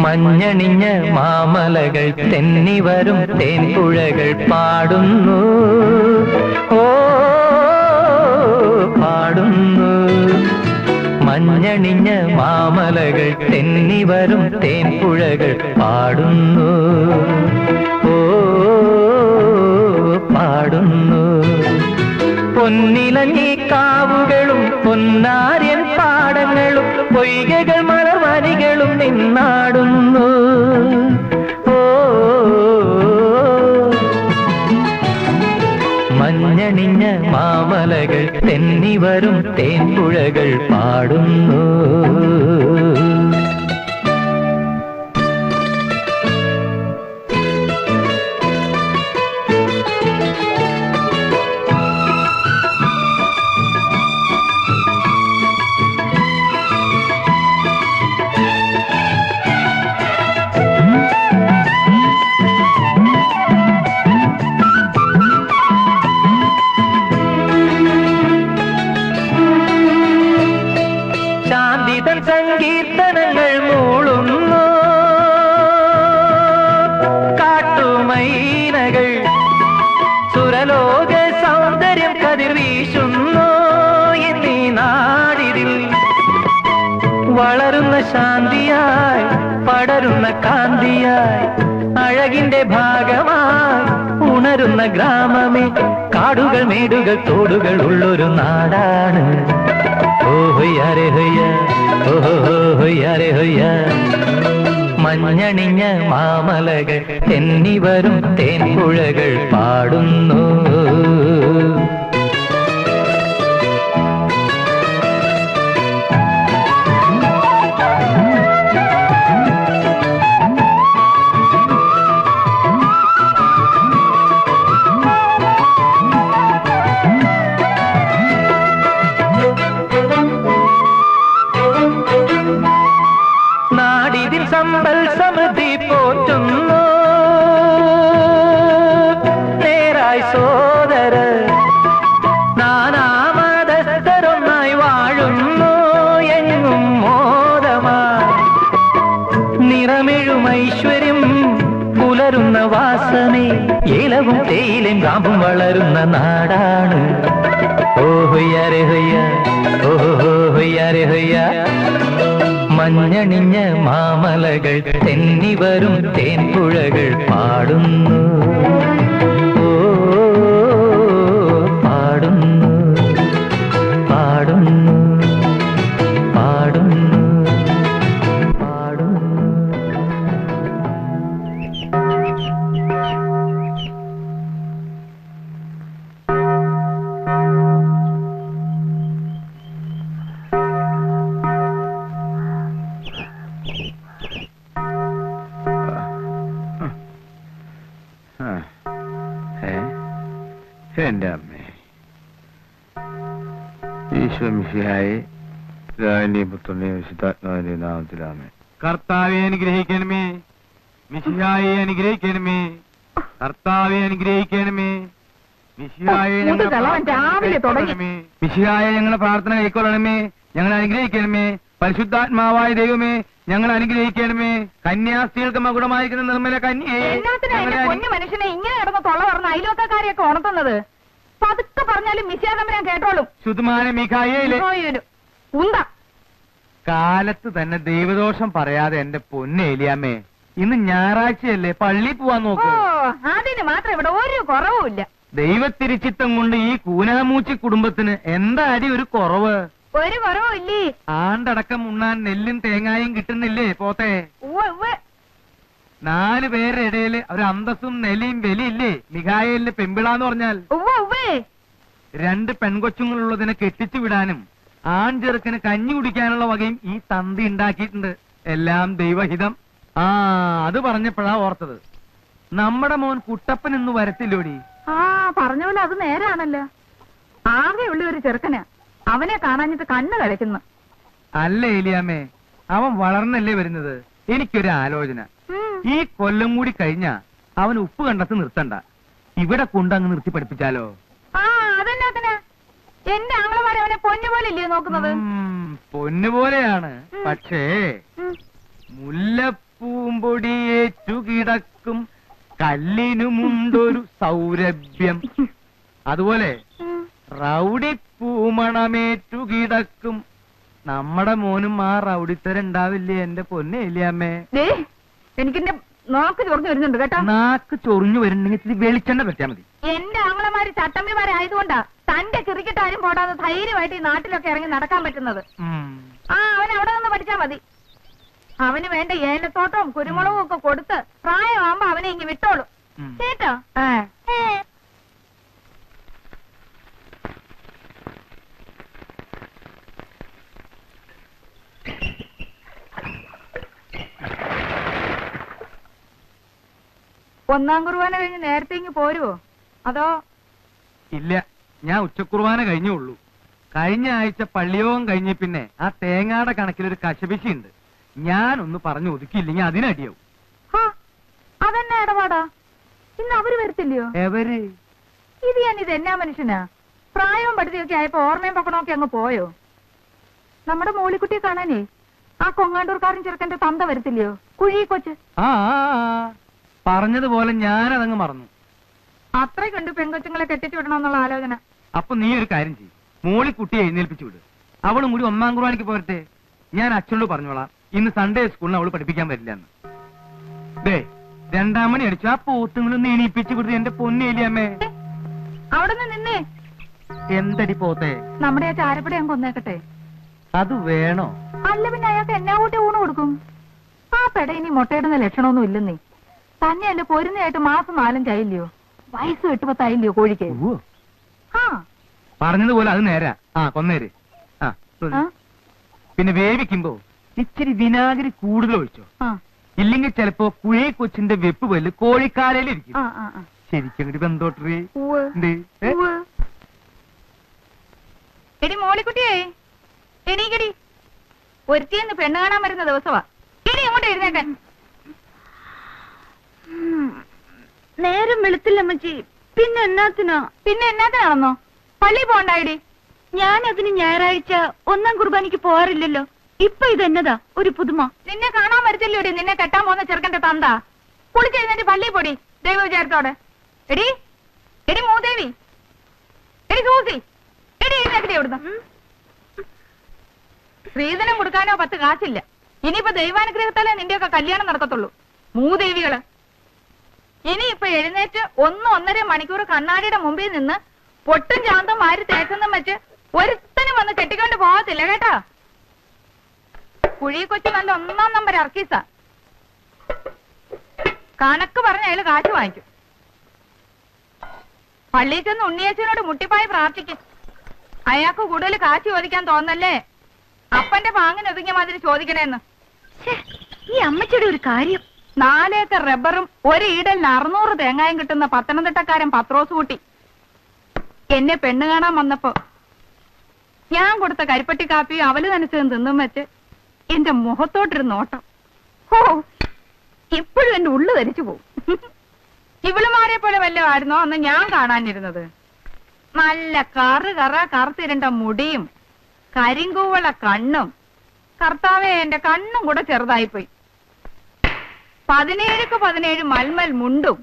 മഞ്ഞണിഞ്ഞ മാമലകൾ തെന്നിവരും തേൻപുഴകൾ പാടുന്നു, ഓ പാടുന്നു. മഞ്ഞണിഞ്ഞ മാമലകൾ തെന്നിവരും തേൻപുഴകൾ പാടുന്നു, ഓ പാടുന്നു. പൊന്നിലഞ്ഞി കാവുകളും പൊന്നാര്യൻ പാടങ്ങളും പൊയ്കകൾ മലർവനികളും നിന്നാടുന്നു, ഓ മഞ്ഞണിഞ്ഞ മാമലകൾ തെന്നിവരും തേൻപുഴകൾ പാടുന്നു. സങ്കീർത്തനങ്ങൾ മൂളുന്നു, കാട്ടുമൈനകൾ സുരലോക സൗന്ദര്യം കതിർവീശുന്നു. എന്നീ നാടിതിൽ വളരുന്ന ശാന്തിയായി പടരുന്ന കാന്തിയായി അഴകിന്റെ ഭാഗമായി ഉണരുന്ന ഗ്രാമമേ. കാടുകൾ മേടുകൾ തോടുകൾ ഉള്ളൊരു നാടാണ്. ഓഹൊയ്യാരെ ഹൊയ്യ, ഓഹോയ്യാരെ ഹൊയ്യ. മഞ്ഞണിഞ്ഞ മാമലകൾ തെന്നിവരും തേൻപുഴകൾ പാടുന്നു. നാടിതിൽ സമ്പൽ സമൃദ്ധി പോറ്റുന്നു, നേരായി സോദര നാനാമതസ്ഥരൊന്നായി വാഴുന്നു. എങ്ങും മോദമായി നിറമെഴും ഐശ്വര്യം പുലരുന്ന വാസനേ. ഏലവും തേയിലും കാമ്പും വളരുന്ന നാടാണ്. ഓഹൊയ്യാരെ ഹൊയ്യ, ഓഹോയ്യാരെ ഹൊയ്യ. മഞ്ഞണിഞ്ഞ മാമലകൾ തെന്നിവരും തേൻപുഴകൾ പാടുന്നു, ഓ പാടുന്നു, പാടുന്നു, പാടുന്നു, പാടുന്നു. എന്റെ അമ്മേ, ഈശ്വമിശിഹായെ പിതാവിന്റെയും പുത്രന്റെയും വിശുദ്ധാത്മാവിന്റെയും നാമത്തിലാമേ. കർത്താവെ അനുഗ്രഹിക്കണമേ, മിശിഹായെ അനുഗ്രഹിക്കണമേ, കർത്താവെ അനുഗ്രഹിക്കണമേ, മിശിഹായെ മിശിഹായെ ഞങ്ങളുടെ പ്രാർത്ഥന കൈക്കൊള്ളണമേ, ഞങ്ങളെ അനുഗ്രഹിക്കണമേ. പരിശുദ്ധാത്മാവായ ദൈവമേ, ഞങ്ങൾ അനുഗ്രഹിക്കണമേ. കന്യാസ്ത്രീകൾക്ക് മകുടമായിരിക്കുന്ന നിർമ്മല കന്യയെ. മനുഷ്യനെ ഇങ്ങനെ കിടന്ന് തൊള്ള പറഞ്ഞ അയലോക്കാരെയൊക്കെ ഉണർത്തുന്നത് പതുക്കെ പറഞ്ഞാലും മിശിയാതമ്പരാൻ കേട്ടോളും. ശുദ്ധമായ മിഖായേലേ, കാലത്ത് തന്നെ ദൈവദോഷം പറയാതെ എന്റെ പൊന്ന് ഏലിയാമ്മേ, ഇന്ന് ഞായറാഴ്ചയല്ലേ, പള്ളി പോവാൻ നോക്കൂ. അതിന് മാത്രം ഇവിടെ ഒരു കുറവുമില്ല. ദൈവത്തിരിച്ചിത്തം കൊണ്ട് ഈ കൂനാമൂച്ചി കുടുംബത്തിന് എന്താ അടി ഒരു കുറവ്? ഒരു കുറവില്ലേ? ആണ്ടടക്കം ഉണ്ണാൻ നെല്ലും തേങ്ങായും കിട്ടുന്നില്ലേ പോത്തെ? 4 പേരുടെ ഇടയില് ഒരു അന്തസ്സും നെലിയും വെലിയില്ലേ മിഖായേലിന്റെ പെമ്പിളാന്ന് പറഞ്ഞാൽ? 2 പെൺകൊച്ചുങ്ങളുള്ളതിനെ കെട്ടിച്ചു വിടാനും ആൺചെറുക്കന് കഞ്ഞി കുടിക്കാനുള്ള വകയും ഈ തന്തി ഉണ്ടാക്കിയിട്ടുണ്ട്. എല്ലാം ദൈവഹിതം. അത് പറഞ്ഞപ്പോഴാ ഓർത്തത്, നമ്മുടെ മോൻ കുട്ടപ്പൻ ഇന്ന് വരത്തില്ലോടി. പറഞ്ഞ പോലെ അത് നേരാണല്ലോ. ആകെയുള്ള ഒരു ചെറുക്കനാ, അവനെ കാണാഞ്ഞിട്ട് കണ്ണ് കളിക്കുന്നു. അല്ല ഏലിയാമ്മേ, അവൻ വളർന്നല്ലേ വരുന്നത്. എനിക്കൊരു ആലോചന, ഈ കൊല്ലം കൂടി കഴിഞ്ഞാ അവൻ ഉപ്പ് കണ്ടത്ത് നിർത്തണ്ട, ഇവിടെ കൊണ്ടങ്ങ് നിർത്തി പഠിപ്പിച്ചാലോ? അതെന്നാ എന്റെ ആങ്ങളമാരെ അവനെ പൊന്നുപോലെയല്ലേ നോക്കുന്നത്? പൊന്നുപോലെയാണ്, പക്ഷേ മുല്ലപ്പൂ കല്ലിനുമുണ്ടൊരു സൗരഭ്യം. അതുപോലെ റൗഡി പൂമണമേറ്റു കിടക്കും നമ്മുടെ മോനും ആ റൗഡിത്തരുണ്ടാവില്ലേ എന്റെ പൊന്നെ ഇല്ലയമ്മേ. എനിക്കെന്റെ നാക്ക് ചൊറിഞ്ഞു വരുന്നുണ്ട് കേട്ടോ. നാക്ക് ചൊറിഞ്ഞു വരുന്നുണ്ടെങ്കിൽ വെളിച്ചെണ്ണ പറ്റാ മതി. എന്റെ ആങ്ങളമാര് ചട്ടമ്പിമാരായതുകൊണ്ടാ തന്റെ കിറിക്കിട്ടാരും പോടാതെ ധൈര്യമായിട്ട് ഈ നാട്ടിലൊക്കെ ഇറങ്ങി നടക്കാൻ പറ്റുന്നത്. അവൻ അവിടെ നിന്ന് പഠിച്ചാ മതി. അവന് വേണ്ട ഏലത്തോട്ടവും കുരുമുളകും ഒക്കെ കൊടുത്ത് പ്രായമാകുമ്പോ അവനെ ഇങ്ങ് വിട്ടോളൂ കേട്ടോ. ഒന്നാം കുർബാന കഴിഞ്ഞ് നേരത്തെ ഇങ്ങ് പോരുവോ അതോ? ഇല്ല, ഞാൻ ഉച്ചക്കുർബാന കഴിഞ്ഞുള്ളൂ. കഴിഞ്ഞ ആഴ്ച പള്ളിയോഗം കഴിഞ്ഞ പിന്നെ ആ തേങ്ങാടെ കണക്കിലൊരു കശപിശയുണ്ട്. ഞാനൊന്ന് പറഞ്ഞു ഒതുക്കിയില്ലെങ്കിൽ അതിനടിയാവും. അതെന്നാ ഇടപാടാ? ഇന്ന് അവര് വരത്തില്ലയോ? എവര്? ഇത് എന്നാ മനുഷ്യനാ? പ്രായവും പഠിത്തമൊക്കെ ആയപ്പോ ഓർമ്മയും പക്കണമൊക്കെ അങ്ങ് പോയോ? നമ്മുടെ മോളിക്കുട്ടിയെ കാണാനേ ആ കൊങ്ങാണ്ടൂർക്കാരൻ ചെറുക്കന്റെ തന്ത വരത്തില്ലയോ? കുഴി കൊച്ച്. പറഞ്ഞതുപോലെ ഞാനതങ്ങ് മറന്നു. അത്രയ്ക്കുണ്ട് പെൺകൊച്ചുങ്ങളെ കെട്ടിച്ചു വിടണമെന്നുള്ള ആലോചന. അപ്പൊ നീ ഒരു കാര്യം ചെയ്യും, മോളിക്കുട്ടിയെ എഴുന്നേൽപ്പിച്ചു വിട്. അവളും കൂടി ഒന്നാം കുർബാനയ്ക്ക് പോരട്ടെ. ഞാൻ അച്ഛനോട് പറഞ്ഞോളാം ഇന്ന് സൺഡേ സ്കൂളിന് അവള് പഠിപ്പിക്കാൻ വരില്ല എന്ന്. ദേ 2 മണി അടിച്ചു. ആ പോത്തുങ്ങളൊന്ന് എണീപ്പിച്ചു വിടുത് എന്റെ പൊന്നേലിയമ്മേ. അവിടെ നിന്നേ. എന്തടി പോത്തെ? നമ്മുടെ ആ ചാരപ്പടി ഞാൻ കൊന്നേക്കട്ടെ. അത് വേണോ? അല്ല പിന്നെ അയാൾക്ക് എന്നാ കൂട്ടി ഊണ് കൊടുക്കും? ആ പെട ഇനി മുട്ടയിടുന്ന ലക്ഷണമൊന്നും ഇല്ലെന്നേ. തന്നെയല്ലേ പൊരുന്നയായിട്ട് മാസം 4-5 ആയില്ലയോ? വയസ്സ് 8-10 ആയില്ലയോ കോഴിക്ക്? പറഞ്ഞതുപോലെ അത് നേരാ. കൊന്നേര്. പിന്നെ വേവിക്കുമ്പോ ഇച്ചിരി വിനാഗിരി കൂടുതൽ ഒഴിച്ചോ. ഇല്ലെങ്കിൽ ചിലപ്പോ കുഴി കൊച്ചിന്റെ വെപ്പ് വല്ല് കോഴിക്കാലയിലിരിക്കും. ശരിക്കും ബന്ധോട്ടറി. എടി മോളിക്കുട്ടിയേ, എണീക്കടി. ഒരുത്തിയെന്ന് പെണ്ണ് കാണാൻ വരുന്ന ദിവസവാ. എടി അങ്ങോട്ട് എഴുന്നേക്കാൻ. നേരം വെളുത്തില്ല അമ്മച്ചി. പിന്നെ എന്നാത്തിനാണെന്നോ? പള്ളി പോണ്ടായിടി. ഞാനതിന് ഞായറാഴ്ച ഒന്നാം കുർബാനയ്ക്ക് പോവാറില്ലല്ലോ. ഇപ്പൊ ഇതെന്നതാ ഒരു പുതുമ? നിന്നെ കാണാൻ വരത്തില്ലോടി നിന്നെ കെട്ടാൻ പോകുന്ന ചെറുക്കന്റെ തന്ത. കുളിച്ചെഴുന്നേറ്റ് പള്ളി പൊടി ദൈവ വിചാരത്തോടെ. എടി എടി മൂദേവി, എടി സൂസി, എടി എഴുന്നേക്കടി എവിടുന്ന്. സ്ത്രീധനം കൊടുക്കാനോ 10 കാശില്ല. ഇനിയിപ്പോ ദൈവാനുഗ്രഹത്താലേ നിന്റെയൊക്കെ കല്യാണം നടക്കത്തുള്ളൂ. മൂദേവികള് ഇനിയിപ്പൊ എഴുന്നേറ്റ് 1-1.5 മണിക്കൂർ കണ്ണാടിയുടെ മുമ്പിൽ നിന്ന് പൊട്ടും ചാന്തം വാരി തേച്ചെന്നും വെച്ച് ഒരുത്തനും വന്ന് കെട്ടിക്കൊണ്ട് പോകത്തില്ല കേട്ടാ. കുഴി കൊച്ചു നല്ല 1-ാം നമ്പർ അർക്കീസ. കണക്ക് പറഞ്ഞ അയാള് കാശ് വാങ്ങിക്കും. പള്ളിയിൽ ചെന്ന് ഉണ്ണിയേച്ചനോട് മുട്ടിപ്പായി പ്രാർത്ഥിക്കും. അയാൾക്ക് കൂടുതൽ കാശ് ചോദിക്കാൻ തോന്നല്ലേ? അപ്പന്റെ പാങ്ങിന് ഒതുങ്ങിയ മാതിരി ചോദിക്കണേന്ന്. ഈ അമ്മച്ചിയുടെ ഒരു കാര്യം. 4 ഏക്കർ റബ്ബറും 1 ഈടലിന് 600 തേങ്ങായും കിട്ടുന്ന പത്തനംതിട്ടക്കാരൻ പത്രോസ് കുട്ടി എന്നെ പെണ്ണ് കാണാൻ വന്നപ്പോ ഞാൻ കൊടുത്ത കരിപ്പട്ടി കാപ്പിയും അവല് നനച്ചതും തിന്നും വെച്ച് എന്റെ മുഖത്തോട്ടൊരു നോട്ടം. ഇപ്പോഴും എന്റെ ഉള്ളു ധരിച്ചു പോവും. ഇവളുമാരെ പോലെ വല്ലതും ആയിരുന്നോ അന്ന് ഞാൻ കാണാനിരുന്നത്? നല്ല കറുത്തിരണ്ട മുടിയും കരിങ്കൂവള കണ്ണും. കർത്താവേ, എന്റെ കണ്ണും കൂടെ ചെറുതായിപ്പോയി. 17-17 മൽമൽ മുണ്ടും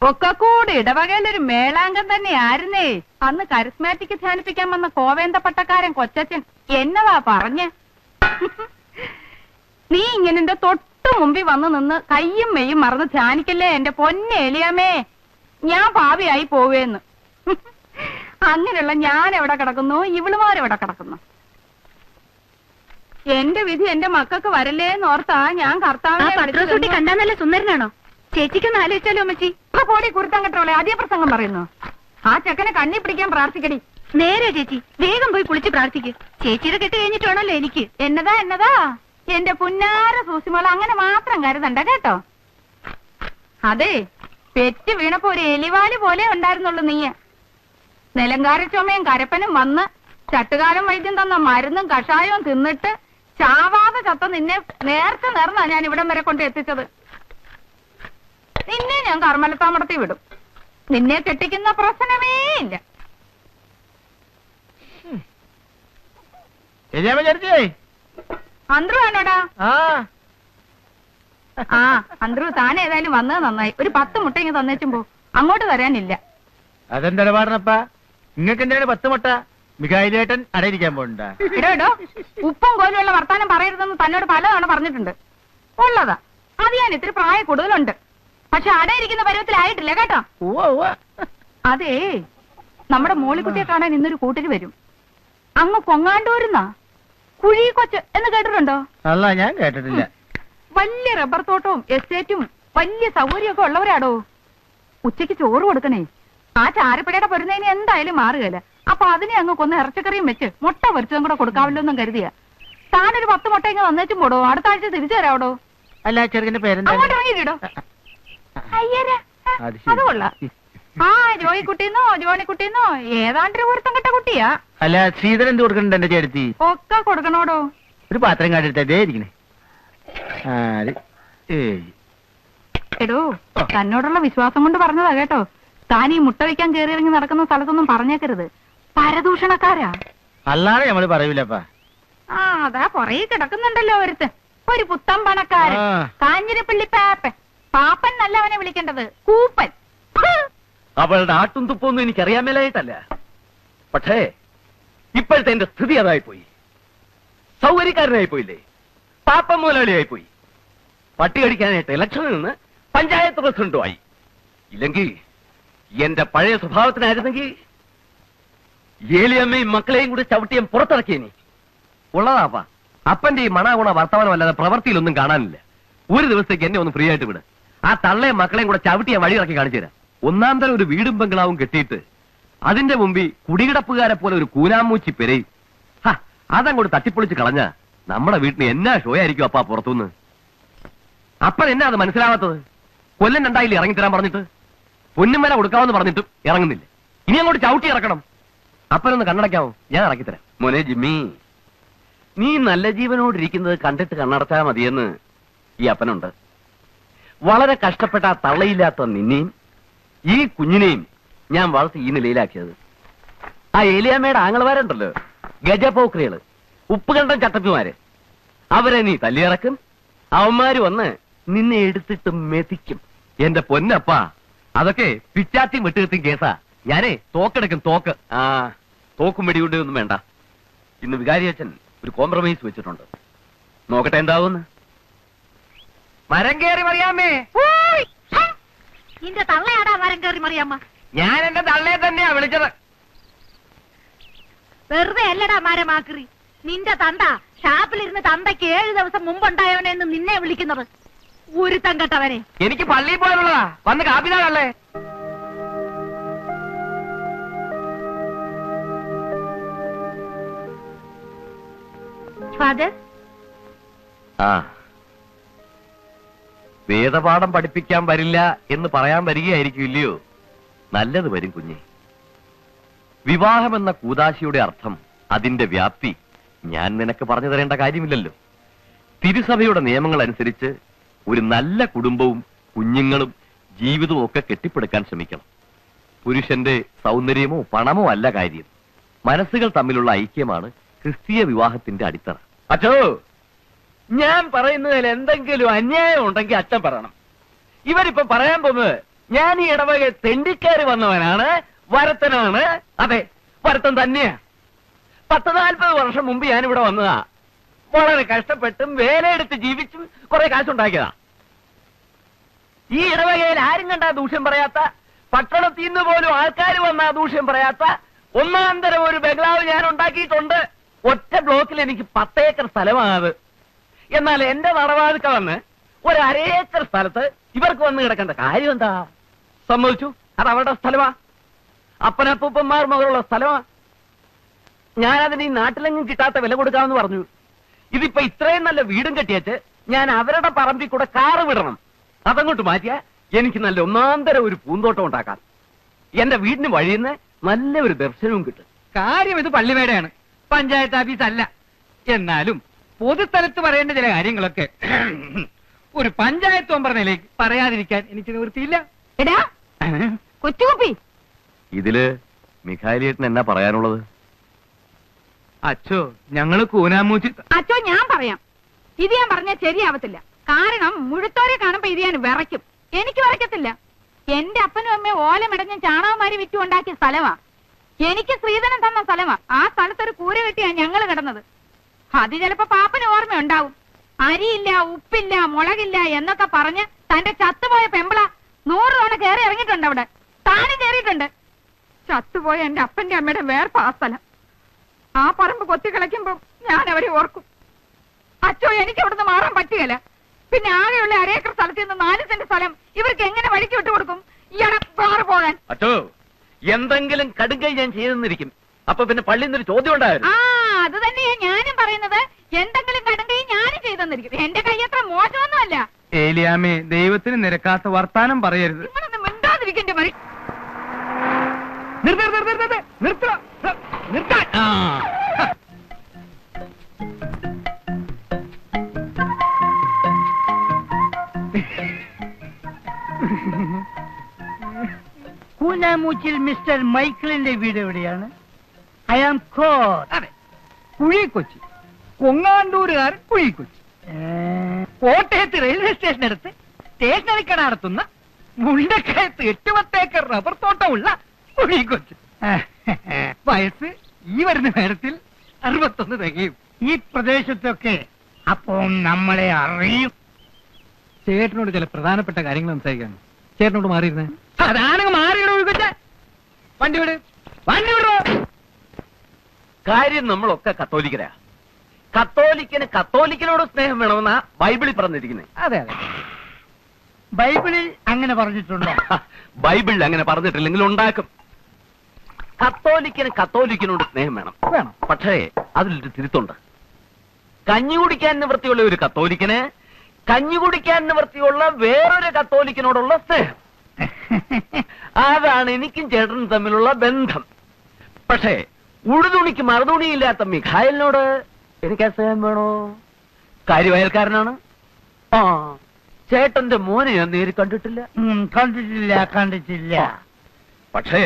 ഒക്കെ കൂടി ഇടവകയിലൊരു മേളാംഗം തന്നെ ആയിരുന്നേ. അന്ന് കരിസ്മാറ്റിക് ധ്യാനിപ്പിക്കാൻ വന്ന കോവേന്ത പട്ടക്കാരൻ കൊച്ചച്ഛൻ എന്നതാ പറഞ്ഞ്. നീ ഇങ്ങനെ എന്റെ തൊട്ടു മുമ്പിൽ വന്ന് നിന്ന് കയ്യും മെയ്യും മറന്ന് ധ്യാനിക്കല്ലേ എന്റെ പൊന്നേലിയാമേ, ഞാൻ പാവിയായി പോവേന്ന്. അങ്ങനെയുള്ള ഞാൻ എവിടെ കിടക്കുന്നു, ഇവളുമാരെവിടെ കിടക്കുന്നു? എന്റെ വിധി എന്റെ മക്കൾക്ക് വരല്ലേന്ന് ഓർത്താ ഞാൻ കർത്താവിനെ കണ്ടാ നല്ല സുന്ദരനാണോ? ചേച്ചിക്കൊന്ന് ആലോചിച്ചാലോ അമ്മച്ചി? പോടി കുരുത്തം കെട്ടോളെ അതേ പ്രസംഗം പറയുന്നു. ആ ചെക്കനെ കണ്ണി പിടിക്കാൻ പ്രാർത്ഥിക്കടി. നേരെ ചേച്ചി, വേഗം പോയി കുളിച്ച് പ്രാർത്ഥിക്ക്. ചേച്ചിയുടെ കെട്ട് കഴിഞ്ഞിട്ട് വേണല്ലോ എനിക്ക്. എന്നതാ എന്റെ പുന്നാര സൂസിമോള, അങ്ങനെ മാത്രം കരുതണ്ട കേട്ടോ. അതെ, പെറ്റ് വീണപ്പോ ഒരു എലിവാല് പോലെ ഉണ്ടായിരുന്നുള്ളൂ നീ. നിലങ്കാര ചുമയും കരപ്പനും വന്ന് ചട്ടുകാലം വൈദ്യം തന്ന മരുന്നും കഷായവും തിന്നിട്ട് ചാവാതെ ചത്ത നിന്നെ നേർന്നാ ഞാൻ ഇവിടം വരെ കൊണ്ട് എത്തിച്ചത്. നിന്നെ ഞാൻ കർമ്മലത്താമടത്തി വിടും. നിന്നെ കെട്ടിക്കുന്ന പ്രശ്നമേ ഇല്ല. അന്ത്രു വേണോടാ? ആ അന്ത്രു താൻ ഏതായാലും വന്നത് നന്നായി. ഒരു 10 മുട്ട ഇങ്ങ് തന്നേച്ചുമ്പോ അങ്ങോട്ട് തരാനില്ല. അതെന്താ പാടണപ്പാ? നിങ്ങൾക്ക് എന്താണ് 10 മുട്ട? മികായിലേട്ടൻ അടയിരിക്കാൻ പോണ്ട. ഇടോ ഉപ്പും കോലുള്ള വർത്താനം പറയരുതെന്ന് തന്നോട് പലതവണ പറഞ്ഞിട്ടുണ്ട്. ഉള്ളതാ, അത് ഞാൻ ഇത്തിരി പ്രായ കൂടുതലുണ്ട്. പക്ഷെ അടയിരിക്കുന്ന പരുവത്തിലായിട്ടില്ല കേട്ടോ. അതേ, നമ്മുടെ മോളിക്കുട്ടിയെ കാണാൻ ഇന്നൊരു കൂട്ടര് വരും. അങ്ങ് കൊങ്ങാണ്ടൂരുന്നാ കുഴി കൊച്ച് എന്ന് കേട്ടിട്ടുണ്ടോ? അല്ല, ഞാൻ കേട്ടിട്ടില്ല. വലിയ റബ്ബർ തോട്ടവും എസ്റ്റേറ്റും വലിയ സൗകര്യമൊക്കെ ഉള്ളവരാടോ. ഉച്ചയ്ക്ക് ചോറ് കൊടുക്കണേ. ആ ചാരപ്പടയുടെ പൊരുന്നതിന് എന്തായാലും മാറുകയില്ല. അപ്പൊ അതിനെ അങ്ങ് കൊന്ന് ഇറച്ചിക്കറിയും വെച്ച് മുട്ട പൊരിച്ചതും കൂടെ കൊടുക്കാമല്ലോ എന്നും കരുതിയ. താനൊരു 10 മുട്ട ഇങ്ങ് തന്നേച്ചും പോടോ. അടുത്ത ആഴ്ച തിരിച്ചു തരാവടോ. അല്ല, ചെറുക്കന്റെ പേരെന്താ? അങ്ങോട്ട് ഇറങ്ങിയിട്ടോ. അയ്യരാ, അത് കൊള്ളാം. ആ ജോയിക്കുട്ടിന്നോ ജോണിക്കുട്ടിന്നോ ഏതാണ്ടൊരു ഒരുത്തം കെട്ട കുട്ടിയാ. അല്ല, ശ്രീധരൻ എന്ത് കൊടുക്കണ്ട എന്റെ ചേർത്തി? ഒക്കെ കൊടുക്കണോടോ. ഒരു പാത്രം കാട്ടിരുത്തേ ഇരിക്കണേ. എടോ, തന്നോടുള്ള വിശ്വാസം കൊണ്ട് പറഞ്ഞതാ കേട്ടോ. താൻ ഈ മുട്ട വയ്ക്കാൻ കയറി ഇറങ്ങി നടക്കുന്ന സ്ഥലത്തൊന്നും പറഞ്ഞേക്കരുത്. പരദൂഷണക്കാരാ. അല്ലാതെ നമ്മള് പറയൂലപ്പാ. ആ അതാ കൊറേ കിടക്കുന്നുണ്ടല്ലോ ഒരുത്ത്. ഒരു പുത്തൻ പണക്കാരൻ, കാഞ്ഞിരപ്പള്ളി പാപ്പൻ. പാപ്പൻ നല്ലവനെ വിളിക്കേണ്ടത്, കൂപ്പൻ. അവളുടെ ആട്ടും തുപ്പൊന്നും എനിക്കറിയാൻ മേലായിട്ടല്ല. പക്ഷേ ഇപ്പോഴത്തെ എന്റെ സ്ഥിതി അതായിപ്പോയി. സൗകര്യക്കാരനായി പോയില്ലേ, പാപ്പൻ മുതലാളിയായി പോയി. പട്ടി കടിക്കാനായിട്ട് ഇലക്ഷനിൽ നിന്ന് പഞ്ചായത്ത് പ്രസിഡന്റുമായി. ഇല്ലെങ്കിൽ എന്റെ പഴയ സ്വഭാവത്തിനായിരുന്നെങ്കിൽ ഏലിയമ്മയും മക്കളെയും കൂടി ചവിട്ടിയും പുറത്തിറക്കിയേനി. ഉള്ളതാപ്പാ, അപ്പന്റെ ഈ മണാഗുണ വർത്തമാനം അല്ലാതെ പ്രവൃത്തിയിലൊന്നും കാണാനില്ല. ഒരു ദിവസത്തേക്ക് എന്നെ ഒന്ന് ഫ്രീ ആയിട്ട് വിട്. ആ തള്ളയും മക്കളെയും കൂടെ ചവിട്ടിയാൻ വഴിയിറക്കി കാണിച്ചു തരാം. ഒന്നാം തരം ഒരു വീടും ബംഗ്ലാവും കെട്ടിയിട്ട് അതിന്റെ മുമ്പിൽ കുടികിടപ്പുകാരെ പോലെ ഒരു കൂനാമൂച്ചി പെരയും അതങ്ങോട്ട് തട്ടിപ്പൊളിച്ച് കളഞ്ഞ നമ്മുടെ വീട്ടിന് എന്നാ ഷോ ആയിരിക്കും അപ്പാ പുറത്തുനിന്ന്. അപ്പൻ എന്നാ അത് മനസ്സിലാവാത്തത്? കൊല്ലം 2 ഇറങ്ങിത്തരാൻ പറഞ്ഞിട്ട് പൊന്നും വില കൊടുക്കാമെന്ന് പറഞ്ഞിട്ടും ഇറങ്ങുന്നില്ല. ഇനി അങ്ങോട്ട് ചവിട്ടി ഇറക്കണം. അപ്പനൊന്ന് കണ്ണടയ്ക്കാമോ? ഞാൻ ഇറക്കിത്തരാം. മോനെ ജിമ്മി, നീ നല്ല ജീവനോടിരിക്കുന്നത് കണ്ടിട്ട് കണ്ണടച്ചാൽ മതിയെന്ന് ഈ അപ്പനുണ്ട്. വളരെ കഷ്ടപ്പെട്ട ആ തള്ളയില്ലാത്ത നിന്നെയും ഈ കുഞ്ഞിനെയും ഞാൻ വളർത്തി ഈ നിലയിലാക്കിയത്. ആ ഏലിയാമ്മയുടെ ആങ്ങളമാരുണ്ടല്ലോ, ഗജപോക്രികള്, ഉപ്പുകണ്ടം ചട്ടപ്പിമാര്, അവരെ നീ തല്ലിയിറക്കും. അവന്മാര് വന്ന് നിന്നെ എടുത്തിട്ട് മെതിക്കും. എന്റെ പൊന്നപ്പാ, അതൊക്കെ പിച്ചാത്തിയും വെട്ടുകത്തിയും കേസാ. ഞാനേ തോക്കെടുക്കും, തോക്ക്. ആ തോക്കും വെടികൊണ്ട് ഒന്നും വേണ്ട. ഇന്ന് വികാരി അച്ഛൻ ഒരു കോംപ്രമൈസ് വെച്ചിട്ടുണ്ട്. നോക്കട്ടെ എന്താവുന്ന്. മരം കയറി മറിയാമ്മേ. നിന്റെ തള്ളയാടാ മരം കയറി മറിയാമ്മ. ഞാൻ എന്റെ തള്ളയെ തന്നെയാ വിളിച്ചത്. വെറുതെ അല്ലടാ മരമാക്രി. നിന്റെ തന്ത ഷാപ്പിലിരുന്ന് തന്തയ്ക്ക് 7 ദിവസം മുമ്പുണ്ടായവനെന്ന് നിന്നെ വിളിക്കുന്നത്. ഒരു തങ്കട്ടവനെ. എനിക്ക് പള്ളിയിൽ പോയാലുള്ളതാ. വന്ന് കാപ്പിതാണല്ലേ. ഫാദർ, ആ, വേദപാഠം പഠിപ്പിക്കാൻ വരില്ല എന്ന് പറയാൻ വരികയായിരിക്കും, ഇല്ലയോ? നല്ലത് വരും കുഞ്ഞെ. വിവാഹമെന്ന കൂദാശിയുടെ അർത്ഥം, അതിന്റെ വ്യാപ്തി ഞാൻ നിനക്ക് പറഞ്ഞു തരേണ്ട കാര്യമില്ലല്ലോ. തിരുസഭയുടെ നിയമങ്ങൾ അനുസരിച്ച് ഒരു നല്ല കുടുംബവും കുഞ്ഞുങ്ങളും ജീവിതവും ഒക്കെ കെട്ടിപ്പടുക്കാൻ ശ്രമിക്കണം. പുരുഷന്റെ സൗന്ദര്യമോ പണമോ അല്ല കാര്യം. മനസ്സുകൾ തമ്മിലുള്ള ഐക്യമാണ് ക്രിസ്തീയ വിവാഹത്തിന്റെ അടിത്തറ. അച്ഛോ, ഞാൻ പറയുന്നതിൽ എന്തെങ്കിലും അന്യായം ഉണ്ടെങ്കിൽ അച്ഛൻ പറയണം. ഇവരിപ്പോ പറയാൻ പോകുന്നത് ഞാൻ ഈ ഇടവക തെണ്ടിക്കാരി വന്നവനാണ്, വരത്തനാണ്. അതെ, വരത്തൻ തന്നെയാ. 40-40 വർഷം മുമ്പ് ഞാനിവിടെ വന്നതാ. വളരെ കഷ്ടപ്പെട്ടും വേലയെടുത്ത് ജീവിച്ചും കുറെ കാശുണ്ടാക്കിയതാ. ഈ ഇടവകയിൽ ആരും കണ്ടാ ദൂഷ്യം പറയാത്ത, പട്ടണത്തിൽ നിന്ന് പോലും ആൾക്കാർ വന്നാ ദൂഷ്യം പറയാത്ത ഒന്നാന്തരം ഒരു ബംഗ്ലാവ് ഞാൻ ഉണ്ടാക്കിയിട്ടുണ്ട്. ഒറ്റ ബ്ലോക്കിൽ എനിക്ക് 10 ഏക്കർ സ്ഥലമാണത്. എന്നാൽ എന്റെ നടവാതിക്ക വന്ന് ഒരു 1/2 ഏക്കർ സ്ഥലത്ത് ഇവർക്ക് വന്ന് കിടക്കേണ്ട കാര്യം എന്താ? സമ്മതിച്ചു, അത് അവരുടെ സ്ഥലമാ. അപ്പനപ്പൂപ്പന്മാർ മുതലുള്ള സ്ഥലമാ. ഞാനതിന് ഈ നാട്ടിലെങ്ങും കിട്ടാത്ത വില കൊടുക്കാമെന്ന് പറഞ്ഞു. ഇതിപ്പോ ഇത്രയും നല്ല വീടും കെട്ടിയച്ച് ഞാൻ അവരുടെ പറമ്പിൽ കൂടെ കാറ് വിടണം. അതങ്ങോട്ട് മാറ്റിയാ എനിക്ക് നല്ല ഒന്നാന്തരം ഒരു പൂന്തോട്ടം ഉണ്ടാക്കാം. എന്റെ വീടിന് വഴിയുന്ന നല്ല ഒരു ദർശനവും കിട്ടും. കാര്യം ഇത് പള്ളിമേടയാണ്, പഞ്ചായത്ത് ഓഫീസ് അല്ല. എന്നാലും പൊതുസ്ഥലത്ത് പറയേണ്ട ചില കാര്യങ്ങളൊക്കെ ഒരു പഞ്ചായത്ത് മെമ്പർ നിലയ്ക്ക് പറയാതിരിക്കാൻ എനിക്ക് നിവൃത്തിയില്ല. എടാ കൊച്ചുകുപ്പി, ഇതില് മിഖായിലേട്ടൻ എന്നാ പറയാനുള്ളത്? അച്ഛോ, ഞങ്ങള് കൂനാമൂച്ചി. അച്ഛോ ഞാൻ പറയാം. ഇത് ഞാൻ പറഞ്ഞാൽ ശരിയാവത്തില്ല. കാരണം മുഴുത്തോരെ കാണുമ്പോ ഇത് ഞാൻ വിറയ്ക്കും. എനിക്ക് വിറയ്ക്കത്തില്ല. എന്റെ അപ്പനും അമ്മയും ഓലമിടഞ്ഞ ചാണകമാരി വിറ്റുണ്ടാക്കിയ സ്ഥലമാ. എനിക്ക് ശ്രീധരൻ തന്ന സ്ഥലമാ. ആ സ്ഥലത്തൊരു കൂര കെട്ടിയാ ഞങ്ങൾ കിടന്നത്. അത് ചിലപ്പോ പാപ്പന് ഓർമ്മയുണ്ടാവും. അരിയില്ല, ഉപ്പില്ല, മുളകില്ല എന്നൊക്കെ പറഞ്ഞ് തന്റെ ചത്തുപോയ പെമ്പിള 100 തവണ കയറി ഇറങ്ങിയിട്ടുണ്ട്. അവിടെ താനും കയറിയിട്ടുണ്ട്. ചത്തുപോയ എന്റെ അപ്പന്റെ അമ്മയുടെ വേർപ്പ് ആ സ്ഥലം. ആ പറമ്പ് കൊത്തിക്കളയ്ക്കുമ്പോ ഞാൻ അവരെ ഓർക്കും. അച്ചോ, എനിക്ക് അവിടുന്ന് മാറാൻ പറ്റുകയില്ല. പിന്നെ ആകെയുള്ള 1 ഏക്കർ സ്ഥലത്ത് നിന്ന് 4 സെന്റ് സ്ഥലം ഇവർക്ക് എങ്ങനെ വഴിക്ക് വിട്ടു കൊടുക്കും? ഇയാളെ വേറെ പോകാൻ. അച്ചോ, എന്തെങ്കിലും കടുങ്കൈ ഞാൻ ചെയ്തെന്നിരിക്കും. അപ്പൊ പിന്നെ പള്ളിയിൽ നിന്നൊരു ചോദ്യം ഉണ്ടായിരുന്നു. അത് തന്നെയാ ഞാനും പറയുന്നത്. എന്തെങ്കിലും കടുങ്കൈ ഞാനും ചെയ്തെന്നിരിക്കും. എന്റെ കൈ അത്ര മോശമൊന്നുമല്ല. ഏലിയാമേ, ദൈവത്തിന് നിരക്കാത്ത വർത്താനം പറയരുത്. നിങ്ങളൊന്ന് മിണ്ടാതിരിക്കണ്ടേ മറി. നിർത്താൻ. കൂനാമൂച്ചിൽ മിസ്റ്റർ മൈക്കിളിന്റെ വീട് എവിടെയാണ്? I am core. അതെ, കുഴിക്കൊച്ചി. കൊങ്ങാണ്ടൂരുകാരൻ കുഴിക്കൊച്ചി. കോട്ടയത്ത് റെയിൽവേ സ്റ്റേഷനടുത്ത് സ്റ്റേഷനറി കട നടത്തുന്ന മുണ്ടക്കയത്ത് 8-10 ഏക്കർ റബ്ബർ തോട്ടമുള്ള കുഴിക്കൊച്ചി. വയസ്സ് ഈ വരുന്ന നേരത്തിൽ 61 തികയും. ഈ പ്രദേശത്തൊക്കെ അപ്പോ നമ്മളെ അറിയും. ചേട്ടനോട് ചില പ്രധാനപ്പെട്ട കാര്യങ്ങൾ സംസാരിക്കാണ്. ചേട്ടനോട് മാറിയിരുന്നേ. അതാണെങ്കിൽ മാറിയിടോ ഒഴുകൊച്ച. വണ്ടി വിട്, വണ്ടി വിടോ. കാര്യം നമ്മളൊക്കെ കത്തോലിക്കരാ. കത്തോലിക്കന് കത്തോലിക്കനോട് സ്നേഹം വേണമെന്നാ ബൈബിളിൽ പറഞ്ഞിരിക്കുന്നത്. അതെ അതെ, ബൈബിളിൽ അങ്ങനെ പറഞ്ഞിട്ടുണ്ടോ? ബൈബിളിൽ അങ്ങനെ പറഞ്ഞിട്ടില്ലെങ്കിൽ ഉണ്ടാക്കും. കത്തോലിക്കന് കത്തോലിക്കനോട് സ്നേഹം വേണം. വേണം. പക്ഷേ അതിലൊരു തിരുത്തുണ്ട്. കഞ്ഞി കുടിക്കാൻ നിവൃത്തിയുള്ള ഒരു കത്തോലിക്കന് കഞ്ഞി കുടിക്കാൻ നിവൃത്തിയുള്ള വേറൊരു കത്തോലിക്കനോടുള്ള സ്നേഹം. അതാണ് എനിക്കും ചേട്ടനും തമ്മിലുള്ള ബന്ധം. പക്ഷേ ഉടുതുണിക്ക് മറുതുണിയില്ലാത്ത മിഖായലിനോട് എനിക്ക് സ്നേഹം വേണോ? കാര്യവയൽക്കാരനാണ്. ആ, ചേട്ടന്റെ മോനെ ഞാൻ നേരി കണ്ടിട്ടില്ല. കണ്ടിട്ടില്ല. പക്ഷേ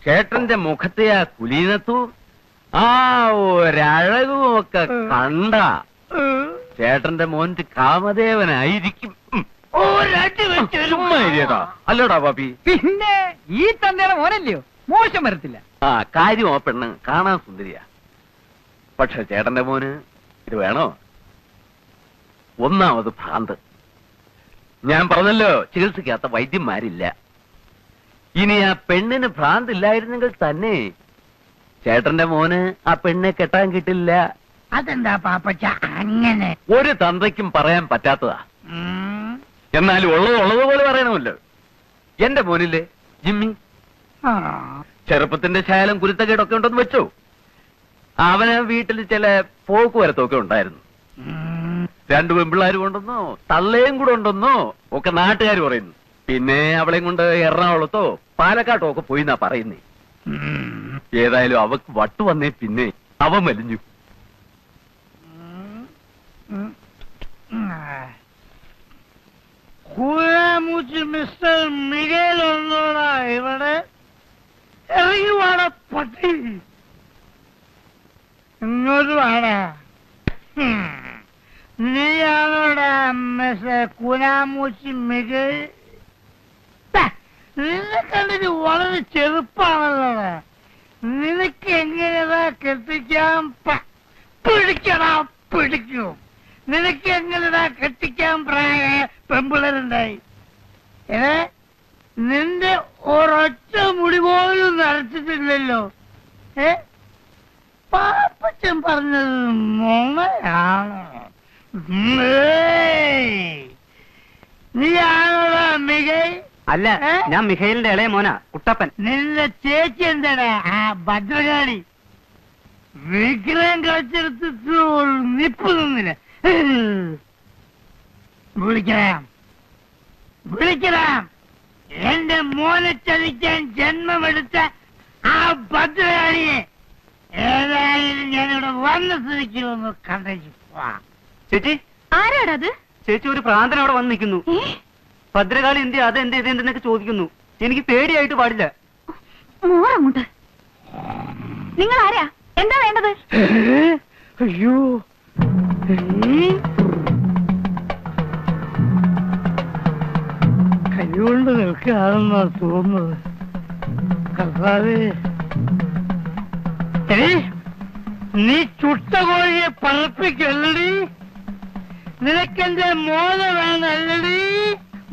ചേട്ടന്റെ മുഖത്തെ ആ കുലീനത്തും ആ ഒരഴകും ഒക്കെ കണ്ട ചേട്ടന്റെ മോന്റെ കാമദേവനായിരിക്കും. അല്ലടാ പാപ്പി? പിന്നെ ഈ തന്തയുടെ മോനല്ലയോ, മോശം വരത്തില്ല. ആ കാര്യം ആ പെണ്ണ് കാണാൻ സുന്ദരിയാ. പക്ഷെ ചേട്ടന്റെ മോന് ഇത് വേണോ? ഒന്നാമത് ഭ്രാന്ത്. ഞാൻ പറഞ്ഞല്ലോ, ചികിത്സിക്കാത്ത വൈദ്യന്മാരില്ല. ഇനി ആ പെണ്ണിന് ഭ്രാന്തില്ലായിരുന്നെങ്കിൽ തന്നെ ചേട്ടന്റെ മോന് ആ പെണ്ണെ കെട്ടാൻ കിട്ടില്ല. അതെന്താ പാപ്പച്ച അങ്ങനെ? ഒരു തന്തയ്ക്കും പറയാൻ പറ്റാത്തതാ. എന്നാലും ഉള്ളതുപോലെ പറയണമല്ലോ. എന്റെ മോനില്ലേ ജിമ്മി, ചെറുപ്പത്തിന്റെ ശാലം കുരുത്തക്കേടൊക്കെ ഉണ്ടെന്ന് വെച്ചോ. അവന് വീട്ടിൽ ചില പോക്കുവരത്തൊക്കെ ഉണ്ടായിരുന്നു. 2 പെൺപിള്ളാരും ഉണ്ടെന്നോ തള്ളയും കൂടെ ഉണ്ടെന്നോ ഒക്കെ നാട്ടുകാർ പറയുന്നു. പിന്നെ അവളെയും കൊണ്ട് എറണാകുളത്തോ പാലക്കാട്ടോ ഒക്കെ പോയി എന്നാ പറയുന്നേ. ഏതായാലും അവക്ക് വട്ടു വന്നേ പിന്നെ അവൻ വലിഞ്ഞു. മിസ്റ്റർ മിഗേൽ ഒന്നോടാ ഇവിടെ ഇറങ്ങി വാട പട്ടി. ഇങ്ങോട്ട് വാടാ. നീയാണോടാ മിസ്റ്റർ കുനാമൂച്ചി മിഗേൽ? നിന്നെ കണ്ടിട്ട് വളരെ ചെറുപ്പാണല്ലോ. നിനക്ക് എങ്ങനെയാ കെട്ടിക്കാൻ പിടിക്കടാ പിടിക്കും. നിനക്ക് എങ്ങനെയാ കെട്ടിക്കാൻ പ്രായ പെമ്പിളരുണ്ടായി? നിന്റെ ഒരൊറ്റ മുടി പോലും നരച്ചിട്ടില്ലല്ലോ. പാപ്പച്ചൻ പറഞ്ഞത് നുണയാണ്. നീയാണോടാ മികൈ? അല്ല, ഞാൻ മിഖായിലിന്റെ ഇളയ മോനാ, കുട്ടപ്പൻ. നിന്റെ ചേച്ചി എന്താടാ ആ ഭദ്രകാളി? വിഗ്രഹം കളിച്ചെടുത്തിട്ട് നിപ്പ് നിന്നില്ല. വിളിക്കണം. എന്റെ മോനെ ചതിക്കാൻ ജന്മമെടുത്ത ആ ഭദ്രകാളിയെ ഏതായാലും ഞാനിവിടെ വന്ന സ്ഥിതിക്ക് ഒന്ന് കണ്ടേച്ചു. ചേച്ചി, ആരാടത്? ചേച്ചി, ഒരു പ്രാന്തൻ അവിടെ വന്ന് നിൽക്കുന്നു. ഭദ്രകാളി എന്ത് അതെന്ത് ഇതെന്തെന്നൊക്കെ ചോദിക്കുന്നു. എനിക്ക് പേടിയായിട്ട് പാടില്ല. മോറങ്ങോട്ട്. നിങ്ങൾ ആരാ? എന്താ വേണ്ടത്? അയ്യോ, ആണെന്നാ തോന്നുന്നത്. കർത്താവേ, നീ ചുട്ട കോഴിയെ പറപ്പിക്കല്ലടി. നിനക്കെന്റെ മോന വേണല്ലടി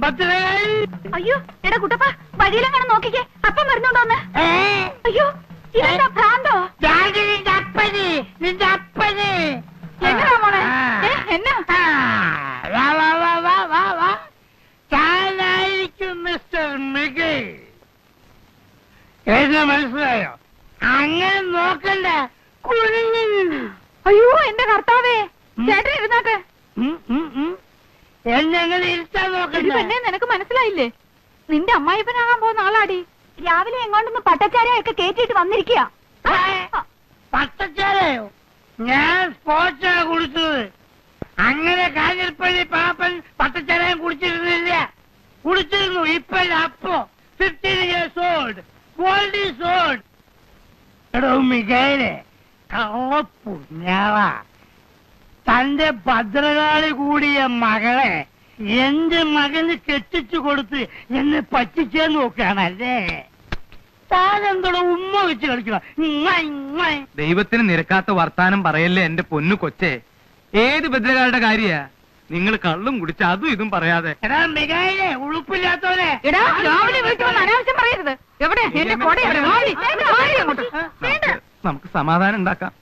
ഭദ്രകാളി. അയ്യോ എടാ കുട്ടപ്പ, വഴിയിലെങ്ങനെ നോക്കിക്കേ, അപ്പം വരുന്നുണ്ടോന്ന്. അയ്യോ ഇതെന്താ ഭ്രാന്തോ? നിന്റെ അപ്പന്, നിന്റെ അപ്പന്. എങ്ങനാ മോളെ? എന്നാ താനായിരിക്കും മിസ്റ്റർ മിഗേൽ. എന്നെ മനസ്സിലായോ? അങ്ങനെ നോക്കണ്ട. അയ്യോ എന്റെ കർത്താവേ, ചേട്ടൻ ഇരുന്നാട്ടെ. എന്നെ അങ്ങനെ ഇരുത്താൻ നോക്കണ്ട. പെണ്ണെ, നിനക്ക് മനസ്സിലായില്ലേ? നിന്റെ അമ്മായിപ്പനാകാൻ പോകുന്ന ആളാടി. രാവിലെ എങ്ങോട്ടൊന്ന് പട്ടച്ചാരയൊക്കെ കേറ്റിട്ട് വന്നിരിക്കുക. പട്ടച്ചാരയോ? ഞാൻ സ്പോർട്സാണ് കുടിച്ചത്. അങ്ങനെ കാഞ്ഞിരപ്പള്ളി പാപ്പൻ പട്ടച്ചാരയും കുടിച്ചിരുന്നില്ല. കുടിച്ചിരുന്നു. ഇപ്പല്ല. അപ്പോ 15 years old. World is old. എടോ മികേലെ, കള്ളപ്പുണ്യാളാ. തന്റെ ഭദ്രകാളി കൂടിയ മകളെ എന്റെ മകന് കെട്ടിച്ചു കൊടുത്ത് എന്നെ പറ്റിച്ചേന്ന് നോക്കുകയാണല്ലേ. താനെന്തോടെ ഉമ്മ വെച്ച് കളിക്കണം. ദൈവത്തിന് നിരക്കാത്ത വർത്താനം പറയല്ലേ എന്റെ പൊന്നു കൊച്ചേ. ഏത് ഭദ്രകാളുടെ കാര്യ? നിങ്ങൾ കള്ളും കുടിച്ച് അതും ഇതും പറയാതെ. എടാ മികായിലെ, ഉളുപ്പില്ലാത്തവനെ. എടാ രാവിലെ വീട്ടിൽ വന്ന് അനാവശ്യം പറയരുത്. എവിടെ എന്റെ കൊട? നമുക്ക് സമാധാനം ഉണ്ടാക്കാം.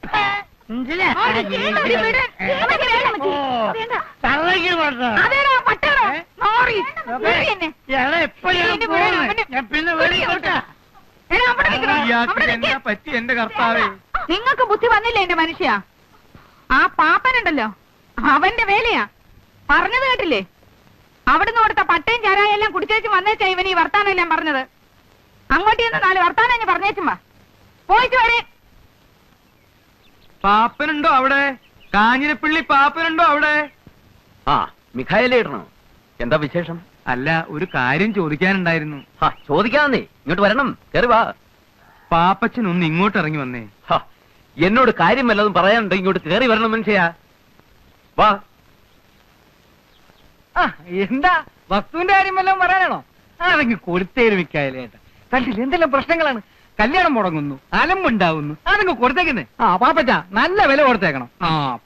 പറ്റി എന്റെ കർത്താവേ. നിങ്ങൾക്ക് ബുദ്ധി വന്നില്ല എന്റെ മനുഷ്യ. ആ പാപ്പനുണ്ടല്ലോ, അവന്റെ വേലയാ. പറഞ്ഞത് കേട്ടില്ലേ? അവിടുന്ന് കൊടുത്ത പട്ടയും ചാരായെല്ലാം കുടിച്ചേച്ച് വന്നേച്ചാ ഇവൻ ഈ വർത്താനം എല്ലാം പറഞ്ഞത്. അങ്ങോട്ട് ചെന്ന് 4 വർത്താനം ഞാൻ പറഞ്ഞേച്ചുമ്പാ പോയിട്ട് വരെ. പാപ്പനുണ്ടോ അവിടെ? കാഞ്ഞിരപ്പള്ളി പാപ്പനുണ്ടോ അവിടെ? ആ, മിഖായലേ ഇടണോ? എന്താ വിശേഷം? അല്ല, ഒരു കാര്യം ചോദിക്കാനുണ്ടായിരുന്നു. ചോദിക്കാന്നേ, ഇങ്ങോട്ട് വരണം. കേറി വാ. പാപ്പച്ചൻ ഒന്ന് ഇങ്ങോട്ട് ഇറങ്ങി വന്നേ. എന്നോട് കാര്യം വല്ലതും പറയാനുണ്ടോ? ഇങ്ങോട്ട് കേറി വരണം മനുഷ്യാ. വാ. എന്താ വസ്തുവിന്റെ കാര്യം വല്ലതും പറയാനാണോ? അതെങ്കിൽ കൊടുത്തേര് മിക്കായാലേട്ടാ. കണ്ടില്ല എന്തെല്ലാം പ്രശ്നങ്ങളാണ്. കല്യാണം മുടങ്ങുന്നു, അലമ്പുണ്ടാവുന്നു, അതങ്ങ് കൊടുത്തേക്കുന്നേ. പാപ്പച്ച നല്ല വില കൊടുത്തേക്കണം.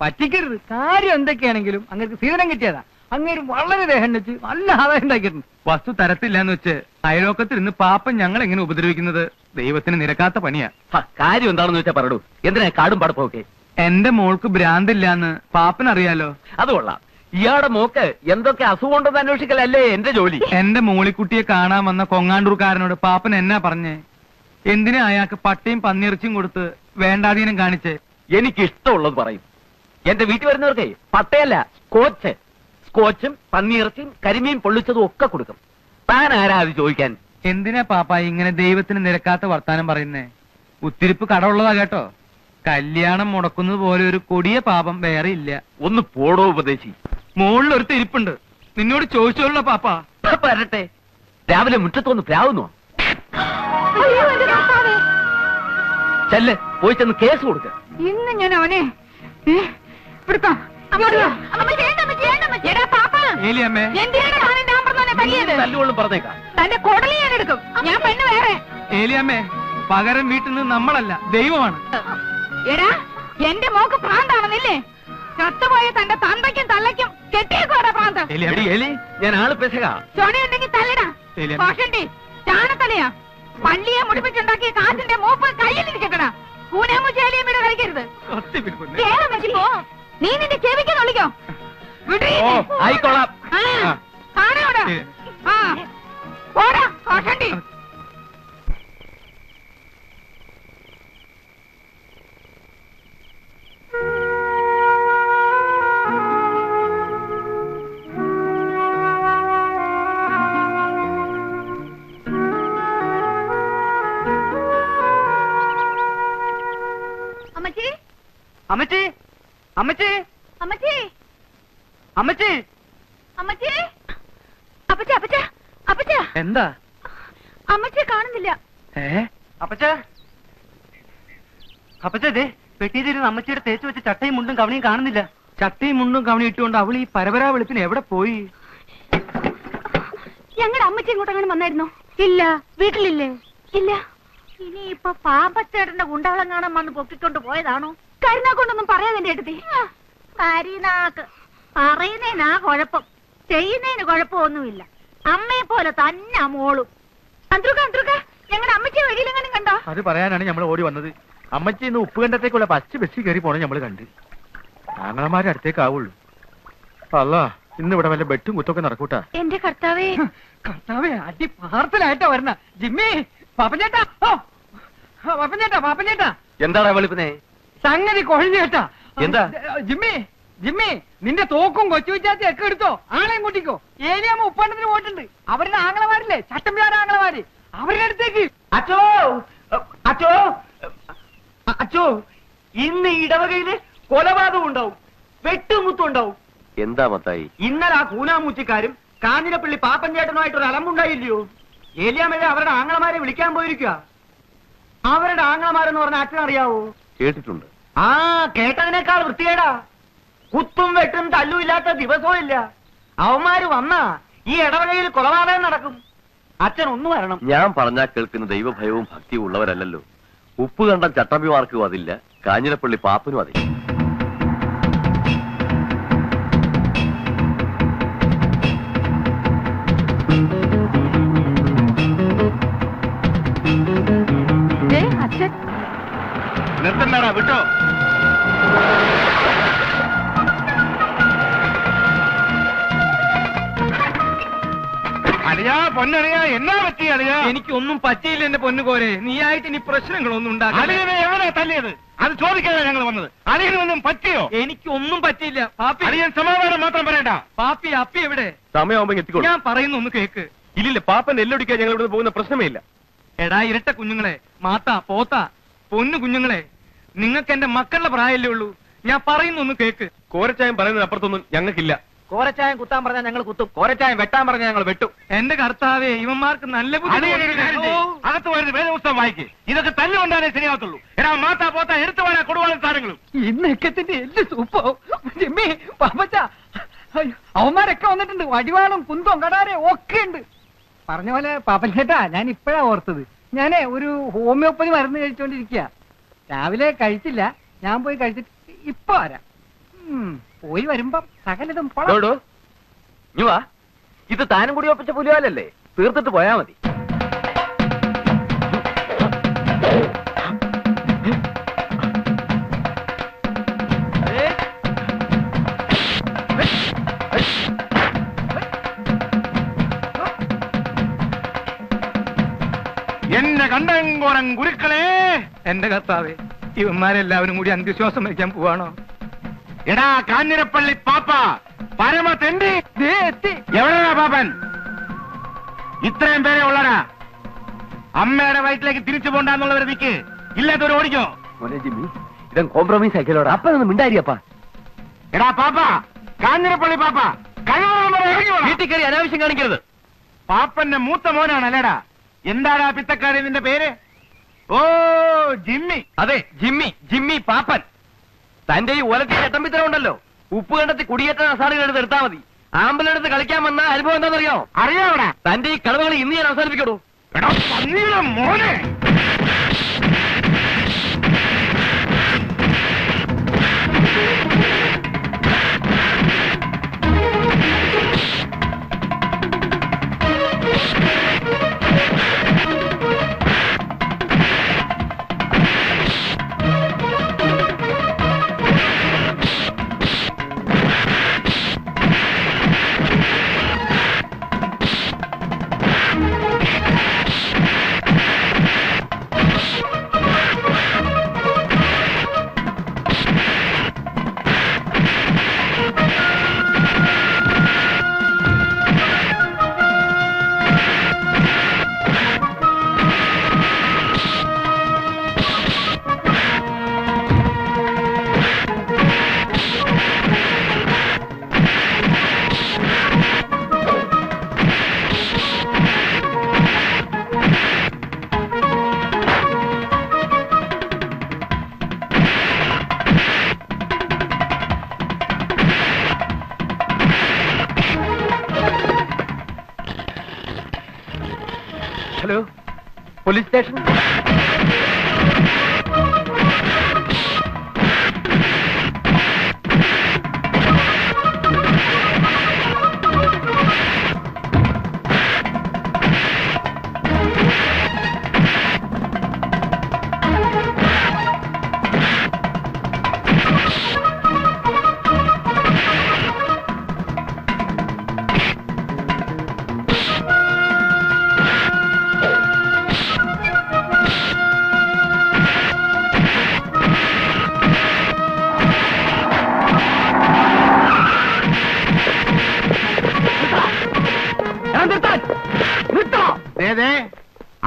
പറ്റിക്കരുത്. കാര്യം എന്തൊക്കെയാണെങ്കിലും അങ്ങനെ സീതനം കിട്ടിയതാ. അങ്ങനെ വളരെ ദേഹം വെച്ച് നല്ല ആദായം ഉണ്ടാക്കിയിരുന്നു. വസ്തു തരത്തില്ലാന്ന് വെച്ച് അയലോക്കത്തിൽ ഇന്ന് പാപ്പൻ ഞങ്ങൾ എങ്ങനെ ഉപദ്രവിക്കുന്നത് ദൈവത്തിന് നിരക്കാത്ത പണിയാ. കാര്യം എന്താണെന്ന് വെച്ചാ പറയൂ. എന്തിനാ കാടും പടപ്പൊക്കെ? എന്റെ മോൾക്ക് ഭ്രാന്തില്ലാന്ന് പാപ്പൻ അറിയാലോ. അത് കൊള്ളാം. ഇയാളുടെ മോക്ക് എന്തൊക്കെ അസുഖം ഉണ്ടെന്ന് അന്വേഷിക്കലല്ലേ എന്റെ ജോലി. എന്റെ മോളിക്കുട്ടിയെ കാണാൻ വന്ന കൊങ്ങാണ്ടൂർക്കാരനോട് പാപ്പൻ എന്നാ പറഞ്ഞേ? എന്തിനാ അയാൾക്ക് പട്ടയും പന്നിയിറച്ചിയും കൊടുത്ത് വേണ്ടാധീനം കാണിച്ച്? എനിക്ക് ഇഷ്ടമുള്ളത് പറയും. എന്റെ വീട്ടിൽ വരുന്നവർക്കേ പട്ടയല്ല, സ്കോച്ചും പന്നിയിറച്ചിയും കരിമീൻ പൊള്ളിച്ചതും ഒക്കെ കൊടുക്കും. താൻ ആരാ അത് ചോദിക്കാൻ? എന്തിനാ പാപ്പ ഇങ്ങനെ ദൈവത്തിന് നിരക്കാത്ത വർത്താനം പറയുന്നേ? ഉത്തിരിപ്പ് കടമുള്ളതാ കേട്ടോ. കല്യാണം മുടക്കുന്നത് പോലെ ഒരു കൊടിയ പാപം വേറെ ഇല്ല. ഒന്ന് പോടോ ഉപദേശി. മുകളിലൊരു തിരിപ്പുണ്ട്, നിന്നോട് ചോദിച്ചോളൂ പാപ്പ. വരട്ടെ. രാവിലെ മുറ്റത്തൊന്ന് പ്രാവുന്നോ? ചെല്ല്, പോയി ചെന്ന് കേസ് കൊടുക്ക. ഇന്ന് ഞാൻ അവനെ തല്ലുകൊള്ളും പറഞ്ഞേക്കാം. തന്റെ കൊടലി ഞാൻ എടുക്കും. ഞാൻ പെണ്ണ് വേറെ. ഏലിയമ്മേ, പകരം വീട്ടിൽ നിന്ന് നമ്മളല്ല, ദൈവമാണ്. എടാ, എന്റെ മോക്ക് ഭ്രാന്താണെന്നില്ലേ? ചത്തുപോയ തന്റെ തന്തയ്ക്കും തള്ളയ്ക്കും കെട്ടിയേക്കോടാ ഭ്രാന്ത്. ഞാൻ ആള് പെശക. ചൊണയുണ്ടെങ്കിൽ തല്ലടാ. കോഷണ്ടി ചാണത്തലയാ. പള്ളിയെ മുടിപ്പിച്ചുണ്ടാക്കിയ കാശിന്റെ മൂപ്പ് കയ്യിലിരിക്കണ. കൂനേമുച്ചേലിയമ്മയുടെ കളിക്കരുത്. നീ നിന്റെ ചെവിക്ക് കളിക്കോ? ആയിക്കോളാം. കാണോടാ. ഓടാ കോഷണ്ടി. അമ്മച്ചി, അമ്മച്ചി, അമ്മച്ചി, അമ്മച്ചി, അമ്മച്ചി, അമ്മച്ചി, അപ്പച്ച, അപ്പച്ച, അപ്പച്ച. എന്താ? അമ്മച്ചിയെ കാണുന്നില്ല. അപ്പച്ച, അപ്പച്ചേ, പെട്ടിയിലിരുന്ന് അമ്മച്ചിയുടെ തേച്ച് വെച്ച് ചട്ടയും മുണ്ടും കവണിയും കാണുന്നില്ല. ചട്ടയും മുണ്ടും കവണി ഇട്ടുകൊണ്ട് അവൾ ഈ പരപരാ വെളുപ്പിന് എവിടെ പോയി? ഞങ്ങളുടെ അമ്മച്ചി ഇങ്ങോട്ടങ്ങനെ വന്നായിരുന്നോ? ഇല്ല. വീട്ടിലില്ലേ? ഇല്ല. ഇനിയിപ്പൊ പാമ്പച്ചേട്ടന്റെ ഗുണ്ടകളും കാണാൻ വന്ന് പൊക്കിക്കൊണ്ട് പോയതാണോ? കരുനാക്കൊണ്ടൊന്നും പറയാതെ എന്റെ അടുത്ത്. കരിനാക്ക് പറയുന്നതിനാ കുഴപ്പം, ചെയ്യുന്നതിന് കുഴപ്പമൊന്നുമില്ല. അമ്മയെ പോലെ തന്നെ മോളും. ഞങ്ങളുടെ അമ്മച്ചി വഴിയിലെങ്ങനെ കണ്ടോ? അത് പറയാനാണ് നമ്മൾ ഓടി വന്നത്. അമ്മച്ചി ഇന്ന് ഉപ്പുകണ്ടത്തേക്കുള്ള പച്ച ബസ്സിൽ കയറി പോണ നമ്മൾ കണ്ട്. ആങ്ങളമാരുടെ അടുത്തേക്കാവുള്ളൂ. അല്ല, ഇന്ന് ഇവിടെ വല്ല ബെട്ടും കുത്തൊക്കെ നടക്കൂട്ടാ. എന്റെ കർത്താവേ, കർത്താവേ, അടി പാർസലായിട്ടാ വരണ. ജിമ്മി, പാപ്പഞ്ചേട്ടാ, പാപ്പഞ്ചേട്ടാ, എന്താണ് വെളുപ്പിനെ? സംഗതി കൊഴിഞ്ഞേട്ടാ. എന്താ? ജിമ്മി, നിന്റെ തോക്കും കൊച്ചു വിച്ചാത്തി ഒക്കെ എടുത്തോ, ആളെയും കൂട്ടിക്കോ. ഏലിയാമ്മ ഉപ്പണ്ടത്തിന് പോയിട്ടുണ്ട്. അവരുടെ ആങ്ങളമാരില്ലേ, ചട്ടമ്പിയാര ആങ്ങളമാര്, അവരുടെ അടുത്തേക്ക്. അച്ചോ അച്ചോ അച്ചോ, ഇന്ന് ഇടവകയില് കൊലപാതകം ഉണ്ടാവും, വെട്ടുമുത്തും ഉണ്ടാവും. എന്താ മത്തായി? ഇന്നലെ ആ കൂനാമൂച്ചിക്കാരും കാഞ്ഞിരപ്പള്ളി പാപ്പഞ്ചേട്ടനുമായിട്ടൊരു അലമ്പുണ്ടായില്ലയോ? ഏലിയാമ്മ അവരുടെ ആങ്ങളമാരെ വിളിക്കാൻ പോയിരിക്കുക. അവരുടെ ആങ്ങളമാരെന്ന് പറഞ്ഞ അച്ഛനറിയാവോ? കേട്ടിട്ടുണ്ട്. ആ, കേട്ടതിനേക്കാൾ വൃത്തികേടാ. കുത്തും വെട്ടും തല്ലും ഇല്ലാത്ത ദിവസവും ഇല്ല. അവന്മാര് വന്നാ ഈ ഇടവകയിൽ കൊലപാതകം നടക്കും. അച്ഛൻ ഒന്ന് വരണം. ഞാൻ പറഞ്ഞാൽ കേൾക്കുന്ന ദൈവഭയവും ഭക്തിയും ഉള്ളവരല്ലല്ലോ. ഉപ്പ് കണ്ട ചട്ടമ്പിമാർക്കും അതില്ല, കാഞ്ഞിരപ്പള്ളി പാപ്പനും അതില്ല. അച്ഛൻ നിർത്തണ്ടാ, വിട്ടോ. അളിയാ, പൊന്നളിയാ, എന്നാ പറ്റി അളിയാ? എനിക്കൊന്നും പറ്റിയില്ല എന്റെ പൊന്നുകോരെ. നീയായിട്ട് ഇനി പ്രശ്നങ്ങളൊന്നും ഉണ്ടാകില്ല. അളിയനെ എവിടെ തല്ലിയത്? അത് ചോദിക്കാനാണ് ഞങ്ങൾ വന്നത്. അളിയനൊന്നും പറ്റിയോ? എനിക്കൊന്നും പറ്റിയില്ല. പാപ്പി, അളിയൻ സമാധാനം മാത്രം പറയണ്ട. പാപ്പി, അപ്പി എവിടെ? സമയമാകുമ്പോ എത്തിക്കോളൂ. ഞാൻ പറയുന്ന ഒന്ന് കേക്ക്. ഇല്ലില്ല, പാപ്പൻ എല്ലൊടിക്കാൻ ഞങ്ങൾ ഇവിടെ പോകുന്ന പ്രശ്നമേ ഇല്ല. എടാ ഇരട്ട കുഞ്ഞുങ്ങളെ, മാത്താ പോത്താ പൊന്നു കുഞ്ഞുങ്ങളെ, നിങ്ങൾക്ക് എന്റെ മക്കളുടെ പ്രായമല്ലേ ഉള്ളൂ. ഞാൻ പറയുന്ന ഒന്ന് കേക്ക്. കോരച്ചായം പറയുന്നതിന് അപ്പുറത്തൊന്നും ഞങ്ങൾക്കില്ല. കോരച്ചായം കുത്താൻ പറഞ്ഞാൽ ഞങ്ങൾ കുത്തും, കോരച്ചായം വെട്ടാൻ പറഞ്ഞാൽ ഞങ്ങൾ വെട്ടും. എന്റെ കർത്താവേ, ഇവന്മാർക്ക് നല്ല അകത്ത് വരുന്ന വേദപുസ്തകം വായിക്ക്. ഇതൊക്കെ തല്ലുകൊണ്ടാലേ ശരിയാകത്തുള്ളൂ. എടാ മാത്താ പോത്താ എടുത്തു വരാ കൊടുവാളും സാധനങ്ങളും. ഇന്നൊക്കത്തിന്റെ എല്ല് സൂപ്പോ. ജിമ്മി, പാപ്പച്ച, അവന്മാരൊക്കെ വന്നിട്ടുണ്ട്. വടിവാളും കുന്തവും കടാരെ ഒക്കെ ഉണ്ട്. പറഞ്ഞ പോലെ പാപ്പച്ചേട്ടാ, ഞാൻ ഇപ്പഴാ ഓർത്തത്. ഞാനേ ഒരു ഹോമിയോപ്പതി മരുന്ന് കഴിച്ചോണ്ടിരിക്കുക. രാവിലെ കഴിച്ചില്ല, ഞാൻ പോയി കഴിച്ചിട്ട് ഇപ്പൊ വരാം. പോയി വരുമ്പം സകലതും വാ, ഇത് താനും കൂടി ഒപ്പിച്ച പുലിവാലല്ലേ, തീർത്തിട്ട് പോയാ മതി. എന്നെ കണ്ടങ്കോറൻ ഗുരുക്കളെ. എന്റെ കർത്താവേ, ഇവന്മാരെല്ലാവരും കൂടി അന്ത്യശ്വാസം വയ്ക്കാൻ പോവാണോ? എടാ കാഞ്ഞിരപ്പള്ളി പാപ്പ, പരമ തെണ്ടി, എത്തി. എവിടെയാ പാപ്പൻ? ഇത്രയും പേരെ ഉള്ളടാ. അമ്മയുടെ വയറ്റിലേക്ക് തിരിച്ചു പോണ്ടെന്നുള്ളവരെ നിക്ക്, ഇല്ലാത്തവർ ഓടിക്കോ. ജിമ്മി, ഇതും കോംപ്രമൈസ് ആക്കിയല്ലോടാ. അപ്പൊന്നും മിണ്ടാരിയപ്പാ. എടാ പാപ്പ, കാഞ്ഞിരപ്പള്ളി പാപ്പ, വീട്ടിൽ കയറി അനാവശ്യം കാണിക്കരുത്. പാപ്പന്റെ മൂത്ത മോനാണല്ലേടാ. എന്താടാ പിത്തക്കാരി നിന്റെ പേര്? ഓ, ജിമ്മി. അതെ, ജിമ്മി, ജിമ്മി പാപ്പൻ. തന്റെ ഈ ഒലത്തി ചട്ടമ്പിത്തരം ഉണ്ടല്ലോ, ഉപ്പ് കണ്ടത്തി കുടിയേറ്റ അസാറുകളെടുത്ത് എടുത്താൽ മതി. ആമ്പലെടുത്ത് കളിക്കാൻ വന്ന അനുഭവം എന്താണെന്നറിയോ? അറിയാവടാ. തന്റെ ഈ കളവുകൾ ഇന്ന് ഞാൻ അവസാനിപ്പിക്കണോ? എടാ പന്നിയുടെ മോനെ. Hello, police station.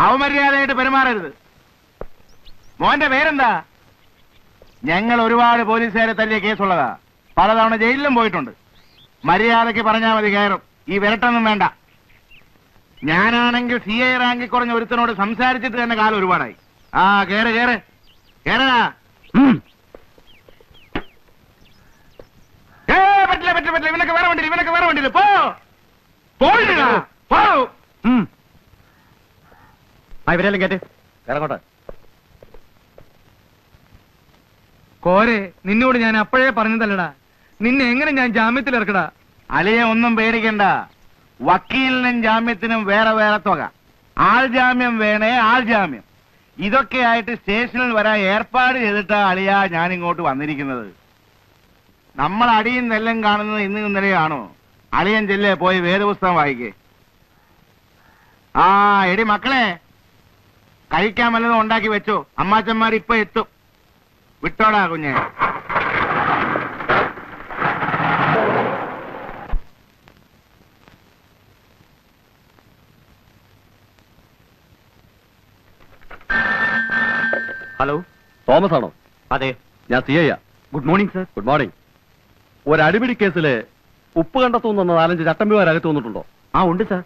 അവമര്യാദയായിട്ട് പെരുമാറരുത്. മോന്റെ പേരെന്താ? ഞങ്ങൾ ഒരുപാട് പോലീസുകാരെ തല്ലിയ കേസുള്ളതാ. പലതവണ ജയിലിലും പോയിട്ടുണ്ട്. മര്യാദയ്ക്ക് പറഞ്ഞാൽ മതി, കയറും. ഈ വിരട്ടൊന്നും വേണ്ട. ഞാനാണെങ്കിൽ CI റാങ്കിൽ കുറഞ്ഞ ഒരുത്തനോട് സംസാരിച്ചിട്ട് തന്നെ കാലം ഒരുപാടായി. ആ കേറ് കേറ് കേറാ. പറ്റില്ല പറ്റില്ല പറ്റില്ല. ഇവനൊക്കെ വേറെ വണ്ടിയിൽ പോ. ഇവരെല്ലാം കേട്ട് ഇറങ്ങോട്ടെ. കോരെ, നിന്നോട് ഞാൻ അപ്പോഴേ പറഞ്ഞതല്ലടാ, നിന്നെ എങ്ങനെ ഞാൻ ജാമ്യത്തിൽ ഇറക്കടാ? അലിയെ ഒന്നും പേടിക്കണ്ട. വക്കീലിനും ജാമ്യത്തിനും വേറെ വേറെ തുക. ആൾ ജാമ്യം വേണേ ആൾ ജാമ്യം. ഇതൊക്കെ ആയിട്ട് സ്റ്റേഷനിൽ വരാൻ ഏർപ്പാട് ചെയ്തിട്ടാ അളിയ ഞാൻ ഇങ്ങോട്ട് വന്നിരിക്കുന്നത്. നമ്മൾ അടിയും നെല്ലും കാണുന്നത് ഇന്ന് ഇന്നലെയാണോ? അളിയൻ ചെല്ലേ പോയി വേദപുസ്തകം വായിക്കേ. ആ എടി മക്കളെ, കഴിക്കാൻ വല്ലതും ഉണ്ടാക്കി വെച്ചോ. അമ്മാച്ചന്മാർ ഇപ്പൊ എത്തും. വിട്ടോടാ കുഞ്ഞെ. ഹലോ, തോമസ് ആണോ? അതെ, ഞാൻ CI. Good morning sir. Good morning. ഒരു അടിപിടി കേസില് ഉപ്പ് കണ്ടെത്തുന്ന 4-5 ചട്ടമ്പിമാരകത്ത് വന്നിട്ടുണ്ടോ? ആ ഉണ്ട് സർ,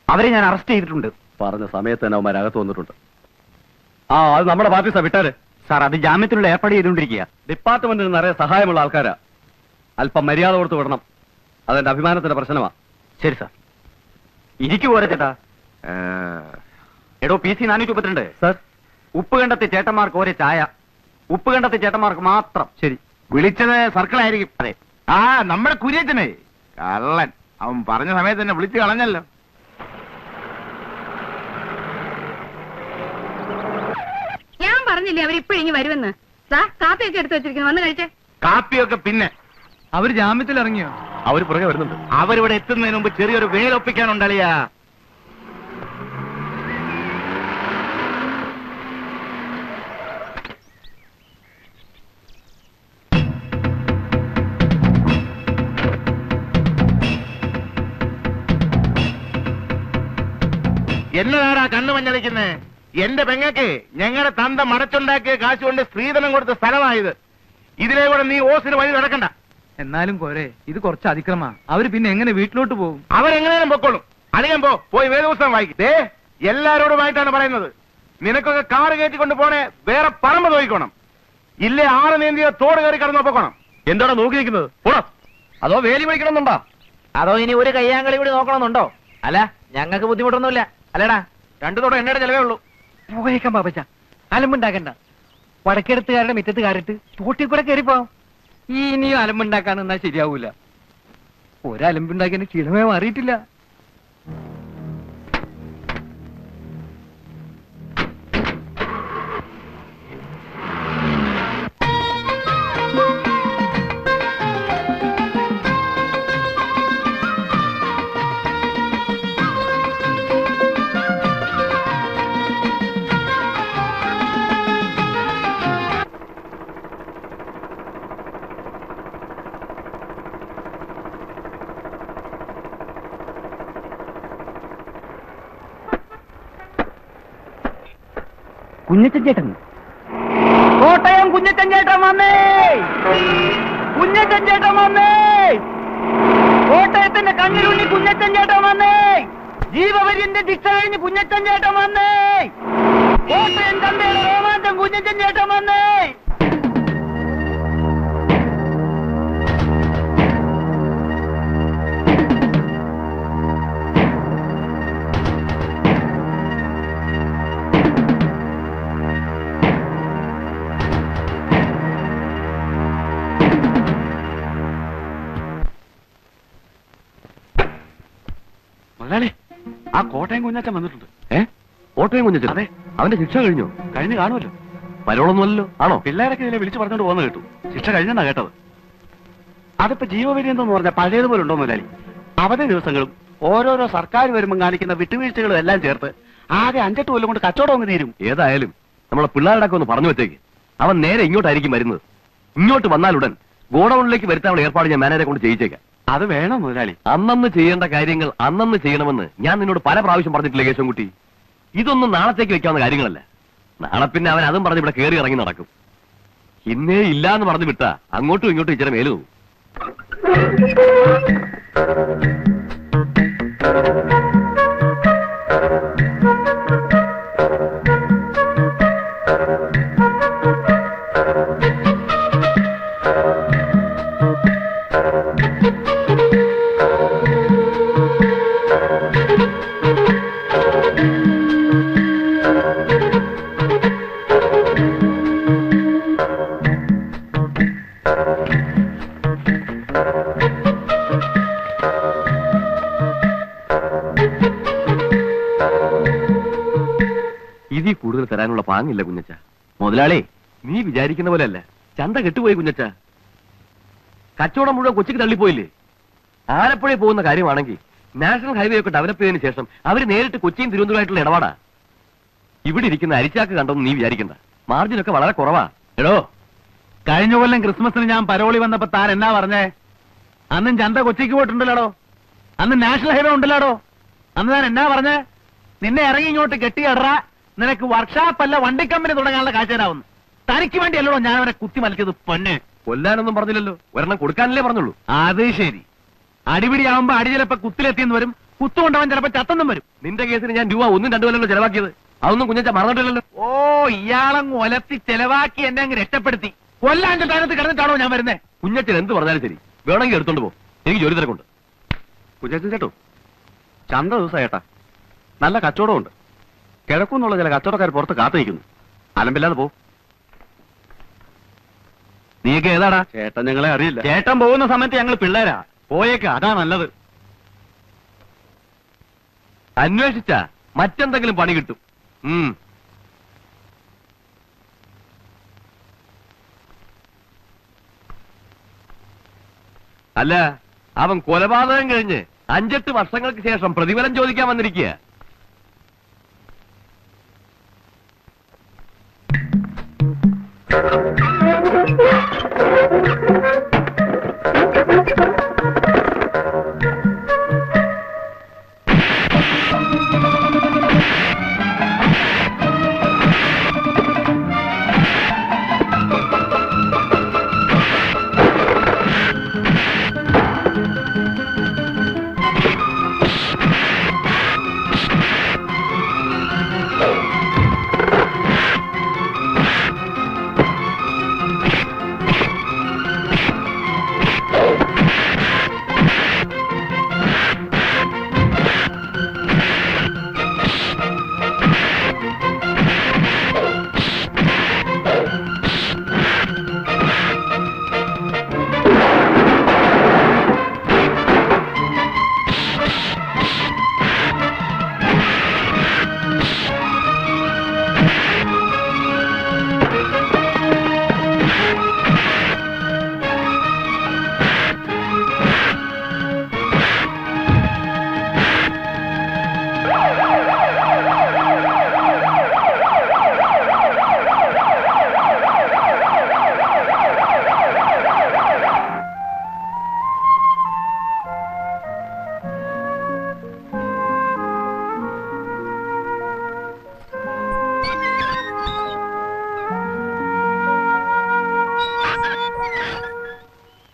അവരെ ഞാൻ അറസ്റ്റ് ചെയ്തിട്ടുണ്ട്. പറഞ്ഞ സമയത്ത് തന്നെ അവന്മാരകത്ത് വന്നിട്ടുണ്ട്. ആ, അത് നമ്മുടെ പാർട്ടീസാ, വിട്ടാല്. സാർ, അത് ജാമ്യത്തിനുള്ള ഏർപ്പാട് ചെയ്തുകൊണ്ടിരിക്കുക. ഡിപ്പാർട്ട്മെന്റിന് നിറയെ സഹായമുള്ള ആൾക്കാരാ. അല്പം മര്യാദ കൊടുത്ത് വിടണം. അതെന്റെ അഭിമാനത്തിന്റെ പ്രശ്നമാ. ശരി സാർ. ഇരിക്കു പോരെ ചേട്ടാ. എടോ PC 432. സർ, ഉപ്പ് കണ്ടത്തെ ചേട്ടന്മാർക്ക് ഒരേ ചായ. ഉപ്പ് കണ്ടത്തെ ചേട്ടന്മാർക്ക് മാത്രം. ശരി. വിളിച്ചത് സർക്കിളായിരിക്കും. അതെ. ആ നമ്മുടെ കുര്യച്ചനെ കള്ളൻ. അവൻ പറഞ്ഞ സമയത്ത് തന്നെ വിളിച്ചു കളഞ്ഞല്ലോ. ഞാൻ പറഞ്ഞില്ലേ അവരിപ്പോഴിങ്ങി വരുമെന്ന്. കാപ്പിയൊക്കെ എടുത്തു വെച്ചിരിക്കുന്നു, വന്ന് കഴിച്ചേ. കാപ്പിയൊക്കെ പിന്നെ. അവര് ജാമ്യത്തിൽ ഇറങ്ങിയോ? അവര് പുറകെ വരുന്നുണ്ട്. അവരിവിടെ എത്തുന്നതിന് മുമ്പ് ചെറിയൊരു വേലൊപ്പിക്കാനുണ്ടളിയാ. എന്നതാടാ കണ്ണു മഞ്ഞളിക്കുന്നേ? എന്റെ പെങ്ങക്ക് ഞങ്ങളുടെ തന്ത മടച്ചുണ്ടാക്കിയ കാശ് കൊണ്ട് സ്ത്രീധനം കൊടുത്ത സ്ഥലമായത്. ഇതിലെ കൂടെ നീ ഓസിന് വഴി നടക്കണ്ട. എന്നാലും കോരെ, ഇത് കുറച്ച് അതിക്രമാ. അവര് പിന്നെ എങ്ങനെ വീട്ടിലോട്ട് പോകും? അവരെങ്ങനെയും പൊക്കോളും. അളിയൻ പോയി വേദപുസ്തകം വായിക്കേ. എല്ലാരോടുമായിട്ടാണ് പറയുന്നത്. നിനക്കൊക്കെ കാറ് കയറ്റിക്കൊണ്ട് പോണേ വേറെ പറമ്പ് നോക്കിക്കോണം. ഇല്ലേ ആറ് നീന്തിയ തോട് കയറി കടന്നു പൊക്കണം. എന്താണോ നോക്കി നിൽക്കുന്നത്? പോടാ. അതോ വേലി പിടിക്കണമെന്നുണ്ടോ? അതോ ഇനി ഒരു കയ്യാങ്കളി കൂടി നോക്കണമെന്നുണ്ടോ? അല്ല, ഞങ്ങൾക്ക് ബുദ്ധിമുട്ടൊന്നുമില്ല. അല്ലടാ, 2 തോടെ എണ്ണയുടെ ചെലവേ ഉള്ളൂ. പോയേക്കാം പാപ്പച്ച, അലമ്പുണ്ടാക്കണ്ട. വടക്കെടുത്തുകാരുടെ മുറ്റത്ത് കാരിട്ട് തോട്ടിൽ കൂടെ കയറിപ്പോ. ഇനിയും അലമ്പുണ്ടാക്കാൻ നിന്നാ ശരിയാവൂല. ഒരലമ്പുണ്ടാക്കിയ ക്ഷീണമേ മാറിയിട്ടില്ല. കുഞ്ഞച്ചൻ ചേട്ടൻ, കോട്ടയം കുഞ്ഞച്ചൻ ചേട്ടൻ വന്നേ. കുഞ്ഞച്ചൻ ചേട്ടൻ വന്നേ. കോട്ടയത്തിന്റെ കണ്ണിലുണ്ണി കുഞ്ഞച്ചൻ ചേട്ടൻ വന്നേ. ജീവപര്യന്റെ ശിക്ഷ കഴിഞ്ഞ് കുഞ്ഞച്ചൻ ചേട്ടൻ വന്നേ. കോട്ടയം ചന്തയുടെ രോമാഞ്ചം കുഞ്ഞച്ചൻ ചേട്ടൻ വന്നേ. മുതലാളി, ആ കോട്ടയം കുഞ്ഞാച്ചൻ വന്നിട്ടുണ്ട്. കോട്ടയം കുഞ്ഞച്ചൻ? അതെ. അവന്റെ ശിക്ഷ കഴിഞ്ഞു? കഴിഞ്ഞ് കാണുമല്ലോ. പരോളൊന്നുമല്ലോ ആണോ? പിള്ളേരൊക്കെ ഇതിലെ വിളിച്ചു പറഞ്ഞോണ്ട് പോകുന്ന കേട്ടു. ശിക്ഷ കഴിഞ്ഞെന്നാ കേട്ടത്. അതിപ്പോ ജീവപര്യന്തം പറഞ്ഞ പഴയതുപോലെ ഉണ്ടോ മുതലാളി? അവധി ദിവസങ്ങളും ഓരോരോ സർക്കാർ വരുമ്പോൾ കാണിക്കുന്ന വിട്ടുവീഴ്ചകളും എല്ലാം ചേർത്ത് ആകെ 5-8 കൊല്ലം കൊണ്ട് കച്ചവടം അങ്ങ് തീരും. ഏതായാലും നമ്മളെ പിള്ളേരുടെ ഒന്ന് പറഞ്ഞു വെച്ചേക്ക്. അവൻ നേരെ ഇങ്ങോട്ടായിരിക്കും വരുന്നത്. ഇങ്ങോട്ട് വന്നാലുടൻ ഗോഡൌണിലേക്ക് വരുത്താനുള്ള ഏർപ്പാട് ഞാൻ മാനേജരെ കൊണ്ട് ചെയ്യിച്ചേക്കാം. അത് വേണം മുതലാളി. അന്നന്ന് ചെയ്യേണ്ട കാര്യങ്ങൾ അന്നന്ന് ചെയ്യണമെന്ന് ഞാൻ നിന്നോട് പല പ്രാവശ്യം പറഞ്ഞിട്ടില്ലേ കേശവൻകുട്ടി? ഇതൊന്നും നാളത്തേക്ക് വെക്കാവുന്ന കാര്യങ്ങളല്ല. നാളെ പിന്നെ അവൻ അതും പറഞ്ഞ് ഇവിടെ കയറി ഇറങ്ങി നടക്കും. ഇന്നേ ഇല്ലാന്ന് പറഞ്ഞു വിട്ടാ അങ്ങോട്ടും ഇങ്ങോട്ടും ഇച്ചിരി മേലു പോകും. ഇതിൽ കൂടുതൽ തരാനുള്ള പാങ്ങില്ല കുഞ്ഞച്ച. മുതലാളി, നീ വിചാരിക്കുന്ന പോലെയല്ല. ചന്ത കെട്ടുപോയി കുഞ്ഞച്ച. കച്ചവടം മുഴുവൻ കൊച്ചിക്ക് തള്ളിപ്പോയില്ലേ? ആലപ്പുഴയിൽ പോകുന്ന കാര്യമാണെങ്കിൽ നാഷണൽ ഹൈവേ ഒക്കെ ഡെവലപ്പ് ചെയ്തതിനു ശേഷം അവര് നേരിട്ട് കൊച്ചിയും തിരുവനന്തപുരമായിട്ടുള്ള ഇടപാടാ. ഇവിടെ ഇരിക്കുന്ന അരിച്ചാക്ക് കണ്ടൊന്നും നീ വിചാരിക്കണ്ട. മാർജിനൊക്കെ വളരെ കുറവാ. എടോ, കഴിഞ്ഞ കൊല്ലം ക്രിസ്മസിന് ഞാൻ പരോളി വന്നപ്പോ താൻ എന്നാ പറഞ്ഞേ? അന്നും ചന്ത കൊച്ചിക്ക് പോയിട്ടുണ്ടല്ലോ. അന്ന് നാഷണൽ ഹൈവേ ഉണ്ടല്ലോ. അന്ന് ഞാൻ എന്നാ പറഞ്ഞേ? നിന്നെ ഇറങ്ങി ഇങ്ങോട്ട് കെട്ടിയടറ, നിനക്ക് വർക്ക്ഷോപ്പ് അല്ല വണ്ടി കമ്പനി തുടങ്ങാനുള്ള കാഴ്ചരാവുന്നു. തനിക്ക് വേണ്ടിയല്ലോ ഞാൻ അവനെ കുത്തി മലിച്ചത്. പൊന്ന്, കൊല്ലാനൊന്നും പറഞ്ഞില്ലല്ലോ. ഒരെണ്ണം കൊടുക്കാനല്ലേ പറഞ്ഞുള്ളൂ. അത് ശരി. അടിപിടിയാവുമ്പോ അടി ചിലപ്പോ കുത്തിലെത്തിയെന്ന് വരും, കുത്തുകൊണ്ടവൻ ചിലപ്പോ ചത്തെന്നും വരും. നിന്റെ കേസിന് ഞാൻ രൂപ 1-2 കൊല്ലല്ലോ ചെലവാക്കിയത്. അതൊന്നും കുഞ്ഞച്ച മറന്നിട്ടില്ലല്ലോ. ഓ, ഇയാളങ്ങ് ഒലത്തി ചെലവാക്കി എന്നെ അങ്ങ് രക്ഷപ്പെടുത്തി. കൊല്ലാന്റെ സ്ഥാനത്ത് കിടന്നിട്ടാണോ ഞാൻ വരുന്നേ? കുഞ്ഞച്ചൻ എന്ത് പറഞ്ഞാലും ശരി, വേണമെങ്കിൽ എടുത്തോണ്ട് പോ. എനിക്ക് ജോലി തിരക്കുണ്ട്. കുഞ്ഞാച്ചൻ ചേട്ടോ, ചന്ത ദിവസം ഏട്ടാ, നല്ല കച്ചവടമുണ്ട്. കിഴക്കുന്നുള്ള ചില കച്ചവടക്കാർ പുറത്ത് കാത്തു നിൽക്കുന്നു. അലമ്പില്ലാതെ പോ. നീയൊക്കെ ഏതാടാ? ചേട്ടൻ ഞങ്ങളെ അറിയില്ല. ചേട്ടൻ പോകുന്ന സമയത്ത് ഞങ്ങൾ പിള്ളേരാ. പോയേക്ക, അതാ നല്ലത്. അന്വേഷിച്ച മറ്റെന്തെങ്കിലും പണി കിട്ടും. അല്ല, അവൻ കൊലപാതകം കഴിഞ്ഞ് 5-8 വർഷങ്ങൾക്ക് ശേഷം പ്രതിഫലം ചോദിക്കാൻ വന്നിരിക്കുക.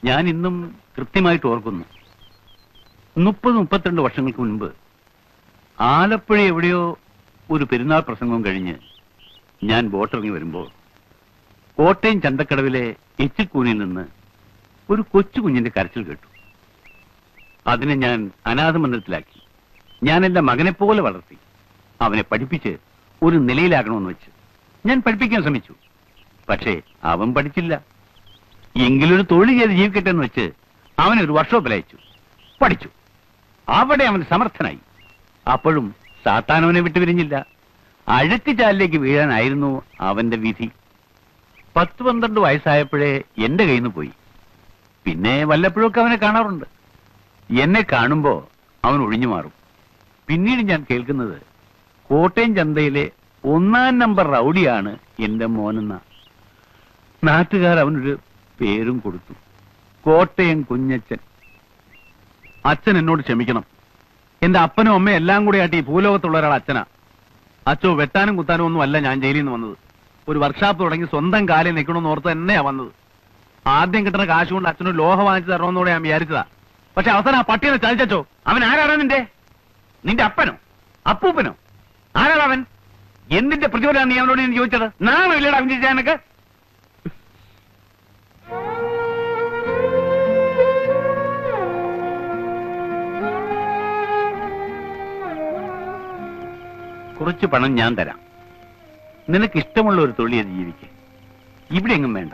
ഞാൻ ഇന്നും കൃത്യമായിട്ട് ഓർക്കുന്നു. 30-32 വർഷങ്ങൾക്ക് മുൻപ് ആലപ്പുഴ എവിടെയോ ഒരു പെരുന്നാൾ പ്രസംഗവും കഴിഞ്ഞ് ഞാൻ ബോട്ടിറങ്ങി വരുമ്പോൾ കോട്ടയം ചന്തക്കടവിലെ എച്ചിൽക്കൂനിൽ നിന്ന് ഒരു കൊച്ചു കുഞ്ഞിന്റെ കരച്ചിൽ കേട്ടു. അതിനെ ഞാൻ അനാഥ മന്ദിരത്തിലാക്കി. ഞാൻ എന്റെ മകനെപ്പോലെ വളർത്തി. അവനെ പഠിപ്പിച്ച് ഒരു നിലയിലാക്കണമെന്ന് വെച്ച് ഞാൻ പഠിപ്പിക്കാൻ ശ്രമിച്ചു. പക്ഷേ അവൻ പഠിച്ചില്ല. എങ്കിലൊരു തൊഴിൽ ചെയ്ത് ജീവിക്കട്ടെ എന്ന് വെച്ച് അവനൊരു വർക്ക്ഷോപ്പിൽ അയച്ചു. പഠിച്ചു. അവിടെ അവൻ സമർത്ഥനായി. അപ്പോഴും സാത്താനവനെ വിട്ടുപിരിഞ്ഞില്ല. അഴുക്കുചാലിലേക്ക് വീഴാനായിരുന്നു അവന്റെ വിധി. 10-12 വയസ്സായപ്പോഴേ എന്റെ കയ്യിൽ നിന്ന് പോയി. പിന്നെ വല്ലപ്പോഴൊക്കെ അവനെ കാണാറുണ്ട്. എന്നെ കാണുമ്പോ അവൻ ഒഴിഞ്ഞു മാറും. പിന്നീട് ഞാൻ കേൾക്കുന്നത് കോട്ടയം ചന്തയിലെ 1-ാം നമ്പർ റൗഡിയാണ് എന്റെ മോനെന്ന. നാട്ടുകാർ അവനൊരു പേരും കൊടുത്തു, കോട്ടയം കുഞ്ഞച്ചൻ. അച്ഛൻ എന്നോട് ക്ഷമിക്കണം. എന്റെ അപ്പനും അമ്മയും എല്ലാം കൂടെ ആയിട്ട് ഈ ഭൂലോകത്തുള്ള ഒരാൾ അച്ഛനാ. അച്ഛോ വെട്ടാനും കുത്താനും ഒന്നും അല്ല ഞാൻ ജയിലിൽ നിന്ന് വന്നത്. ഒരു വർക്ക്ഷോപ്പ് തുടങ്ങി സ്വന്തം കാലിൽ നിൽക്കണമെന്ന് ഓർത്ത് തന്നെയാ വന്നത്. ആദ്യം കിട്ടുന്ന കാശ് കൊണ്ട് അച്ഛനൊരു ലോഹ വാങ്ങിച്ചു തരണമെന്നോടെ ഞാൻ വിചാരിച്ചതാ. പക്ഷെ അവസാനം ആ പട്ടിയെ ചതിച്ചോ. അവൻ ആരാണ്? നിന്റെ അപ്പനോ അപ്പൂപ്പനോ? ആരാണ് അവൻ? എന്തിന്റെ പ്രതിഫലമാണ് നീ അവനോട് ഞാൻ ചോദിച്ചത്? നാണോ ഇല്ലടാ അവൻ ചോദിച്ചാൽ എനിക്ക്? കുറച്ച് പണം ഞാൻ തരാം. നിനക്ക് ഇഷ്ടമുള്ള ഒരു തൊഴിൽ ജീവിക്ക്. ഇവിടെ എങ്ങും വേണ്ട,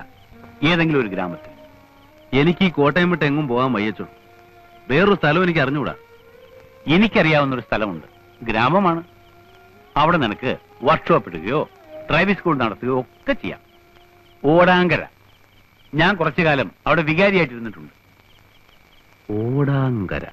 ഏതെങ്കിലും ഒരു ഗ്രാമത്തിൽ. എനിക്ക് ഈ കോട്ടയം വിട്ട് എങ്ങും പോകാൻ വയ്യച്ചോ. വേറൊരു സ്ഥലം എനിക്ക് അറിഞ്ഞുകൂടാ. എനിക്കറിയാവുന്നൊരു സ്ഥലമുണ്ട്, ഗ്രാമമാണ്. അവിടെ നിനക്ക് വർക്ക്ഷോപ്പ് ഇടുകയോ ഡ്രൈവിംഗ് സ്കൂൾ നടത്തുകയോ ഒക്കെ ചെയ്യാം. ഓടാങ്കര. ഞാൻ കുറച്ചു കാലം അവിടെ വികാരിയായിട്ടിരുന്നിട്ടുണ്ട്. ഓടാങ്കര.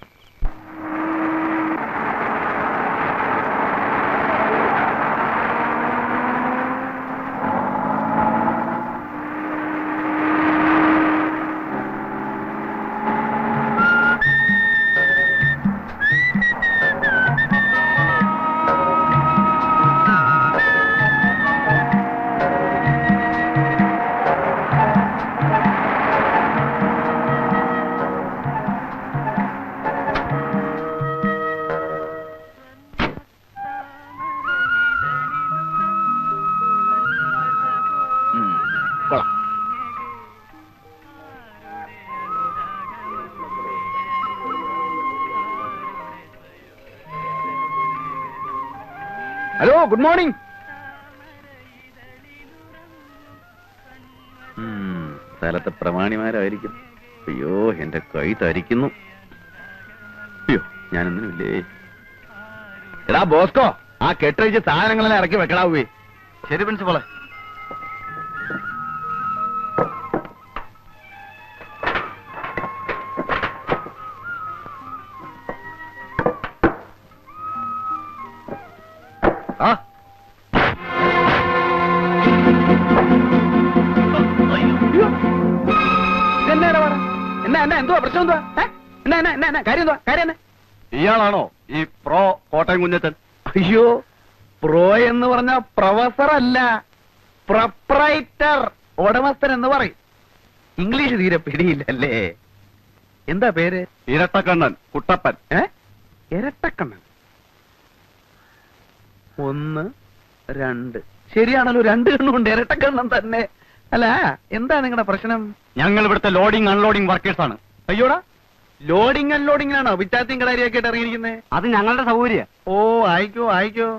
Hello, good morning. സ്ഥലത്തെ പ്രമാണിമാരായിരിക്കും. അയ്യോ, എന്റെ കൈ തരിക്കുന്നു. അയ്യോ, ഞാനൊന്നുമില്ലേ. എടാ ബോസ്കോ, ആ കെട്ടഴിച്ച് സാധനങ്ങളെല്ലാം ഇറക്കി വെക്കടാവേ. ശരി പ്രിൻസിപ്പളെ. ആ എന്തുവാ പ്രശ്നം? എന്തുവാ കാര്യം? എന്തുവാ കാര്യം? ഇയാളാണോ ഈ പ്രോ കോട്ടയം കുഞ്ഞച്ചൻ? അയ്യോ, പ്രോ എന്ന് പറഞ്ഞ പ്രൊഫസർ അല്ല, പ്രൊപ്രൈറ്റർ, ഉടമസ്ഥൻ എന്ന് പറയും. ഇംഗ്ലീഷ് തീരെ പിടിയില്ലല്ലേ? എന്താ പേര്? ഇരട്ടക്കണ്ണൻ കുട്ടപ്പൻ. ഇരട്ടക്കണ്ണൻ. 1, 2. ശരിയാണല്ലോ, 2 കണ്ണുണ്ട്. ഇരട്ടക്കണ്ണൻ തന്നെ. അല്ല, എന്താ നിങ്ങളുടെ പ്രശ്നം? ഞങ്ങൾ ഇവിടുത്തെ ലോഡിംഗ് അൺലോഡിംഗ് വർക്കേഴ്സ് ആണ്. അയ്യോടാ, ലോഡിംഗ് അൺലോഡിംഗിനാണോ വിറ്റാത്തിയും കടാരിയൊക്കെ ആയിട്ട് ഇറങ്ങിയിരിക്കുന്നത്? അത് ഞങ്ങളുടെ സൗകര്യം. ഓ, ആയിക്കോ.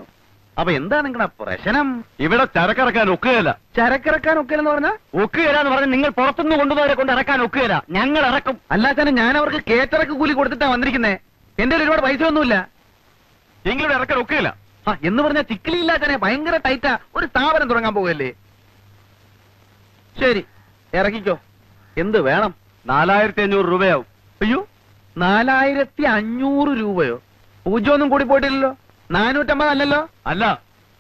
അപ്പൊ എന്താ നിങ്ങളുടെ പ്രശ്നം? ഇവിടെ ചരക്കിറക്കാൻ ഒക്കുകയില്ല. ചരക്കിറക്കാൻ ഒക്കെയെന്ന് പറഞ്ഞാ? ഒക്കുകയില്ല എന്ന് പറഞ്ഞാൽ നിങ്ങൾ പുറത്തുനിന്ന് കൊണ്ടുപോയവരെ കൊണ്ട് ഇറക്കാൻ ഒക്കുകയില്ല. ഞങ്ങൾ ഇറക്കും. അല്ലാതെ ഞാൻ അവർക്ക് കേറ്ററക്ക് കൂലി കൊടുത്തിട്ടാ വന്നിരിക്കുന്നേ. എന്റെ ഒരുപാട് പൈസ ഒന്നുമില്ല. എങ്കിലും ഇറക്കാൻ ഒക്കുകയില്ല. എന്ന് പറഞ്ഞാൽ ചിക്കിലില്ലാത്തനെ ഭയങ്കര ടൈറ്റാ. ഒരു സ്ഥാപനം തുടങ്ങാൻ പോകല്ലേ? ശരി, ഇറക്കിക്കോ. എന്ത് വേണം? 4500 രൂപയാവും. അയ്യോ, 4500 രൂപയോ? പൂജ്യമൊന്നും കൂടി പോയിട്ടില്ലല്ലോ. 450 അല്ലല്ലോ? അല്ല,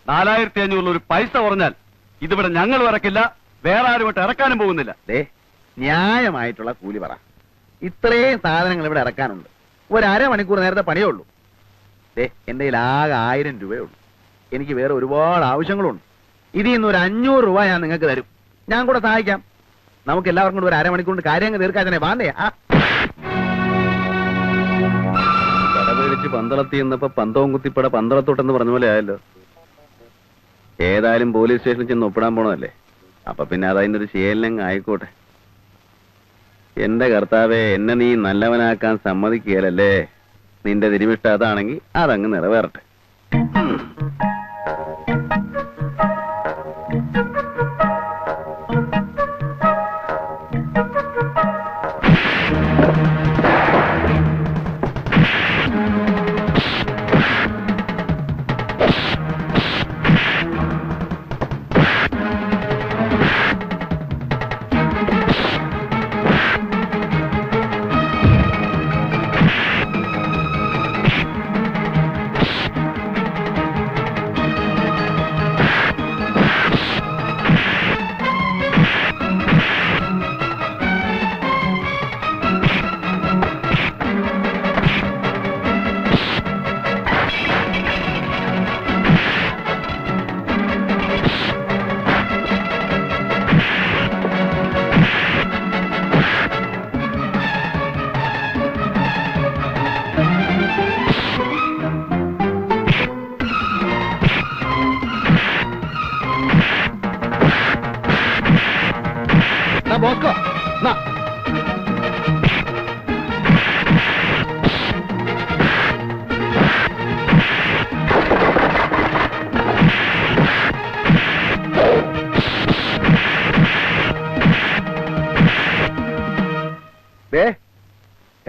4500 ഒരു പൈസ കുറഞ്ഞാൽ ഇതിവിടെ ഞങ്ങൾ ഇറക്കില്ല, വേറെ ആരും ഇട്ട് ഇറക്കാനും പോകുന്നില്ല. ന്യായമായിട്ടുള്ള കൂലി പറ. ഇത്രയും സാധനങ്ങൾ ഇവിടെ ഇറക്കാനുണ്ട്. ഒരു അരമണിക്കൂർ നേരത്തെ പണിയേ ഉള്ളൂ. എന്റെ കയ്യിൽ ആകെ 1000 രൂപയേ ഉള്ളൂ. എനിക്ക് വേറെ ഒരുപാട് ആവശ്യങ്ങളുണ്ട്. ഇതിൽ നിന്ന് ഒരു 500 രൂപ ഞാൻ നിങ്ങൾക്ക് തരും. ഞാൻ കൂടെ സഹായിക്കാം. നമുക്ക് എല്ലാവർക്കും കൂടെ ഒരു അരമണിക്കൂർ കാര്യങ്ങൾ തീർക്കാൻ തന്നെ വാന്നേ. കടപേടിച്ച് പന്തളത്തി എന്നപ്പോ പന്തവും കുത്തിപ്പട പന്തളത്തോട്ടെന്ന് പറഞ്ഞ പോലെ ആയല്ലോ. ഏതായാലും പോലീസ് സ്റ്റേഷനിൽ ചെന്ന് ഒപ്പിടാൻ പോണതല്ലേ, അപ്പൊ പിന്നെ അതതിന്റെ ഒരു ശീലം ആയിക്കോട്ടെ. എന്റെ കർത്താവെ, എന്നെ നീ നല്ലവനാക്കാൻ സമ്മതിക്കുകയല്ലേ. നിന്റെ തിരുമിഷ്ട അതാണെങ്കിൽ അതങ്ങ് നിറവേറട്ടെ.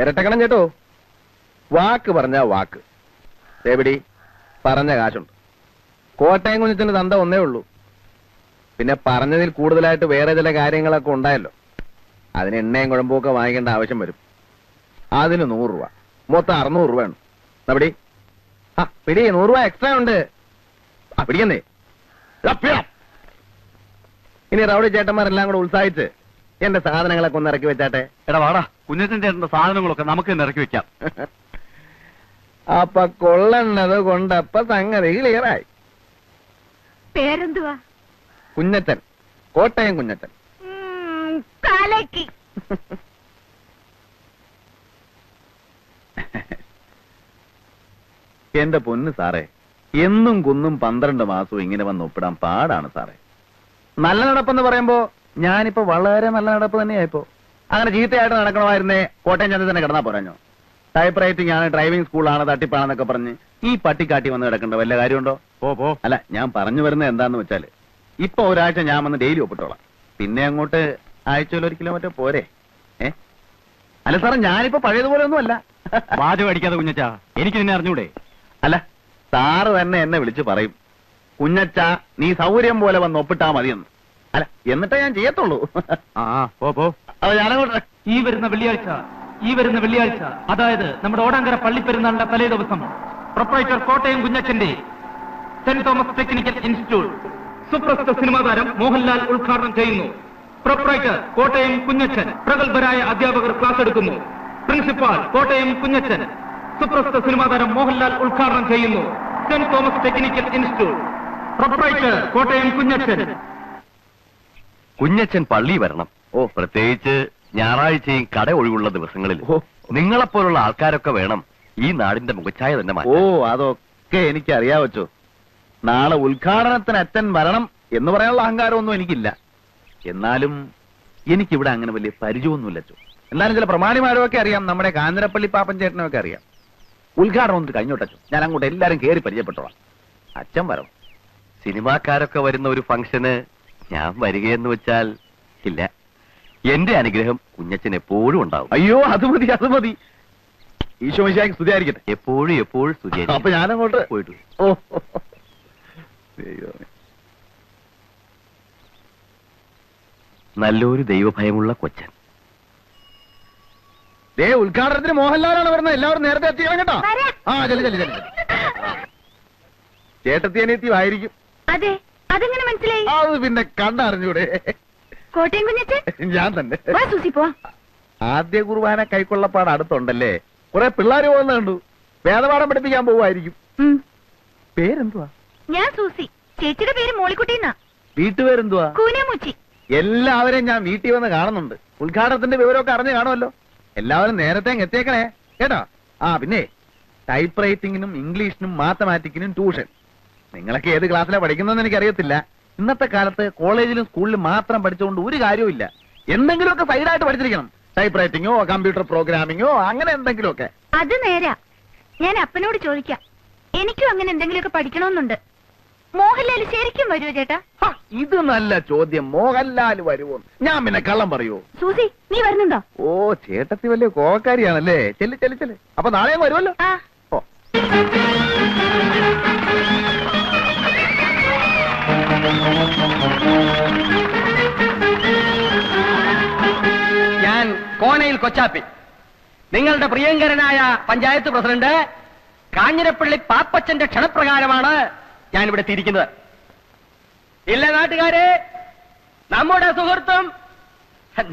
ഇരട്ടക്കണം ചേട്ടോ. വാക്ക് പറഞ്ഞ വാക്ക്. എവിടെ പറഞ്ഞ കാശുണ്ട്. കോട്ടയം കുഞ്ഞിന്റെ തന്ത ഒന്നേ ഉള്ളൂ. പിന്നെ പറഞ്ഞതിൽ കൂടുതലായിട്ട് വേറെ ചില കാര്യങ്ങളൊക്കെ ഉണ്ടായല്ലോ. അതിന് എണ്ണയും കുഴമ്പൊക്കെ വാങ്ങിക്കേണ്ട ആവശ്യം വരും. അതിന് 100 രൂപ, മൊത്തം 600 രൂപയാണ്. പിടി. ആ പിടി, 100 രൂപ എക്സ്ട്രാ ഉണ്ട്. ആ പിടിക്കുന്നേ. ഇനി റൗഡി ചേട്ടന്മാരെല്ലാം കൂടെ ഉത്സാഹിച്ച് എന്റെ സാധനങ്ങളൊക്കെ ഒന്ന് ഇറക്കി വെച്ചാട്ടെ. എടാ വാടാ, കുഞ്ഞച്ചൻ ചേട്ടന്റെ സാധനങ്ങളൊക്കെ നമുക്ക് തന്നെ ഇറക്കി വെക്കാം. അപ്പൊ കൊള്ളണത് കൊണ്ടപ്പ സംഗതി ക്ലിയറായി. പേരെന്തുവാ? കുഞ്ഞച്ചൻ, കോട്ടയം കുഞ്ഞച്ചൻ. കാലയ്ക്ക് എന്റെ പൊന്ന് സാറേ, എന്നും കുന്നും 12 മാസവും ഇങ്ങനെ വന്ന് ഒപ്പിടാൻ പാടാണ് സാറേ. നല്ല നടപ്പെന്ന് പറയുമ്പോ ഞാനിപ്പോ വളരെ നല്ല നടപ്പ് തന്നെയായിപ്പോ. അങ്ങനെ ചീത്തയായിട്ട് നടക്കണമായിരുന്നേ കോട്ടയം ചന്ത തന്നെ കിടന്നാ പോരാഞ്ഞോ. ടൈപ്പ് റൈറ്റിംഗ് ആണ്, ഡ്രൈവിംഗ് സ്കൂളാണ്, തട്ടിപ്പാണെന്നൊക്കെ പറഞ്ഞ് ഈ പട്ടിക്കാട്ടി വന്ന് കിടക്കേണ്ട വല്ല കാര്യമുണ്ടോ? പോ. അല്ല, ഞാൻ പറഞ്ഞു വരുന്നത് എന്താന്ന് വെച്ചാല്, ഇപ്പൊ ഒരാഴ്ച ഞാൻ വന്ന് ഡെയിലി ഒപ്പിട്ടോളാം. പിന്നെ അങ്ങോട്ട് ആഴ്ചയിൽ 1 കിലോമീറ്റർ പോരെ? അല്ല സാറേ, ഞാനിപ്പോ പഴയതുപോലെ ഒന്നും അല്ല. വാചകം അടിക്കാതെ കുഞ്ഞച്ചാ, എനിക്ക് നിന്നെ അറിഞ്ഞൂടെ? അല്ല, സാറ് തന്നെ എന്നെ വിളിച്ച് പറയും, കുഞ്ഞച്ച നീ സൗകര്യം പോലെ വന്ന് ഒപ്പിട്ടാ മതിയെന്ന്. അല്ല, എന്നിട്ടേ ഞാൻ ചെയ്യത്തുള്ളൂ. പോ. അത് ഞാനങ്ങോട്ട് ഈ വരുന്ന വെള്ളിയാഴ്ച, അതായത് നമ്മുടെ ഓടാങ്കര പള്ളിപ്പെരുന്നാളിന്റെ തലേ ദിവസം, പ്രൊപ്പറേറ്റർ കോട്ടയം കുഞ്ഞച്ചന്റെ സെന്റ് തോമസ് ടെക്നിക്കൽ ഇൻസ്റ്റിറ്റ്യൂട്ട് സുപ്രസിദ്ധ സിനിമാ താരം മോഹൻലാൽ ഉദ്ഘാടനം ചെയ്യുന്നു. പ്രൊപ്പറേറ്റർ കോട്ടയം കുഞ്ഞച്ചൻ, പ്രഗത്ഭരായ അധ്യാപകർ ക്ലാസ് എടുക്കുന്നു. പ്രിൻസിപ്പാൾ കോട്ടയം കുഞ്ഞച്ചൻ, സുപ്രസിദ്ധ സിനിമാ താരം മോഹൻലാൽ ഉദ്ഘാടനം ചെയ്യുന്നു. Saint Thomas technical institute, proprietor Kottayam Kunjachan. Kunjachan പള്ളി വരണം. പ്രത്യേകിച്ച് ഞായറാഴ്ചയും കട ഒഴിവുള്ള ദിവസങ്ങളിൽ നിങ്ങളെപ്പോലുള്ള ആൾക്കാരൊക്കെ വേണം ഈ നാടിന്റെ മുഖച്ഛായ തന്നെ മാറ്റാൻ. അതൊക്കെ എനിക്ക് അറിയാവച്ചോ. നാളെ ഉദ്ഘാടനത്തിന് അച്ഛൻ വരണം എന്ന് പറയാനുള്ള അഹങ്കാരമൊന്നും എനിക്കില്ല. എന്നാലും എനിക്കിവിടെ അങ്ങനെ വലിയ പരിചയമൊന്നുമില്ലച്ചോ. എന്നാലും ചില പ്രമാണിമാരൊക്കെ അറിയാം, നമ്മുടെ കാഞ്ഞിരപ്പള്ളി പാപ്പൻ ചേട്ടനൊക്കെ അറിയാം. ഉദ്ഘാടനം ഒന്ന് കഴിഞ്ഞോട്ടച്ചോ, ഞാൻ അങ്ങോട്ട് എല്ലാരും കയറി പരിചയപ്പെട്ടോളാം. അച്ഛൻ വരണം. സിനിമാക്കാരൊക്കെ വരുന്ന ഒരു ഫംഗ്ഷന് ഞാൻ വരികയെന്ന് വെച്ചാൽ ഇല്ല. എന്റെ അനുഗ്രഹം കുഞ്ഞച്ചൻ എപ്പോഴും ഉണ്ടാവും. അയ്യോ, അത് മതി. ഈശോ മിശിഹായ്ക്ക് സ്തുതിയായിരിക്കട്ടെ. എപ്പോഴും സ്തുതിയായിരിക്കും. അപ്പൊ ഞാനങ്ങോട്ട് പോയിട്ട് നല്ലൊരു ദൈവഭയമുള്ള കൊച്ചൻ. ഉദ്ഘാടനത്തിന് മോഹൻലാലാണ് വരുന്നത്. എല്ലാവരും നേരത്തെ എത്തിക്കണം കേട്ടോ. ചെല്ലു. ചേട്ടത്തി അനിയത്തി ആയിരിക്കും. അതെ, അതെങ്ങനെ മനസ്സിലായി? അത് പിന്നെ കണ്ടറിഞ്ഞൂടെ? കോട്ടയം കുഞ്ഞച്ചൻ ഞാൻ തന്നെ. ആദ്യ കുർബാന കൈക്കൊള്ളപ്പാട് അടുത്തുണ്ടല്ലേ. കുറെ പിള്ളേര് പോകുന്ന കണ്ടു. വേദപാഠം പഠിപ്പിക്കാൻ പോവായിരിക്കും. പേരെന്തുവാ? ഞാൻ സൂസി. ചേച്ചിയുടെ പേര് മോളിക്കുട്ടിന്നാ. വീട്ടുപേരെന്തുവാ? കൂനമുച്ചി. എല്ലാവരെയും ഞാൻ വീട്ടിൽ വന്ന് കാണുന്നുണ്ട്. ഉദ്ഘാടനത്തിന്റെ വിവരമൊക്കെ അറിഞ്ഞു കാണുമല്ലോ. എല്ലാവരും നേരത്തെ എത്തിയേക്കണേ കേട്ടോ. പിന്നെ ടൈപ്പ് റൈറ്റിംഗിനും ഇംഗ്ലീഷിനും മാത്തമാറ്റിക്കിനും ട്യൂഷൻ. നിങ്ങളൊക്കെ ഏത് ക്ലാസ്സിലാണ് പഠിക്കുന്നതെന്ന് എനിക്കറിയത്തില്ല. ഇന്നത്തെ കാലത്ത് കോളേജിലും സ്കൂളിലും മാത്രം പഠിച്ചുകൊണ്ട് ഒരു കാര്യമില്ല. എന്തെങ്കിലുമൊക്കെ സൈഡായിട്ട് പഠിച്ചിരിക്കണം. ടൈപ്പ് റൈറ്റിംഗോ കമ്പ്യൂട്ടർ പ്രോഗ്രാമിങ്ങോ അങ്ങനെ എന്തെങ്കിലുമൊക്കെ. അത് നേരാ. ഞാൻ അപ്പനോട് ചോദിക്കാം. എനിക്കും അങ്ങനെ എന്തെങ്കിലുമൊക്കെ പഠിക്കണമെന്നുണ്ട്. മോഹൻലാൽ ശരിക്കും വരുമോ ചേട്ടാ? ഇത് നല്ല ചോദ്യം. മോഹൻലാൽ വരുമോ? ഞാൻ പിന്നെ കള്ളം പറയൂ? സൂസി, നീ വരുന്നുണ്ടോ? ചേട്ടത്തി വലിയ കോവക്കാരിയാണല്ലേ. ചെല്ല്. അപ്പൊ നാളെയും വരുമല്ലോ. ഞാൻ കോനയിൽ കൊച്ചാപ്പി, നിങ്ങളുടെ പ്രിയങ്കരനായ പഞ്ചായത്ത് പ്രസിഡന്റ് കാഞ്ഞിരപ്പള്ളി പാപ്പച്ചന്റെ ക്ഷണപ്രകാരമാണ് ഞാനിവിടെ എത്തിയിരിക്കുന്നത്. ഇല്ല നാട്ടുകാരെ, നമ്മുടെ സുഹൃത്തും,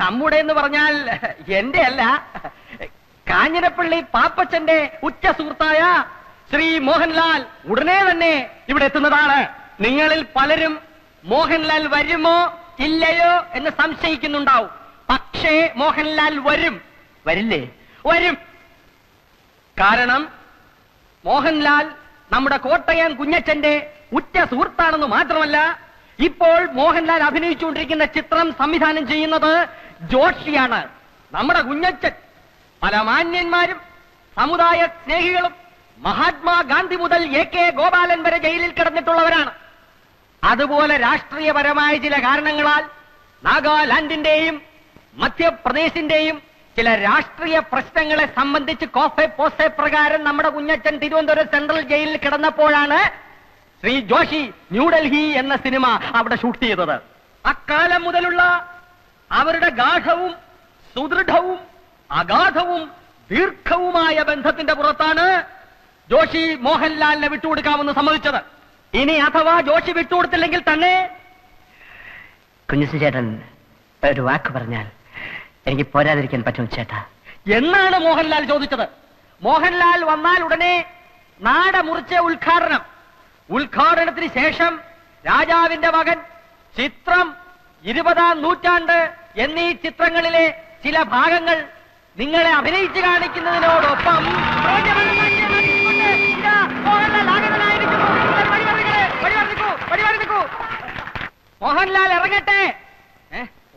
നമ്മുടെ എന്ന് പറഞ്ഞാൽ എന്റെ അല്ല, കാഞ്ഞിരപ്പള്ളി പാപ്പച്ചന്റെ ഉറ്റ സുഹൃത്തായ ശ്രീ മോഹൻലാൽ ഉടനെ തന്നെ ഇവിടെ എത്തുന്നതാണ്. നിങ്ങളിൽ പലരും മോഹൻലാൽ വരുമോ ഇല്ലയോ എന്ന് സംശയിക്കുന്നുണ്ടാവും. പക്ഷേ മോഹൻലാൽ വരും. വരില്ലേ? വരും. കാരണം മോഹൻലാൽ നമ്മുടെ കോട്ടയം കുഞ്ഞച്ചന്റെ ഉറ്റ സുഹൃത്താണെന്ന് മാത്രമല്ല, ഇപ്പോൾ മോഹൻലാൽ അഭിനയിച്ചുകൊണ്ടിരിക്കുന്ന ചിത്രം സംവിധാനം ചെയ്യുന്നത് ജോഷിയാണ്. നമ്മുടെ കുഞ്ഞച്ചൻ പല മാന്യന്മാരും സമുദായ സ്നേഹികളും മഹാത്മാഗാന്ധി മുതൽ AK ഗോപാലൻ വരെ ജയിലിൽ കിടന്നിട്ടുള്ളവരാണ്. അതുപോലെ രാഷ്ട്രീയപരമായ ചില കാരണങ്ങളാൽ നാഗാലാൻഡിന്റെയും മധ്യപ്രദേശിന്റെയും ചില രാഷ്ട്രീയ പ്രശ്നങ്ങളെ സംബന്ധിച്ച് കോഫെ പോസെ പ്രകാരം നമ്മുടെ കുഞ്ഞച്ചൻ തിരുവനന്തപുരം സെൻട്രൽ ജയിലിൽ കിടന്നപ്പോഴാണ് ശ്രീ ജോഷി ന്യൂഡൽഹി എന്ന സിനിമ അവിടെ ഷൂട്ട് ചെയ്തത്. അക്കാലം മുതലുള്ള അവരുടെ ഗാഠവും സുദൃഢവും അഗാധവും ദീർഘവുമായ ബന്ധത്തിന്റെ പുറത്താണ് ജോഷി മോഹൻലാലിനെ വിട്ടുകൊടുക്കാമെന്ന് സമ്മതിച്ചത്. ഇനി അഥവാ ജോഷി വിട്ടുകൊടുത്തില്ലെങ്കിൽ തന്നെ കുഞ്ഞുസി ചേട്ടൻ ഒരു വാക്ക് പറഞ്ഞാൽ എനിക്ക് പോരാതിരിക്കാൻ പറ്റും ചേട്ടാ എന്നാണ് മോഹൻലാൽ ചോദിച്ചത്. മോഹൻലാൽ വന്നാൽ ഉടനെ നാട മുറിച്ച ഉദ്ഘാടനത്തിന് ശേഷം രാജാവിന്റെ മകൻ, ചിത്രം, 20-ാം നൂറ്റാണ്ട് എന്നീ ചിത്രങ്ങളിലെ ചില ഭാഗങ്ങൾ നിങ്ങളെ അഭിനയിച്ചു കാണിക്കുന്നതിനോടൊപ്പം മോഹൻലാൽ ഇറങ്ങട്ടെ.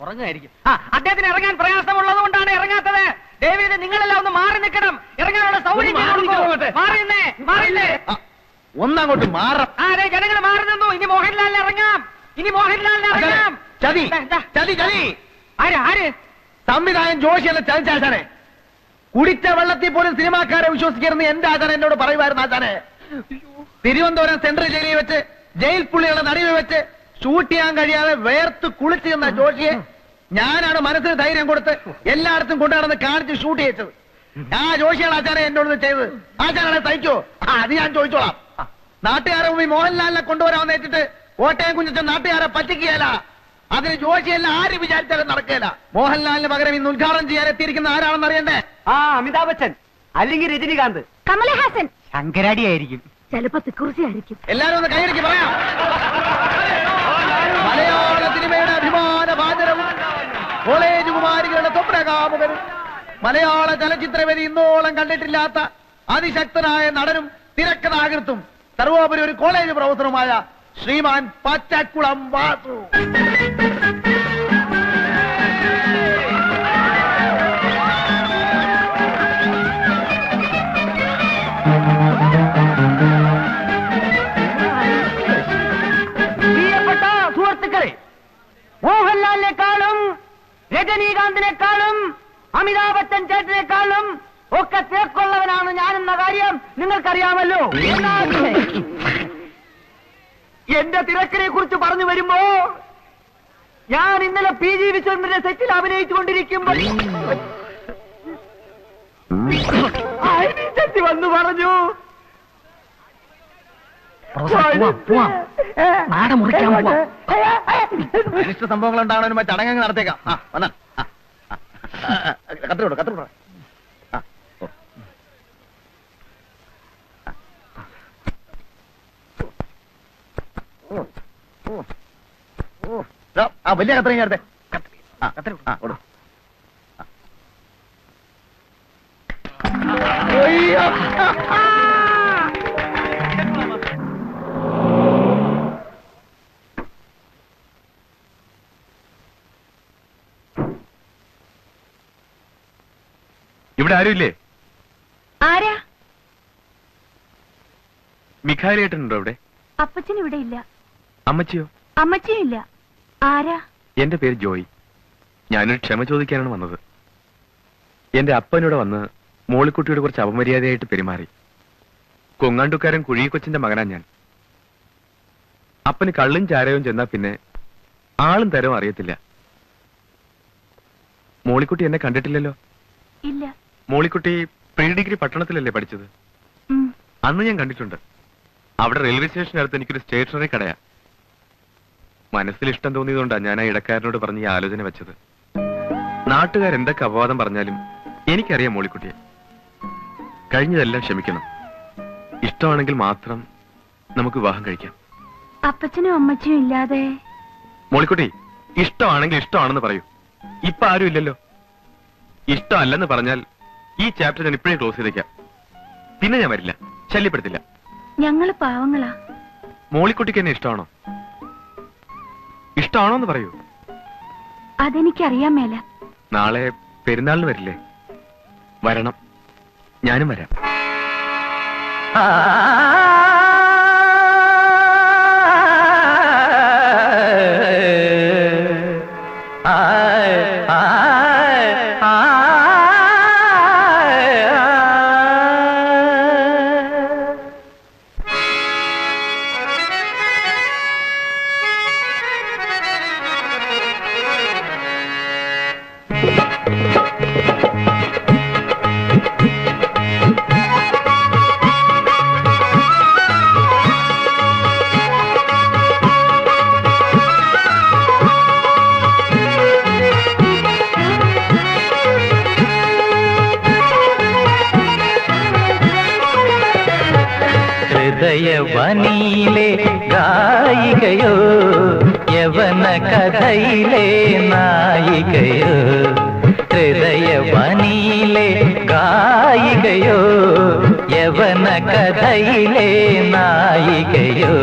ഉറങ്ങായിരിക്കും. അദ്ദേഹത്തിന് ഇറങ്ങാൻ പ്രയാസമുള്ളത് കൊണ്ടാണ് ഇറങ്ങാത്തത്. ഡേവിഡ്, നിങ്ങളെല്ലാം ഒന്ന് മാറി നിൽക്കണം. ഇറങ്ങാനുള്ള സൗകര്യം മാറില്ലേ? ഒന്നങ്ങോട്ട് മാറാം. അതെ, ജനങ്ങൾ മാറി നിന്നു. ഇനി മോഹൻലാലിന് ഇറങ്ങാം. ചതി ചതി ചതി. ആര് സംവിധായകൻ ജോഷിയല്ല ചതിച്ചാച്ചാനെ. കുടിച്ച വെള്ളത്തിൽ പോലും സിനിമാക്കാരെ വിശ്വസിക്കരുന്ന് എന്റെ ആചാരം എന്നോട് പറയുമായിരുന്നു. ആചാനെ, തിരുവനന്തപുരം സെൻട്രൽ ജയിലിൽ വെച്ച് ജയിൽ പുള്ളികളെ നടുവിൽ വെച്ച് ഷൂട്ട് ചെയ്യാൻ കഴിയാതെ വേർത്ത് കുളിച്ചു നിന്ന ജോഷിയെ ഞാനാണ് മനസ്സിന് ധൈര്യം കൊടുത്ത് എല്ലായിടത്തും കൊണ്ടുനടന്ന് കാണിച്ച് ഷൂട്ട് ചെയ്തത്. ആ ജോഷിയാണ് ആചാരം എന്നോട് ചെയ്തത്. ആചാരനെ തയ്ക്കോ? അത് ഞാൻ ചോദിച്ചോളാം. നാട്ടുകാരെ മുമ്പിൽ മോഹൻലാലിനെ കൊണ്ടുവരാൻ വെച്ചിട്ട് കോട്ടയം കുഞ്ഞച്ചൻ നാട്ടുകാരെ പറ്റിക്കുകയല്ല. അതിന് ജോഷിയെല്ലാം ആര് വിചാരിച്ചാലും നടക്കുകയില്ല. മോഹൻലാലിന് പകരം ഇന്ന് ഉദ്ഘാടനം ചെയ്യാൻ എത്തിയിരിക്കുന്ന ആരാണെന്ന് അറിയണ്ടേ? അമിതാഭ് ബച്ചൻ, അല്ലെങ്കിൽ രജനികാന്ത്, കമലഹാസൻ, ശങ്കരാടി ആയിരിക്കും, ചിലപ്പോ തിക്കുറിശി ആയിരിക്കും. എല്ലാരും ഒന്ന് കൈയടിക്ക് പറയാം. മലയാള സിനിമയുടെ അഭിമാന ഭാജനവും കോളേജ് കുമാരികളുടെ സ്വപ്നകാമുകനും മലയാള ചലച്ചിത്രവേദി ഇന്നോളം കണ്ടിട്ടില്ലാത്ത അതിശക്തനായ നടനും തിരക്കഥാകൃത്തും സർവോപരി ഒരു കോളേജ് പ്രൊഫസറുമായ ശ്രീമാൻ പച്ചക്കുളം വാസു. പ്രിയപ്പെട്ട സുഹൃത്തുക്കളെ, മോഹൻലാലിനെക്കാളും രജനീകാന്തിനെക്കാളും അമിതാഭ് ബച്ചൻ ചേട്ടനെക്കാളും ഒക്കെ തേക്കുള്ളവനാണ് ഞാനെന്ന കാര്യം നിങ്ങൾക്കറിയാമല്ലോ. എന്റെ തിരക്കിനെ കുറിച്ച് പറഞ്ഞു വരുമ്പോ ഞാൻ ഇന്നലെ PG വിശ്വനാഥന്റെ സെറ്റിൽ അഭിനയിച്ചുകൊണ്ടിരിക്കുമ്പോൾ ചെത്തി വന്നു പറഞ്ഞു, അനിഷ്ട സംഭവങ്ങൾ ഉണ്ടാവണ ചടങ്ങ് നടത്തേക്കാം. കത്തിരോട് വലിയ കത്രയും ചേർത്തെ. ഇവിടെ ആരുമില്ലേ? ആരാ? മിഖായിലേട്ടനുണ്ടോ ഇവിടെ? അപ്പച്ചൻ ഇവിടെ ഇല്ല. അമ്മച്ചിയോ? അമ്മച്ചിയും ഇല്ല. ആരാ? എന്റെ പേര് ജോയി. ഞാനൊരു ക്ഷമ ചോദിക്കാനാണ് വന്നത്. എന്റെ അപ്പനോട് വന്ന് മോളിക്കുട്ടിയോട് കുറച്ച് അപമര്യാദയായിട്ട് പെരുമാറി. കൊങ്ങാണ്ടുക്കാരൻ കുഴികൊച്ചിന്റെ മകനാ ഞാൻ. അപ്പന് കള്ളും ചാരവും ചെന്നാ പിന്നെ ആളും തരവും അറിയത്തില്ല. മോളിക്കുട്ടി എന്നെ കണ്ടിട്ടില്ലല്ലോ? ഇല്ല. മോളിക്കുട്ടി പ്രീ ഡിഗ്രി പട്ടണത്തിലല്ലേ പഠിച്ചത്? അന്ന് ഞാൻ കണ്ടിട്ടുണ്ട്. അവിടെ റെയിൽവേ സ്റ്റേഷനടുത്ത് എനിക്കൊരു സ്റ്റേഷനറി കടയാ. മനസ്സിൽ ഇഷ്ടം തോന്നിയതുകൊണ്ടാണ് ഞാൻ ആ ഇടക്കാരനോട് പറഞ്ഞ് ഈ ആലോചന വെച്ചത്. നാട്ടുകാരെന്തൊക്കെ അപവാദം പറഞ്ഞാലും എനിക്കറിയാം മോളിക്കുട്ടിയെ. കഴിഞ്ഞതെല്ലാം ക്ഷമിക്കണം. ഇഷ്ടമാണെങ്കിൽ മാത്രം നമുക്ക് വിവാഹം കഴിക്കാം. അപ്പച്ചനും അമ്മച്ചിയും ഇല്ലാതെ? മോളിക്കുട്ടി, ഇഷ്ടമാണെങ്കിൽ ഇഷ്ടമാണെന്ന് പറയൂ. ഇപ്പൊ ആരും ഇല്ലല്ലോ. ഇഷ്ടമല്ലെന്ന് പറഞ്ഞാൽ ഈ ചാപ്റ്റർ ഞാൻ ഇപ്പോഴേ ക്ലോസ് ചെയ്തേക്കാം. പിന്നെ ഞാൻ വരില്ല, ശല്യപ്പെടുത്തില്ല. ഞങ്ങള് പാവങ്ങളാ. മോളിക്കുട്ടിക്ക് എന്നെ ഇഷ്ടമാണോ? ഇഷ്ടമാണോ എന്ന് പറയൂ. അതെനിക്കറിയാൻ മേല. നാളെ പെരുന്നാളിന് വരില്ലേ? വരണം, ഞാനും വരാം. ആ ഹൃദയവനിയിലെ ഗായികയോ യവന കഥയിലെ നായികയോ ഹൃദയവനിയിലെ ഗായികയോ യവന കഥയിലെ നായികയോ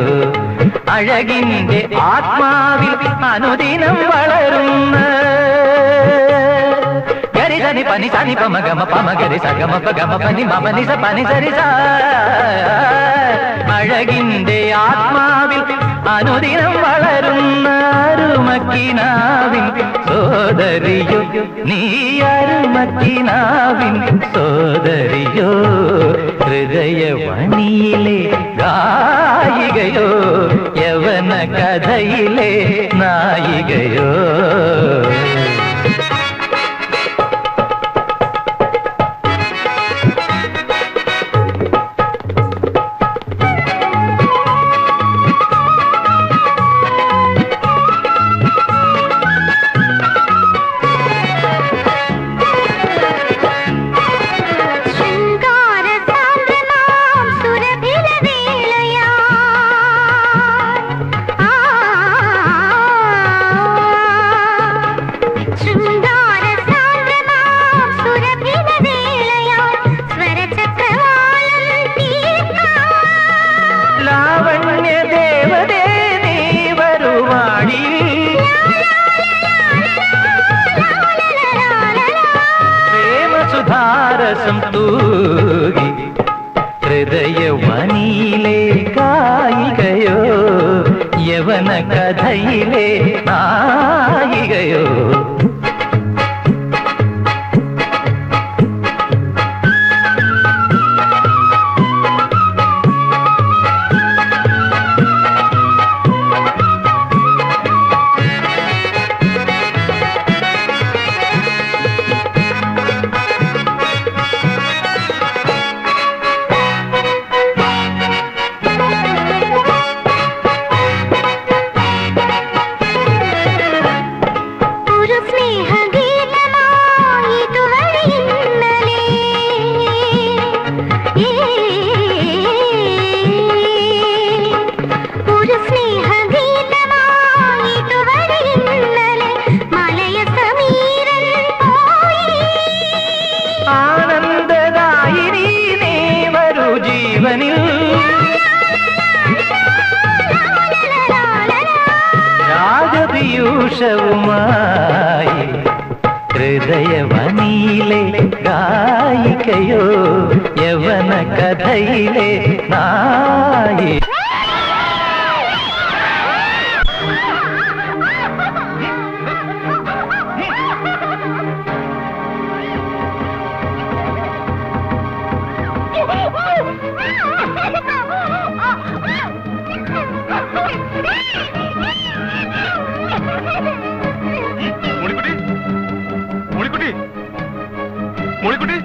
അഴകിന്റെ ആത്മാവിൽ അനുദിനം വളരുന്ന ഗരിധനി പനി സനി പമ ഗമ പമ ഗരി സഗമ പഗമ പനി മമ നിസ പനി സരി സ അഴകിന്റെ ആത്മാവിൽ അനുദിനം വളരുന്ന അരുമക്കിനാവിൻ സോദരിയോ നീ അരുമക്കിനാവിൻ സോദരിയോ ഹൃദയവനിയിലെ ഗായികയോ യവന കഥയിലെ നായികയോ സുധാരസം തൂകി ഹൃദയവനിയിലെ ഗായികയോ യവന കഥയിലെ നായികയോ രാജപീയൂഷവുമായി ഹൃദയവനിയിലെ ഗായികയോ യവന കഥയിലെ നായി മോളിക്കുട്ടി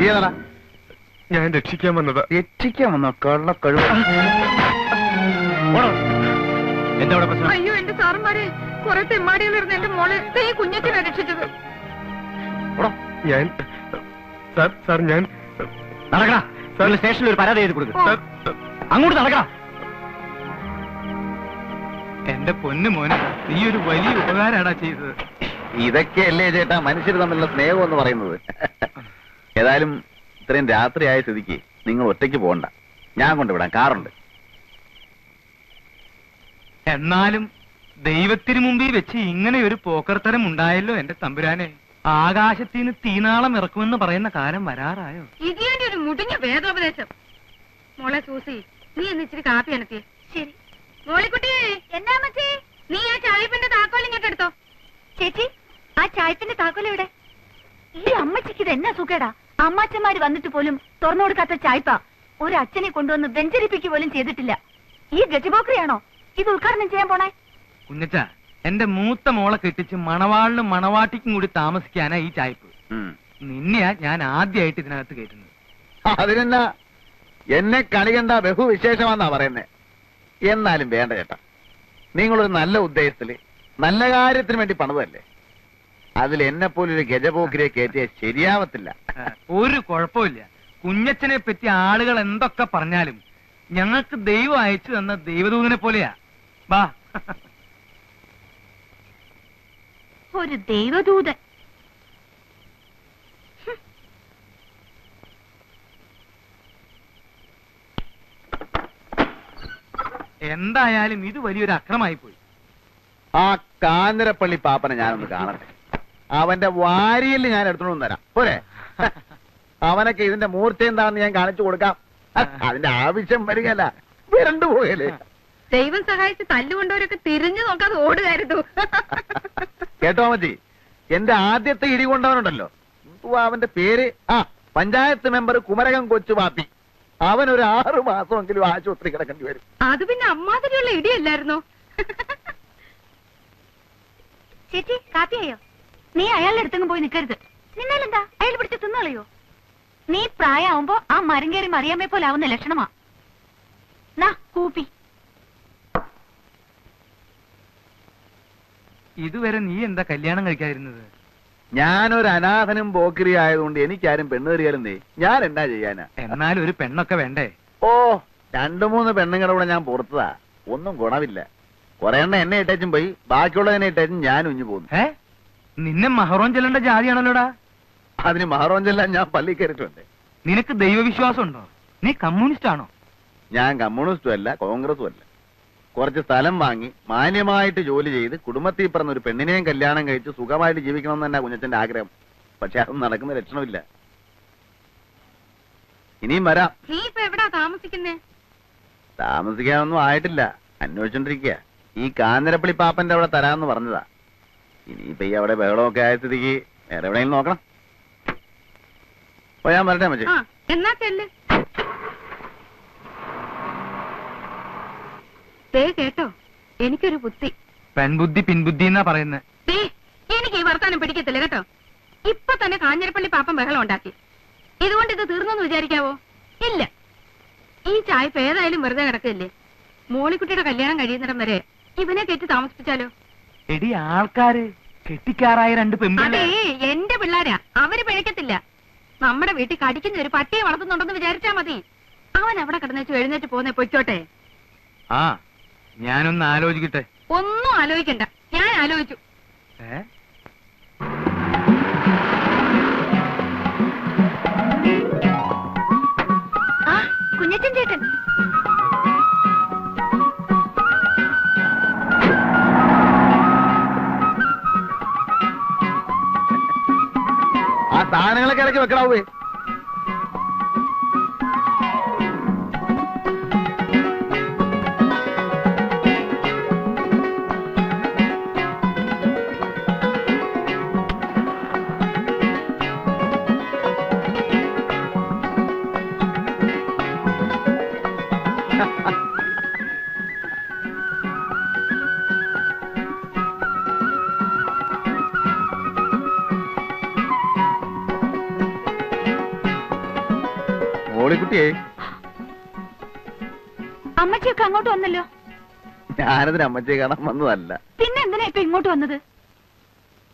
നീ ഏതാടാ? ഞാൻ രക്ഷിക്കാൻ വന്നതാ. രക്ഷിക്കാൻ വന്നോ? കള്ള കഴിവ്. എന്താ ഇവിടെ പ്രശ്നം? അയ്യോ എന്റെ സാറന്മാരെ, കുറെ തെമ്മാടികളിരുന്ന് എന്റെ മോളെ ഈ കുഞ്ഞത്തിനെ രക്ഷിച്ചത്. ഞാൻ സാർ ഞാൻ നടക്കടാ. സ്റ്റേഷനിൽ ഒരു പരാതി എഴുതി കൊടുക്കും. അങ്ങോട്ട് നടക്കടാ. എന്റെ പൊന്നു മോനെ, നീ ഒരു വലിയ ഉപകാരാടാ ചെയ്തത്. ഇതൊക്കെയല്ലേ ചേട്ടാ മനുഷ്യർ തമ്മിലുള്ള സ്നേഹം എന്ന് പറയുന്നത്. ഏതായാലും ഇത്രയും രാത്രിയായ സ്ഥിതിക്ക് നിങ്ങൾ ഒറ്റയ്ക്ക് പോകണ്ട, ഞാൻ കൊണ്ടുവിടാം, കാറുണ്ട്. എന്നാലും ദൈവത്തിന് മുമ്പിൽ വെച്ച് ഇങ്ങനെ ഒരു പോക്കർത്തരം ഉണ്ടായല്ലോ എന്റെ തമ്പുരാനെ. ആകാശത്തിന് തീനാളം ഇറക്കുമെന്ന് പറയുന്ന കാലം വരാറായോ? ഇതിന്റെ ഒരു മുടിഞ്ഞ വേദോപദേശം. മോളെ സൂസി, നീ എന്ന് ഇച്ചിരി കാപ്പി അനത്തിയേ. ശരി മോളിക്കുട്ടി. എന്നാ മച്ചി, നീ ആ ചായപ്പിന്റെ താക്കോൽ ഇങ്ങോട്ട് എടുത്തോ. ചേച്ചി, ആ ചായപ്പിന്റെ താക്കോൽ എവിടെ? ഈ അമ്മച്ചിക്ക് ഇത് എന്നാ സുഖേടാ. അമ്മാച്ചന്മാര് വന്നിട്ട് പോലും തുറന്നു കൊടുക്കാത്ത ചായപ്പ ഒരു അച്ഛനെ കൊണ്ടുവന്ന് വെഞ്ചരിപ്പിക്കുക പോലും ചെയ്തിട്ടില്ല. ഈ ഗജബോക്രിയാണോ ഇത് ഉദ്ഘാടനം ചെയ്യാൻ പോണേ? കുഞ്ഞച്ച, എന്റെ മൂത്ത മോളെ കെട്ടിച്ച് മണവാളിനും മണവാട്ടിക്കും കൂടി താമസിക്കാനാ ഈ ചായപ്പ്. നിന്നെയാ ഞാൻ ആദ്യമായിട്ട് ഇതിനകത്ത് കയറ്റുന്നത്. അതിനെന്നാ, എന്നെ കണി കണ്ട ബഹുവിശേഷമാന്നാ പറയുന്നേ. എന്നാലും വേണ്ട ചേട്ടാ, നിങ്ങളൊരു നല്ല ഉദ്ദേശത്തില് നല്ല കാര്യത്തിന് വേണ്ടി പണിതല്ലേ. അതിൽ എന്നെ പോലൊരു ഗജപോക്കിരെ കയറ്റിയ ശരിയാവത്തില്ല. ഒരു കുഴപ്പമില്ല. കുഞ്ഞച്ചനെ പറ്റി ആളുകൾ എന്തൊക്കെ പറഞ്ഞാലും ഞങ്ങൾക്ക് ദൈവം അയച്ചു തന്ന ദൈവദൂതനെ പോലെയാ. ബാ. ഒരു ദൈവദൂതൻ. എന്തായാലും ഇത് വലിയൊരു അക്രമായി പോയി. ആ കാഞ്ഞിരപ്പള്ളി പാപ്പനെ ഞാനൊന്ന് കാണട്ടെ. അവന്റെ വാരിയിൽ ഞാൻ എടുത്തോണ്ട് തരാം പോരെ. അവനൊക്കെ ഇതിന്റെ മൂർച്ച എന്താണെന്ന് ഞാൻ കാണിച്ചു കൊടുക്കാം. അതിന്റെ ആവശ്യം വരികയല്ല, വരണ്ടു പോയല്ലേ. ദൈവം സഹായിച്ച് തല്ലുകൊണ്ടവരൊക്കെ തിരിഞ്ഞു നോക്കാതെ ഓടുകയായിരുന്നു. കേട്ടോ മതി, എന്റെ ആദ്യത്തെ ഇടി കൊണ്ടവനുണ്ടല്ലോ, അവന്റെ പേര് പഞ്ചായത്ത് മെമ്പർ കുമരകം കൊച്ചു പാപ്പി. അവനൊരു 6 മാസമെങ്കിലും ആശുപത്രി കിടക്കേണ്ടി വരും. അത് പിന്നെ അമ്മാതിരിയുള്ള ഇടിയല്ലായിരുന്നോ? ചേച്ചി, കാപ്പിയായോ? നീ അയാളുടെ അടുത്തെങ്ങും പോയി നിൽക്കരുത്. നിന്നാലെന്താ, അയാൾ പിടിച്ച് തിന്നളയോ? നീ പ്രായമാവുമ്പോ ആ മരം കയറി മറിയാമ്മയെ പോലെ ആവുന്ന ലക്ഷണമാ. നാ കൂപ്പി. ഇതുവരെ നീ എന്താ കല്യാണം കഴിക്കാതിരുന്നത്? ഞാനൊരു അനാഥനും പോക്കിരി ആയതുകൊണ്ട് എനിക്കാരും പെണ്ണ് കയറിയാലും ഞാൻ എന്നാ ചെയ്യാനാ? എന്നാലും ഒരു പെണ്ണൊക്കെ വേണ്ടേ? ഓ, 2-3 പെണ്ണുങ്ങളുടെ കൂടെ ഞാൻ പുറത്തതാ, ഒന്നും ഗുണമില്ല. കുറെ എണ്ണ എന്നെ ഇട്ടേച്ചും പോയി, ബാക്കിയുള്ളതിനെ ഇട്ടേച്ചും ഞാൻ ഉഞ്ഞു പോകുന്നു. നിന്നെ മഹറോൻ ചെല്ലേണ്ട ജാതിയാണല്ലോടാ. അതിന് മഹറോൻ ചെല്ലാൻ ഞാൻ പള്ളി കയറിയിട്ടുണ്ട്. നിനക്ക് ദൈവവിശ്വാസം ഉണ്ടോ? നീ കമ്മ്യൂണിസ്റ്റ് ആണോ? ഞാൻ കമ്മ്യൂണിസ്റ്റും അല്ല, കോൺഗ്രസും അല്ല. കുറച്ച് സ്ഥലം വാങ്ങി മാന്യമായിട്ട് ജോലി ചെയ്ത് കുടുംബത്തിൽ പറഞ്ഞ ഒരു പെണ്ണിനെയും കല്യാണം കഴിച്ച് സുഖമായിട്ട് ജീവിക്കണമെന്ന് തന്നെ കുഞ്ഞച്ചന്റെ ആഗ്രഹം. പക്ഷെ അതൊന്നും നടക്കുന്ന ലക്ഷണമില്ല. ഇനിയും വരാം. നീ ഇപ്പൊ എവിടാ താമസിക്കുന്നേ? താമസിക്കാനൊന്നും ആയിട്ടില്ല, അന്വേഷിച്ചോണ്ടിരിക്കുക. ഈ കാഞ്ഞിരപ്പള്ളി പാപ്പന്റെ അവിടെ തരാമെന്ന് പറഞ്ഞതാ. ഇനിയിപ്പൊ ഈ അവിടെ ബഹളമൊക്കെ ആയ സ്ഥിതിക്ക് വേറെ എവിടെയെങ്കിലും നോക്കണം. ഓ, ഞാൻ വരട്ടെ മച്ചേ. എന്നാ ചെല്ല്. കേട്ടോ, എനിക്കൊരു ബുദ്ധി. പെൺബുദ്ധി പിൻബുദ്ധി എന്നാ പറയുന്നത്. എനിക്ക് ഈ വർത്താനം പിടിക്കത്തില്ല കേട്ടോ. ഇപ്പൊ തന്നെ കാഞ്ഞിരപ്പള്ളി പാപ്പൻ ബഹളം ഉണ്ടാക്കി. ഇതുകൊണ്ട് ഇത് തീർന്നെന്ന് വിചാരിക്കാവോ? ഇല്ല. ഈ ചായപ്പ് ഏതായാലും വെറുതെ കിടക്കില്ലേ. മോളിക്കുട്ടിയുടെ കല്യാണം കഴിയുന്നിടം വരെ ഇവനെ കെട്ടി താമസിപ്പിച്ചാലോ? എടി, ആൾക്കാര് കെട്ടിക്കാറായ 2 പെൺപിള്ളേ. അതേ, എന്റെ പിള്ളാരാ, അവര് പിഴക്കത്തില്ല. നമ്മുടെ വീട്ടിൽ കടിക്കുന്ന ഒരു പട്ടിയെ വളർത്തുന്നുണ്ടെന്ന് വിചാരിച്ചാ മതി. അവൻ അവിടെ കിടന്നേച്ചു എഴുന്നേറ്റ് പോന്നെ പൊയ്ക്കോട്ടെ. ഞാനൊന്ന് ആലോചിക്കട്ടെ. ഒന്നും ആലോചിക്കണ്ട, ഞാൻ ആലോചിച്ചു. കുഞ്ഞച്ചൻ ചേട്ടൻ. ആ സാധനങ്ങളൊക്കെ ഇടയ്ക്ക് വെക്കണാവേ. മോളിക്കുട്ടിയെ, അമ്മച്ചിയൊക്കെ അങ്ങോട്ട് വന്നല്ലോ. ഞാനതിന് അമ്മച്ചിയെ കാണാൻ വന്നതല്ല. പിന്നെ എന്തിനാ ഇപ്പൊ ഇങ്ങോട്ട് വന്നത്?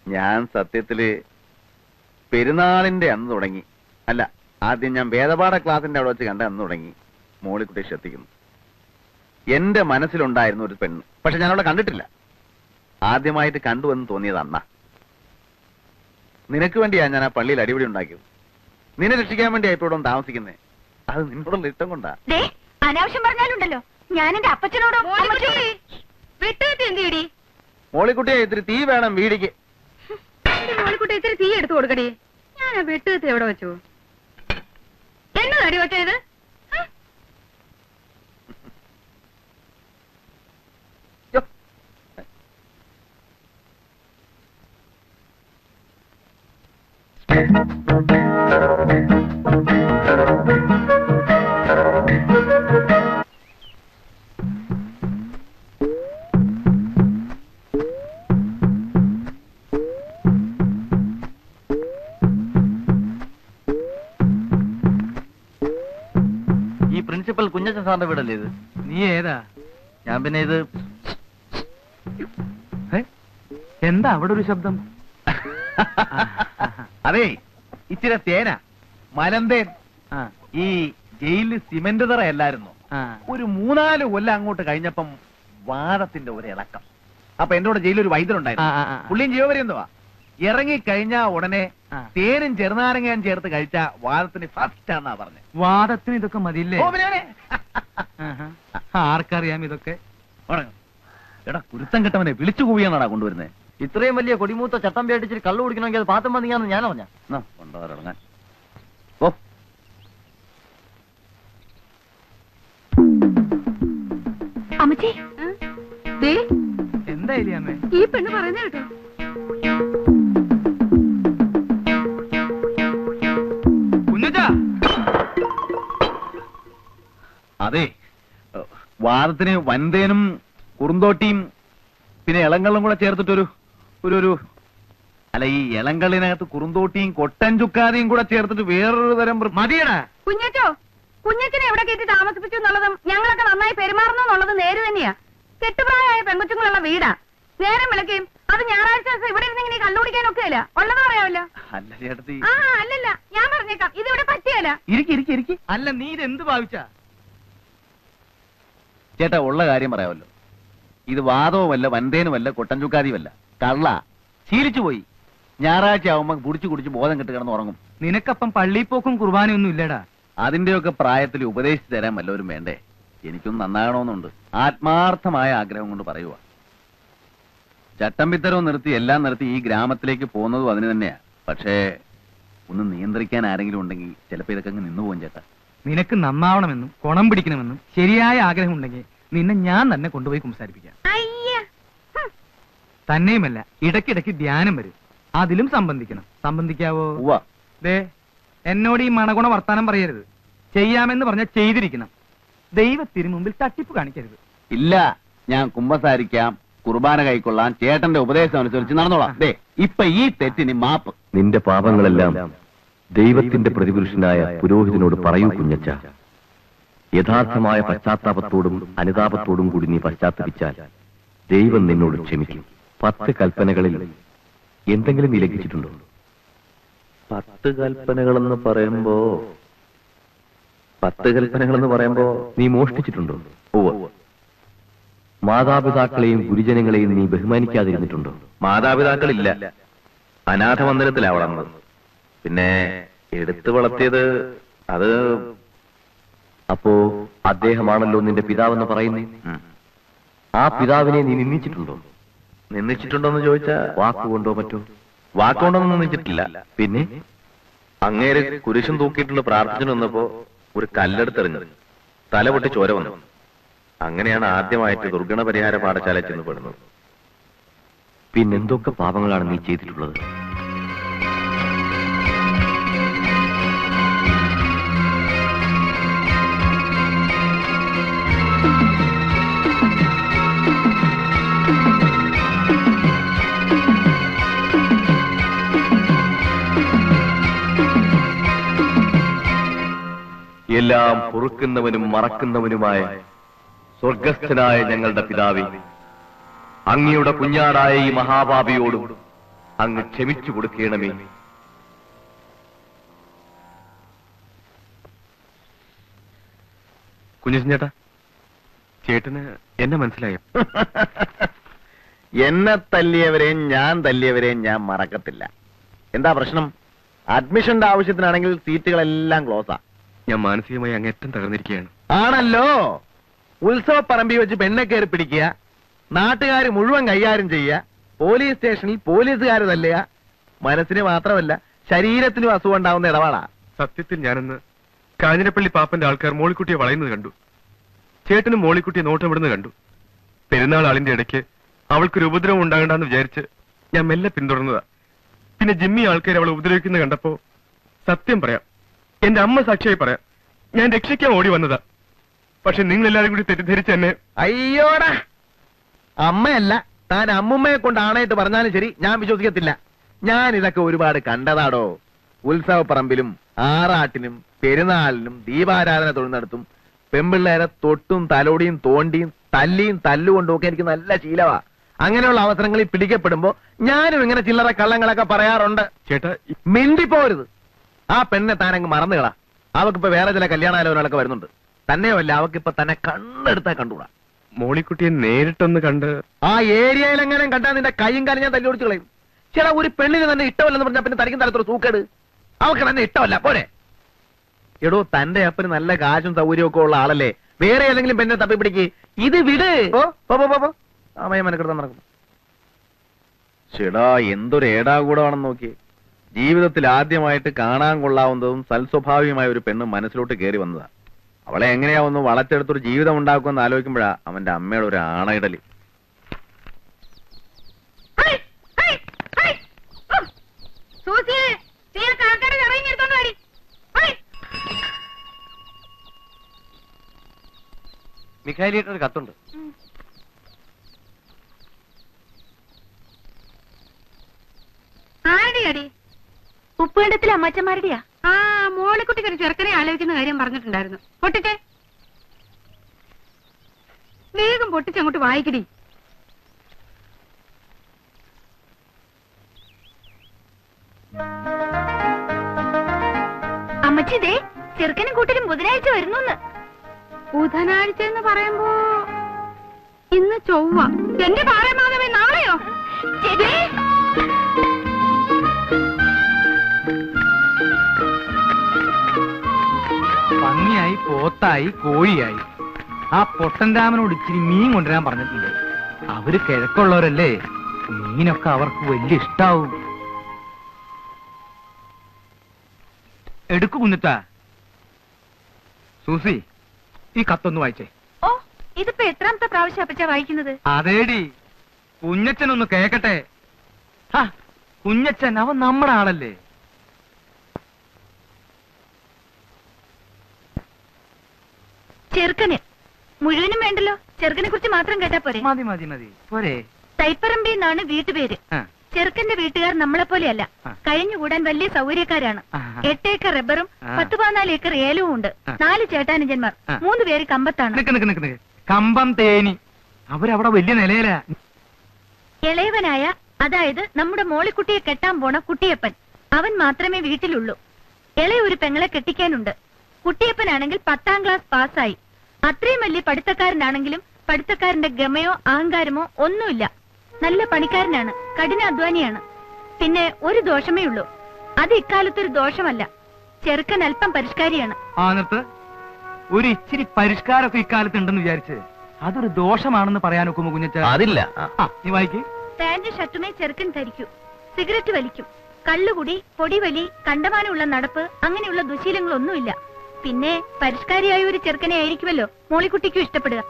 ഞാൻ സത്യത്തില് പെരുന്നാളിന്റെ അന്ന് തുടങ്ങി, അല്ല ആദ്യം ഞാൻ വേദപാഠ ക്ലാസിന്റെ അവിടെ വെച്ച് കണ്ട അന്ന് തുടങ്ങി മോളിക്കുട്ടിയെ ശ്രദ്ധിക്കുന്നു. എന്റെ മനസ്സിലുണ്ടായിരുന്ന ഒരു പെണ്ണ്, പക്ഷെ ഞാൻ അവളെ കണ്ടിട്ടില്ല. ആദ്യമായിട്ട് കണ്ടുവെന്ന് തോന്നിയത് അന്നാ. നിനക്ക് വേണ്ടിയാ ഞാൻ ആ പള്ളിയിൽ അടിപിടി ഉണ്ടാക്കിയത്. നിന്നെ രക്ഷിക്കാൻ വേണ്ടിയാ ഇപ്പൊ ഇവിടെ താമസിക്കുന്നേ. അത് നിന്നോടുള്ള ഇഷ്ടം കൊണ്ടാ. അനാവശ്യം പറഞ്ഞാലുണ്ടല്ലോ ഞാൻ എന്റെ അപ്പച്ചനോടോ. മോളിക്കുട്ടിയെ ഇത്തിരി തീ വേണം വീടിക്ക്. മോളിക്കുട്ടി ഇത്തിരി തീ എടുത്തു കൊടുക്കടി. ഞാൻ ആ വെട്ടുകത്തി എവിടെ വെച്ചു? എന്നതടി വെച്ചത്? ഈ പ്രിൻസിപ്പൽ കുഞ്ഞച്ചൻ സാറിന്റെ വീടല്ലേ ഇത്? നീ ഏതാ? ഞാൻ പിന്നെ ഇത് എന്താ അവിടെ ഒരു ശബ്ദം? അതെ, ഇച്ചിരി തേന മലന്തേൻ. ഈ ജയിലിൽ സിമന്റ് തറയല്ലായിരുന്നു. ഒരു 3-4 കൊല്ലം അങ്ങോട്ട് കഴിഞ്ഞപ്പം വാദത്തിന്റെ ഒരു ഇളക്കം. അപ്പൊ എന്റെ കൂടെ ജയിലിൽ ഒരു വൈദ്യരുണ്ടായിരുന്നു. പുള്ളിയും ജീവപര്യന്തവാ. ഇറങ്ങിക്കഴിഞ്ഞാ ഉടനെ തേനും ചെറുനാരങ്ങയും ചേർത്ത് കഴിച്ച വാദത്തിന് ഫസ്റ്റ് ആണെന്നാ പറഞ്ഞത്. വാദത്തിന് ഇതൊക്കെ മതിയില്ലേ? ആർക്കറിയാം ഇതൊക്കെ? എടാ കുരുത്തം കെട്ടവനെ വിളിച്ചു കൂവിയാണാ കൊണ്ടുവരുന്നത്. ഇത്രയും വലിയ കൊടിമൂത്ത ചട്ടം പേടിച്ചിട്ട് കള്ളു കുടിക്കണമെങ്കിൽ അത് പാത്തം വന്നിങ്ങാന്ന് ഞാൻ അറിഞ്ഞ. കൊണ്ടുവരാൻ അമ്മച്ചി എന്തായാലും അമ്മേ ഈ പെണ്ണ് പറയുന്നത് കേട്ടോ. അതെ, വാദത്തിന് വൻതേനും കുറുന്തോട്ടിയും പിന്നെ ഇളങ്കള്ളും കൂടെ ചേർത്തിട്ടൊരു ഒരു അല്ല, ഈ ഇളങ്കള്ളിനകത്ത് കുറുന്തോട്ടിയും കൊട്ടൻ ചുക്കാതിയും കൂടെ ചേർത്തിട്ട് വേറൊരു തരം മതിയടാ. കുഞ്ഞച്ചോ, കുഞ്ഞച്ചനെ എവിടെ കയറ്റി താമസിപ്പിച്ചു എന്നുള്ളതും ഞങ്ങളൊക്കെ നന്നായി പെരുമാറുന്നു എന്നുള്ളതും നേര് തന്നെയാ. കെട്ടുപ്രായമായ പെൺകൊച്ചുങ്ങളുള്ള വീടാ. നേരം വിളക്കുകയും അത് ഞായറാഴ്ച ദിവസം ഇവിടെ ഇരുന്നിങ്ങനെ കണ്ടുപിടിക്കാനൊക്കെ അല്ല ഉള്ളത് പറയാമല്ലോ. അല്ല ചേട്ടത്തി, അല്ലല്ല, ഞാൻ പറഞ്ഞേക്കാം, ഇതിവിടെ പറ്റിയല്ല. ഇരിക്കി. അല്ല, നീ ഇതെന്ത് ഭാവിച്ചാ? ചേട്ടാ ഉള്ള കാര്യം പറയാമല്ലോ. ഇത് വാദവുമല്ല, വൻതേനുമല്ല, കൊട്ടൻ ചുക്കാതിയുമല്ല, കള്ള. ശീലിച്ചു പോയി. ഞായറാഴ്ച ആവുമ്പോ കുടിച്ചു കുടിച്ച് ബോധം കെട്ട് കിടന്ന് ഉറങ്ങും. നിനക്കപ്പം പള്ളിപ്പോക്കും കുർബാനയൊന്നും ഇല്ലടാ. അതിന്റെയൊക്കെ പ്രായത്തിൽ ഉപദേശിച്ചു തരാൻ വല്ലവരും വേണ്ടേ? എനിക്കൊന്നും നന്നാകണമെന്നുണ്ട്. ആത്മാർത്ഥമായ ആഗ്രഹം കൊണ്ട് പറയുക. ചട്ടമ്പിത്തരവും നിർത്തി എല്ലാം നിർത്തി ഈ ഗ്രാമത്തിലേക്ക് പോകുന്നതും അതിന് തന്നെയാ. പക്ഷേ ഒന്ന് നിയന്ത്രിക്കാൻ ആരെങ്കിലും ഉണ്ടെങ്കിൽ ചിലപ്പോ ഇതൊക്കെ അങ്ങ് നിന്നു പോകും ചേട്ടാ. നിനക്ക് നന്നാവണമെന്നും കുണം പിടിക്കണമെന്നും ശരിയായ ആഗ്രഹം ഉണ്ടെങ്കിൽ നിന്നെ ഞാൻ തന്നെ കൊണ്ടുപോയി സംസാരിപ്പിക്കാം. തന്നെയുമല്ല, ഇടയ്ക്കിടയ്ക്ക് ധ്യാനം വരും, അതിലും സംബന്ധിക്കണം. സംബന്ധിക്കാവോ? ദേ, എന്നോട് ഈ മണഗുണ വർത്താനം പറയരുത്. ചെയ്യാമെന്ന് പറഞ്ഞാൽ ചെയ്തിരിക്കണം. ദൈവത്തിന് മുമ്പിൽ തട്ടിപ്പ് കാണിക്കരുത്. ഇല്ല, ഞാൻ കുമ്പസാരിക്കാം, കുർബാന കൈക്കൊള്ളാം, ചേട്ടന്റെ ഉപദേശം അനുസരിച്ച് നടന്നോളാം. ദേ, ഇപ്പൊ ഈ തെറ്റിന് മാപ്പ്. നിന്റെ പാപങ്ങളെല്ലാം ദൈവത്തിന്റെ പ്രതിപുരുഷനായ പുരോഹിതനോട് പറയൂ കുഞ്ഞച്ച. യഥാർത്ഥമായ പശ്ചാത്താപത്തോടും അനുതാപത്തോടും കൂടി നീ പശ്ചാത്തപിച്ചാൽ ദൈവം നിന്നോട് ക്ഷമിക്കും. 10 കൽപ്പനകളിൽ എന്തെങ്കിലും നീ ലംഘിച്ചിട്ടുണ്ടോ? 10 കൽപ്പനകളെന്ന് പറയുമ്പോ നീ മോഷ്ടിച്ചിട്ടുണ്ടോ? മാതാപിതാക്കളെയും ഗുരുജനങ്ങളെയും നീ ബഹുമാനിക്കാതിരുന്നിട്ടുണ്ടോ? മാതാപിതാക്കളില്ല, അനാഥ മന്ദിരത്തിലാ വളർന്നത്. പിന്നെ എടുത്തു വളർത്തിയത് അത്. അപ്പോ അദ്ദേഹമാണല്ലോ നിന്റെ പിതാവെന്ന് പറയുന്നേ. ആ പിതാവിനെ നീ നിന്ദിച്ചിട്ടുണ്ടോ? നിന്ദിച്ചിട്ടുണ്ടോന്ന് ചോദിച്ചാ വാക്കുകൊണ്ടോ മറ്റോ? വാക്കുകൊണ്ടൊന്നും നിന്ദിച്ചിട്ടില്ല. പിന്നെ അങ്ങേര് കുരിശും തൂക്കിയിട്ടുള്ള പ്രാർത്ഥന വന്നപ്പോ ഒരു കല്ലെടുത്തെറിഞ്ഞത്, തല പൊട്ടി ചോര വന്നു. അങ്ങനെയാണ് ആദ്യമായിട്ട് ദുർഗണ പരിഹാര പാഠശാല ചെന്ന് പെടുന്നത്. പിന്നെന്തൊക്കെ പാപങ്ങളാണ് നീ ചെയ്തിട്ടുള്ളത്? എല്ലാം പൊറുക്കുന്നവനും മറക്കുന്നവനുമായ സ്വർഗസ്ഥനായ ഞങ്ങളുടെ പിതാവേ, അങ്ങയുടെ കുഞ്ഞാടായ ഈ മഹാപാപിയോടും അങ്ങ് ക്ഷമിച്ചു കൊടുക്കണമേ. കുഞ്ഞിസൻ ചേട്ടാ, ചേട്ടന് എന്നെ മനസ്സിലായോ? എന്നെ തല്ലിയവരെയും ഞാൻ തല്ലിയവരെയും ഞാൻ മറക്കത്തില്ല. എന്താ പ്രശ്നം? അഡ്മിഷന്റെ ആവശ്യത്തിനാണെങ്കിൽ സീറ്റുകളെല്ലാം ക്ലോസാ. ഞാൻ മാനസികമായി അങ്ങേറ്റം തകർന്നിരിക്കുകയാണ്. ആണല്ലോ. ഉത്സവ പറമ്പി വെച്ച് പെണ്ണെ കയറി പിടിക്കുക, നാട്ടുകാർ മുഴുവൻ കൈകാര്യം ചെയ്യുക, പോലീസ് സ്റ്റേഷനിൽ പോലീസുകാർ തല്ലുക. മനസ്സിന് മാത്രമല്ല ശരീരത്തിനും അസുഖം ഉണ്ടാവുന്ന ഇടപാടാ. സത്യത്തിൽ ഞാനെന്ന് കാഞ്ഞിരപ്പള്ളി പാപ്പന്റെ ആൾക്കാർ മോളിക്കുട്ടിയെ വളയുന്നത് കണ്ടു. ചേട്ടനും മോളിക്കുട്ടിയെ നോട്ടമിടുന്നത് കണ്ടു. പെരുന്നാൾ ആളിന്റെ ഇടയ്ക്ക് അവൾക്കൊരു ഉപദ്രവം ഉണ്ടാകണ്ടെന്ന് വിചാരിച്ച് ഞാൻ മെല്ലെ പിന്തുടർന്നതാ. പിന്നെ ജിമ്മി ആൾക്കാർ അവളെ ഉപദ്രവിക്കുന്നത് കണ്ടപ്പോ സത്യം പറയാം, എന്റെ അമ്മ സാക്ഷിയായി പറയാം, ഞാൻ രക്ഷിക്കാൻ ഓടി വന്നതാ. പക്ഷെ നിങ്ങൾ എല്ലാവരും കൂടി തെറ്റിദ്ധരിച്ച് എന്നെ. അയ്യോടാ, അമ്മയല്ല താൻ അമ്മുമ്മയെ കൊണ്ട് ആണായിട്ട് പറഞ്ഞാലും ശരി, ഞാൻ വിശ്വസിക്കത്തില്ല. ഞാൻ ഇതൊക്കെ ഒരുപാട് കണ്ടതാടോ. ഉത്സവ പറമ്പിലും ആറാട്ടിനും പെരുന്നാളിനും ദീപാരാധന തൊഴുന്നിടത്തും പെമ്പിള്ളേരെ തൊട്ടും തലോടിയും തോണ്ടിയും തല്ലിയും തല്ലുകൊണ്ടുമൊക്കെ എനിക്ക് നല്ല ശീലമാ. അങ്ങനെയുള്ള അവസരങ്ങളിൽ പിടിക്കപ്പെടുമ്പോ ഞാനും ഇങ്ങനെ ചില്ലറ കള്ളങ്ങളൊക്കെ പറയാറുണ്ട്. ചേട്ടാ, മിണ്ടിപ്പോരുത്. ആ പെണ്ണെ താനങ്ങ് മറന്നുകളാ. അവക്കിപ്പോ വേറെ ചില കല്യാണാലോചനകളൊക്കെ വരുന്നുണ്ട്. തന്നെയുമല്ല, അവക്കിപ്പോ തന്നെ കണ്ണെടുത്താ കണ്ടുകൂടാ. മോളിക്കുട്ടിയെ നേരിട്ടൊന്ന് കണ്ട് ആ ഏരിയയിൽ എങ്ങനെ കണ്ടാൽ നിന്റെ കൈയും കാലും ഞാൻ തല്ലി ഓടിച്ചു കളയും. ചില ഒരു പെണ്ണിന് തന്നെ ഇഷ്ടമല്ലെന്ന് പറഞ്ഞാൽ പിന്നെ തനിക്കും തലത്തൊരു സൂക്കേട്. അവക്ക് തന്നെ ഇഷ്ടമല്ല പോരെ. എടോ, തന്റെ അപ്പന് നല്ല കാശും സൗകര്യവും ഒക്കെ ഉള്ള ആളല്ലേ. വേറെ ഏതെങ്കിലും പെണ്ണെ തപ്പി പിടിക്ക്. ഇത് വിട്. അമയമനക്കെടുത്താൻ നടക്കുന്നു. ചേടാ, എന്തൊരു ഏടാകൂടമാണെന്ന് നോക്കി. ജീവിതത്തിൽ ആദ്യമായിട്ട് കാണാൻ കൊള്ളാവുന്നതും സൽസ്വഭാവിയുമായ ഒരു പെണ്ണ് മനസ്സിലോട്ട് കയറി വന്നതാ. അവളെ എങ്ങനെയാ ഒന്ന് വളച്ചെടുത്തൊരു ജീവിതം ഉണ്ടാക്കുമെന്ന് ആലോചിക്കുമ്പോഴാ അവന്റെ അമ്മയുടെ ഒരു ആണയിടല്. മിഖായിലിട്ടൊരു കത്തുണ്ട്. ആരുടെയാടി? ഉപ്പുകണ്ടത്തിലെ അമ്മച്ചന്മാരുടെയാ. ആ, മോളിക്കുട്ടിക്ക് ഒരു ചെറുക്കനെ ആലോചിക്കുന്ന കാര്യം പറഞ്ഞിട്ടുണ്ടായിരുന്നു. പൊട്ടിച്ചേ, വേഗം പൊട്ടിച്ചങ്ങോട്ട് വായിക്കടി. അമ്മച്ചി, ദേ ചെറുക്കനും കൂട്ടരും ബുധനാഴ്ച വരുന്നു. ബുധനാഴ്ച എന്ന് പറയുമ്പോ ഇന്ന് ചൊവ്വ. എന്റെ പാറമാധവേ, നാളെയോ? പന്നിയായി, പോത്തായി, കോഴിയായി. ആ പൊട്ടൻ രാമനോട് ഇച്ചിരി മീൻ കൊണ്ടുവരാൻ പറഞ്ഞിട്ടുണ്ട്. അവര് കിഴക്കുള്ളവരല്ലേ, മീനൊക്കെ അവർക്ക് വലിയ ഇഷ്ടാവും. എടുക്കു കുഞ്ഞിത്താ. സൂസി, ഈ കത്തൊന്ന് വായിച്ചേ. ഓ, ഇതിപ്പോ എത്രാമത്തെ പ്രാവശ്യം അപ്പച്ചാ വായിക്കുന്നത്? അതേടി, കുഞ്ഞച്ചനൊന്ന് കേക്കട്ടെ. കുഞ്ഞച്ചൻ അവൻ നമ്മുടെ ആളല്ലേ. ചെറുക്കന് മുഴുവനും വേണ്ടല്ലോ, ചെറുക്കനെ കുറിച്ച് മാത്രം കേട്ടാ പോരെ? മതി മതി മതി പോരെ. തൈപ്പറമ്പി എന്നാണ് വീട്ടുപേര്. ചെറുക്കന്റെ വീട്ടുകാർ നമ്മളെ പോലെയല്ല, കഴിഞ്ഞുകൂടാൻ വലിയ സൗകര്യക്കാരാണ്. 8 ഏക്കർ റബ്ബറും 10-14 ഏക്കർ ഏലവും ഉണ്ട്. 4 ചേട്ടാനുജന്മാർ, 3 പേര് കമ്പത്താണ്. കമ്പം തേനി അവരവിടെ വലിയ നിലയില. ഇളയവനായ, അതായത് നമ്മുടെ മോളിക്കുട്ടിയെ കെട്ടാൻ പോണ കുട്ടിയപ്പൻ, അവൻ മാത്രമേ വീട്ടിലുള്ളൂ. ഇളയ ഒരു പെങ്ങളെ കെട്ടിക്കാനുണ്ട്. കുട്ടിയപ്പനാണെങ്കിൽ 10ാം ക്ലാസ് പാസ്സായി. അത്രയും വലിയ പഠിത്തക്കാരനാണെങ്കിലും പഠിത്തക്കാരന്റെ ഗമയോ അഹങ്കാരമോ ഒന്നുമില്ല. നല്ല പണിക്കാരനാണ്, കഠിനാധ്വാനിയാണ്. പിന്നെ ഒരു ദോഷമേ ഉള്ളൂ, അത് ഇക്കാലത്തൊരു ദോഷമല്ല. ചെറുക്കൻ അല്പം പരിഷ്കാരിയാണ്. ഒരു ഇച്ചിരി പരിഷ്കാരമൊക്കെ ഇക്കാലത്ത് ഉണ്ടെന്ന് വിചാരിച്ച് അതൊരു ദോഷമാണെന്ന് പറയാൻ ഒക്കുമോ കുഞ്ഞച്ച? അതില്ല. നീ വായിക്ക്. പാന്റ് ഷർട്ടുമേ ചെറുക്കൻ ധരിക്കൂ. സിഗരറ്റ് വലിക്കും. കള്ളുകുടി, പൊടിവലി, കണ്ടമാനമുള്ള നടപ്പ്, അങ്ങനെയുള്ള ദുശീലങ്ങളൊന്നുമില്ല. പിന്നെ പരിഷ്കാരിയായ ഒരു ചെറുക്കനെ ആയിരിക്കുമല്ലോ മോളിക്കുട്ടിക്കും ഇഷ്ടപ്പെടുക.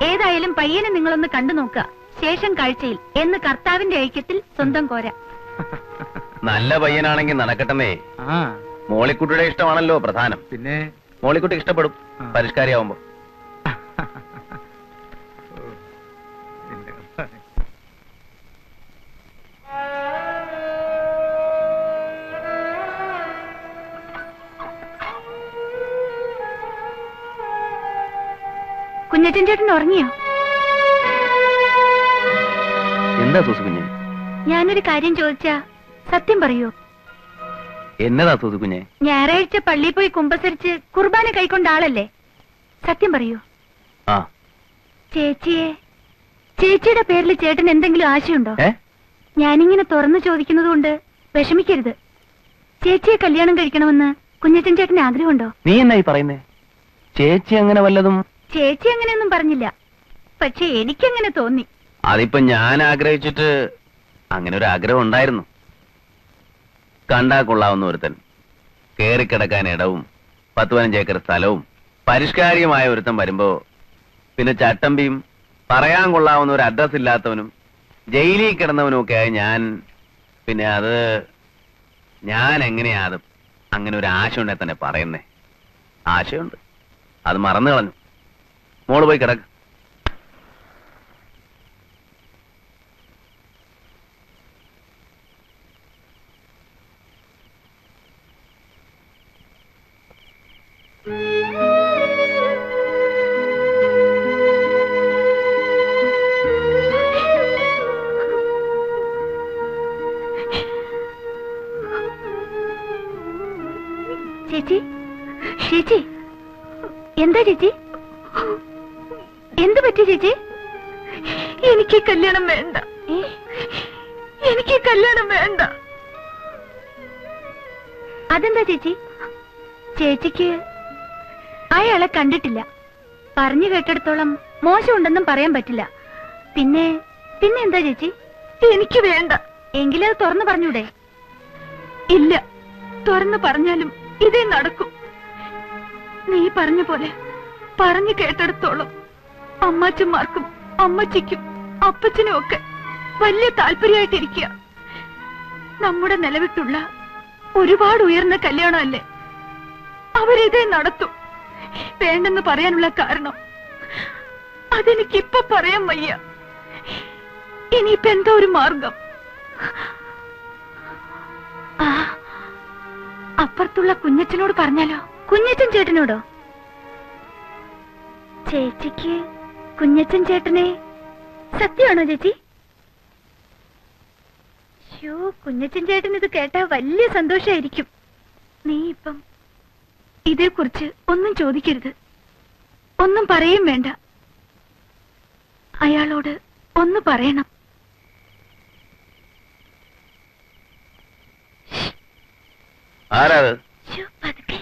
ഏതായാലും പയ്യനെ നിങ്ങളൊന്ന് കണ്ടു നോക്കുക. ശേഷം കാഴ്ചയിൽ എന്ന് കർത്താവിന്റെ ഐക്യത്തിൽ സ്വന്തം കോര. നല്ല പയ്യനാണെങ്കിൽ നടക്കട്ടെന്നേ. മോളിക്കുട്ടിയുടെ ഇഷ്ടമാണല്ലോ പ്രധാനം. പിന്നെ മോളിക്കുട്ടി ഇഷ്ടപ്പെടും പരിഷ്കാരിയാവുമ്പോ. കുഞ്ഞച്ചൻ ചേട്ടൻ ഉറങ്ങിയോ? എന്താ സൂസുകുഞ്ഞെ? ഞാനൊരു കാര്യം ചോദിച്ചാ സത്യം പറയൂ? എന്നതാ സൂസുകുഞ്ഞെ? ഞായറാഴ്ച പള്ളിയിൽ പോയി കുമ്പസരിച്ച് കുർബാന കൈക്കൊണ്ട ആളല്ലേ? സത്യം പറയൂ. ആ. ചേച്ചിയുടെ പേരിൽ ചേട്ടൻ എന്തെങ്കിലും ആശയുണ്ടോ? ഞാനിങ്ങനെ തുറന്നു ചോദിക്കുന്നത് കൊണ്ട് വിഷമിക്കരുത്. ചേച്ചിയെ കല്യാണം കഴിക്കണമെന്ന് കുഞ്ഞച്ചൻ ചേട്ടന് ആഗ്രഹമുണ്ടോ? നീ എന്നായി പറയുന്നേ? ചേച്ചി അങ്ങനെ വല്ലതും? ചേച്ചി അങ്ങനെയൊന്നും പറഞ്ഞില്ല, പക്ഷെ എനിക്കങ്ങനെ തോന്നി. അതിപ്പോ ഞാൻ ആഗ്രഹിച്ചിട്ട് അങ്ങനെ ഒരു ആഗ്രഹം ഉണ്ടായിരുന്നു. കണ്ടാ കൊള്ളാവുന്ന ഒരുത്തൻ, കേറിക്കിടക്കാൻ ഇടവും 10-15 ഏക്കർ സ്ഥലവും പരിഷ്കാരികമായ ഒരുത്തൻ വരുമ്പോ പിന്നെ ചട്ടമ്പിയും പറയാൻ കൊള്ളാവുന്ന ഒരു അഡ്രസ് ഇല്ലാത്തവനും ജയിലിൽ കിടന്നവനും ഒക്കെ ആയി ഞാൻ എങ്ങനെയാ അത് അങ്ങനെ ഒരു ആശ ഉണ്ടെ തന്നെ പറയുന്നേ? ആശയുണ്ട്, അത് മറന്നു കളഞ്ഞു. മോള് പോയി കിടക്ക്. ചേച്ചി, എന്താ ചേച്ചി? എന്ത് പറ്റി ചേച്ചി? എനിക്ക് കല്യാണം വേണ്ട, എനിക്ക് കല്യാണം വേണ്ട. അതെന്താ ചേച്ചി? ചേച്ചിക്ക് അയാളെ കണ്ടിട്ടില്ല, പറഞ്ഞു കേട്ടിടത്തോളം മോശമുണ്ടെന്നും പറയാൻ പറ്റില്ല. പിന്നെ എന്താ ചേച്ചി? എനിക്ക് വേണ്ട. എങ്കിലത് തുറന്നു പറഞ്ഞൂടെ? ഇല്ല, തുറന്നു പറഞ്ഞാലും ഇതേ നടക്കും. നീ പറഞ്ഞ പോലെ പറഞ്ഞു കേട്ടിടത്തോളം അമ്മാച്ചന്മാർക്കും അമ്മച്ചിക്കും അപ്പച്ചനും ഒക്കെ വലിയ താല്പര്യമായിട്ടിരിക്കുക. നമ്മുടെ നിലവിട്ടുള്ള ഒരുപാട് ഉയർന്ന കല്യാണമല്ലേ, അവരിതേ നടത്തും. വേണ്ടെന്ന് പറയാനുള്ള കാരണം അതെനിക്കിപ്പൊ പറയാൻ വയ്യ. ഇനിയിപ്പോ എന്തോ ഒരു മാർഗം. അപ്പുറത്തുള്ള കുഞ്ഞച്ചനോട് പറഞ്ഞാലോ? കുഞ്ഞച്ചൻ ചേട്ടനോടോ? ചേച്ചിക്ക് കുഞ്ഞച്ചൻ ചേട്ടനെ സത്യമാണോ ചേച്ചി? കുഞ്ഞച്ചൻ ചേട്ടൻ ഇത് കേട്ടാ വലിയ സന്തോഷായിരിക്കും. നീ ഇപ്പം ഇതേക്കുറിച്ച് ഒന്നും ചോദിക്കരുത്, ഒന്നും പറയും വേണ്ട. അയാളോട് ഒന്ന് പറയണം. ആരാത്? പതുക്കെ.